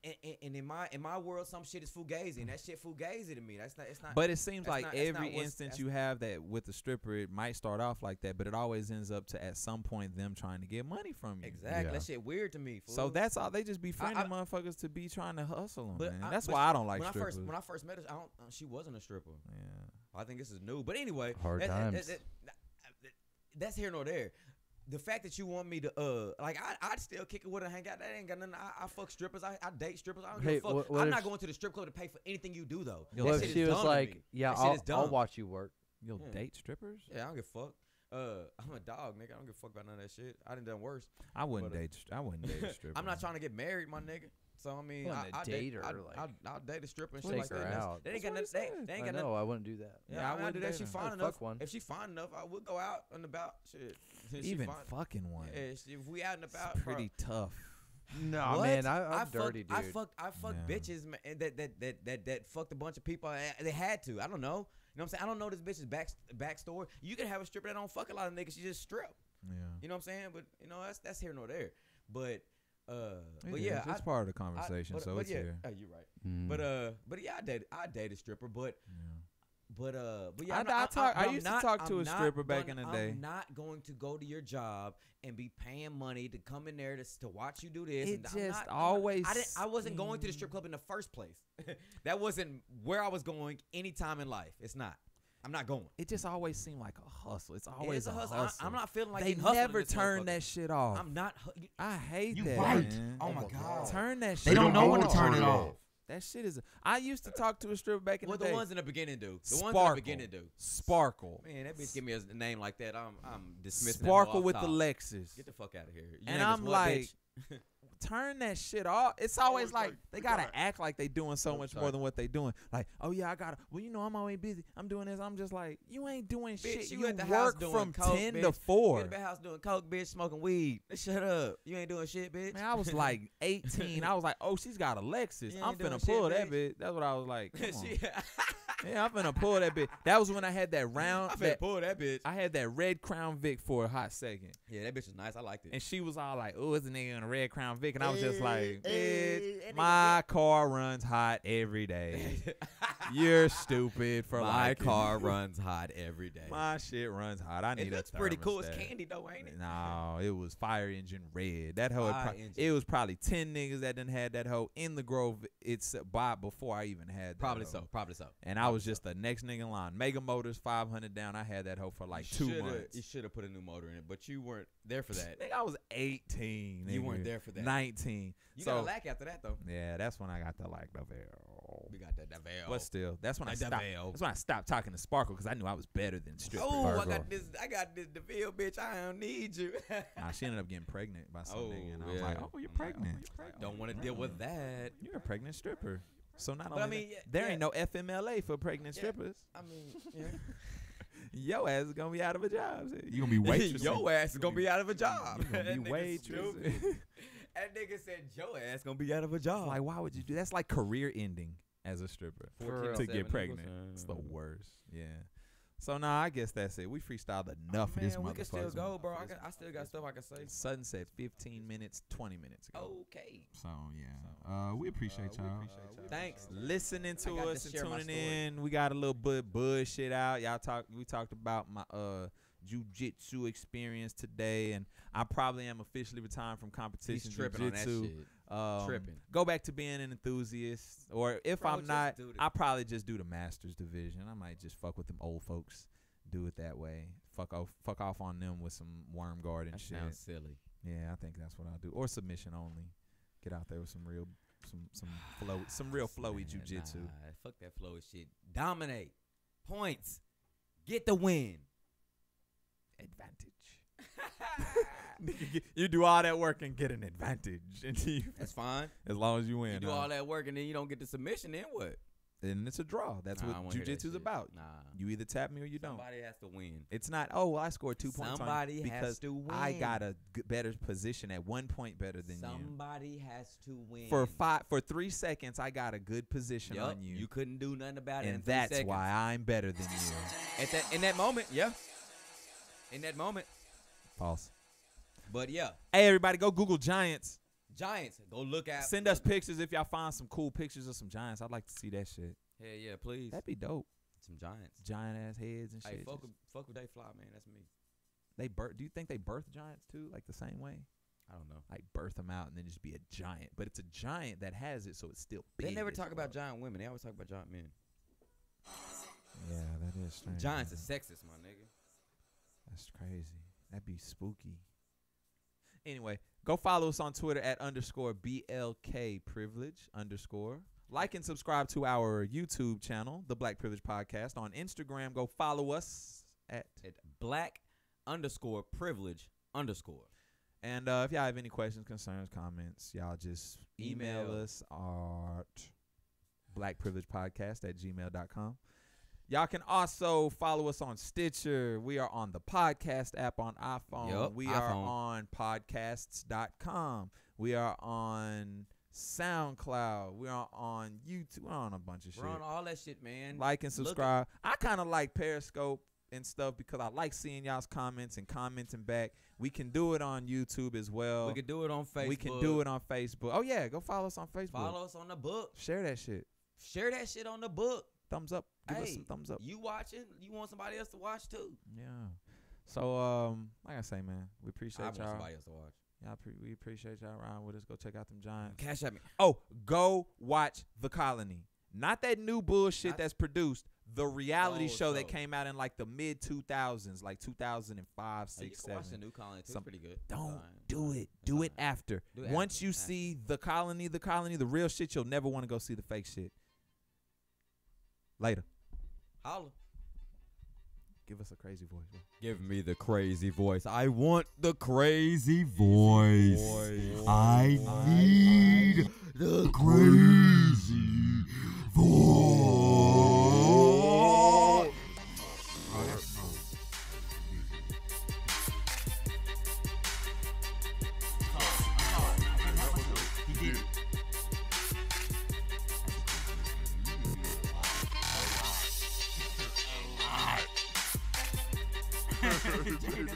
yeah. And in my world, some shit is fugazi, and that shit fugazi to me. That's not. It's not. But it seems That's like not- that's not every what's- instance that's- you have that with the stripper, it might start off like that, but it always ends up to at some point them trying to get money from you. Exactly. Yeah. That shit weird to me. Fool. So that's all. They just befriending I- motherfuckers to be trying to hustle them, But man. That's but why I don't like when strippers. when I first met her, she wasn't a stripper. yeah. I think this is new. But anyway, Hard times. that's here nor there. The fact that you want me to I'd still kick it with her, hang out. That ain't got nothing. I fuck strippers. I date strippers. I don't Hey, give a fuck. what I'm if not she- going to the strip club to pay for anything you do though. Yo, What That if shit she is was dumb to like, me. "Yeah, That shit is I'll dumb. watch you work"? You'll Yeah. date strippers? Yeah, I don't give a fuck. I'm a dog, nigga. I don't give a fuck about none of that shit. I done worse. I wouldn't But, date. I wouldn't date a stripper. I'm not trying to get married, my nigga. So I mean, You wanna I'll date her, I'll date a stripper and shit Take like her that. out. They ain't That's got what nothing. he They ain't I got nothing. know. I wouldn't do that. Yeah, Yeah, I I wouldn't wouldn't do that. date She her. fine I'd enough. fuck one. If she fine enough, I would go out and about. Shit. If she Even fine- fucking one. Yeah, if we out and about, It's bro. pretty tough. No, What? man, I'm dirty, dude. I fucked Yeah. bitches man, that fucked a bunch of people. They had to. I don't know. You know what I'm saying? I don't know this bitch's backstory. You can have a stripper that don't fuck a lot of niggas. She just strip. Yeah. You know what I'm saying? But you know that's here nor there. But It but is. yeah, It's part of the conversation, so but it's yeah, here. you're right. Mm. But yeah, I date a stripper, but Yeah. yeah, I used to talk to a stripper back in the day. I'm not going to go to your job and be paying money to come in there to watch you do this. It and I'm just not- always I wasn't going to the strip club in the first place. That wasn't where I was going any time in life. It's not. I'm not going. It just always seemed like a hustle. It's It's always a a hustle. hustle. I'm not feeling like They eating hustling in never this turn motherfucker. that shit off. I'm not. I hate You that. right. Man. Oh my god. Turn that shit They don't know off. when to turn it off. That shit is. I used to talk to a stripper back in What the the day. ones in the beginning do? The ones in Sparkle. the beginning do. Sparkle. Man, that bitch give me a name like that. I'm dismissing. Sparkle that with off the top. Lexus. Get the fuck out of here. Your And name is I'm what, like, bitch? turn that shit off. It's always always like like, they gotta sorry. act like they doing so I'm much sorry. more than what they doing. Like, oh yeah, I gotta. Well, you know, I'm always busy. I'm doing this. I'm just like, you ain't doing Bitch, shit. you You at the house work doing from coke, 10 bitch. to 4. You in the house doing coke, bitch, smoking weed. Shut up. You ain't doing shit, bitch. Man, I was like 18. I was like, oh, she's got a Lexus. You I'm ain't doing finna pull shit, that bitch. That's what I was like. Come on. She- Yeah, I'm finna pull that bitch. That was when I had that round. I finna that- pull that bitch. I had that red Crown Vic for a hot second. Yeah, that bitch was nice. I liked it. And she was all like, oh, it's a nigga in a red Crown Vic. And I was just like, Hey, bitch, that nigga my car runs hot every day. You're stupid for My liking car it. runs hot every day. My shit runs hot. I need It a looks pretty cool. It's thermostat. candy though, ain't it? No, it was fire engine red. That hoe, Fire engine. it was probably 10 niggas that done had that hoe in the Grove. It's before I even had that. Probably hoe. so. Probably so. And I was just the next nigga in line. Mega Motors 500 down. I had that hoe for like 2 months. You should have put a new motor in it, but you weren't there for that. Nigga, I was 18. You nigga. weren't there for that. 19. You so got a lack after that though. yeah, that's when I got the like the veil. We got that valve. But still, that's when I That stopped. valve. That's when I stopped talking to Sparkle because I knew I was better than stripper. Oh, I Virgo. got this DeVille bitch. I don't need you. Nah, she ended up getting pregnant by some Oh, nigga, and I was yeah. like, "Oh, you're I'm like, pregnant. Don't want to deal with that. You're a pregnant stripper." So not But only I mean, that, yeah, there yeah. ain't no FMLA for pregnant Yeah. strippers. I mean, yeah. Yo ass is gonna be out of a job. You gonna be waitressing. Your ass is gonna be out of a job. You gonna That be nigga waitressing. stupid. That nigga said your ass gonna be out of a job. Like, why would you do? That's like career ending as a stripper 14 to seven get equals, pregnant. It's the worst. Yeah. So nah, I guess that's it. We freestyled enough of this Man, we can still motherfucker. go, bro. I still got stuff I can say. Sutton said 15 minutes, 20 minutes ago. Okay. So yeah, we appreciate y'all. Thanks. Listening to I got to us and share my tuning story. in. We got a little bit bullshit out. We talked about my jiu-jitsu experience today, and I probably am officially retiring from competition He's tripping on that jiu-jitsu. shit. Tripping. Go back to being an enthusiast, or if Bro, I'm just not, do it. I'll probably just do the masters division. I might just fuck with them old folks, do it that way. Fuck off on them with some worm guard and That shit. sounds silly. Yeah, I think that's what I'll do. Or submission only. Get out there with some real some real flowy jujitsu. Nah, fuck that flowy shit. Dominate. Points. Get the win. Advantage. You do all that work and get an advantage. That's fine. As long as you win. You do all that work and then you don't get the submission, then what? And it's a draw. That's what jujitsu's about. Nah. You either tap me or you don't. Somebody has to win. It's not, oh, well, I scored 2 points Somebody on you because has to win. I got a better position at 1 point better than you. Somebody has to win. For 3 seconds, I got a good position on you. You couldn't do nothing about it. And that's why I'm better than you. In that moment, yeah. In that moment. False. But yeah. Hey, everybody, go Google Giants. Giants. Go look at. Send us pictures if y'all find some cool pictures of some Giants. I'd like to see that shit. Hell yeah, please. That'd be dope. Some Giants. Giant ass heads and shit. Hey, fuck with they fly, man. That's me. Do you think they birth giants too, like the same way? I don't know. Like birth them out and then just be a giant, but it's a giant that has it, so it's still big. They never talk about giant women. They always talk about giant men. Yeah, that is strange. Giants are sexist, my nigga. That's crazy. That'd be spooky. Anyway, go follow us on Twitter at _BLK privilege _. Like and subscribe to our YouTube channel, The Black Privilege Podcast. On Instagram, go follow us at Black _privilege _. And if y'all have any questions, concerns, comments, y'all just email us at blackprivilegepodcast@gmail.com. Y'all can also follow us on Stitcher. We are on the podcast app on iPhone. Yep, we are on podcasts.com. We are on SoundCloud. We are on YouTube. We're on a bunch of shit. We're on all that shit, man. Like and subscribe. I kind of like Periscope and stuff because I like seeing y'all's comments and commenting back. We can do it on YouTube as well. We can do it on Facebook. We can do it on Facebook. Oh, yeah. Go follow us on Facebook. Follow us on the book. Share that shit. Share that shit on the book. Thumbs up. Give us some thumbs up. You watching? You want somebody else to watch too? Yeah. So, like I say, man, we appreciate y'all. I want somebody else to watch. Yeah, we appreciate y'all riding with us. Go check out them Giants. Cash at me. Oh, go watch The Colony. Not that new bullshit that's produced. The reality show that came out in like the mid 2000s, like 2005, 6, 7. Watch the new Colony. It's pretty good. Don't do it. Do it after. Once you see The Colony, the real shit, you'll never want to go see the fake shit. Later. Holla. Give us a crazy voice. Bro. Give me the crazy voice. I want the crazy voice. I need the crazy voice. Dude.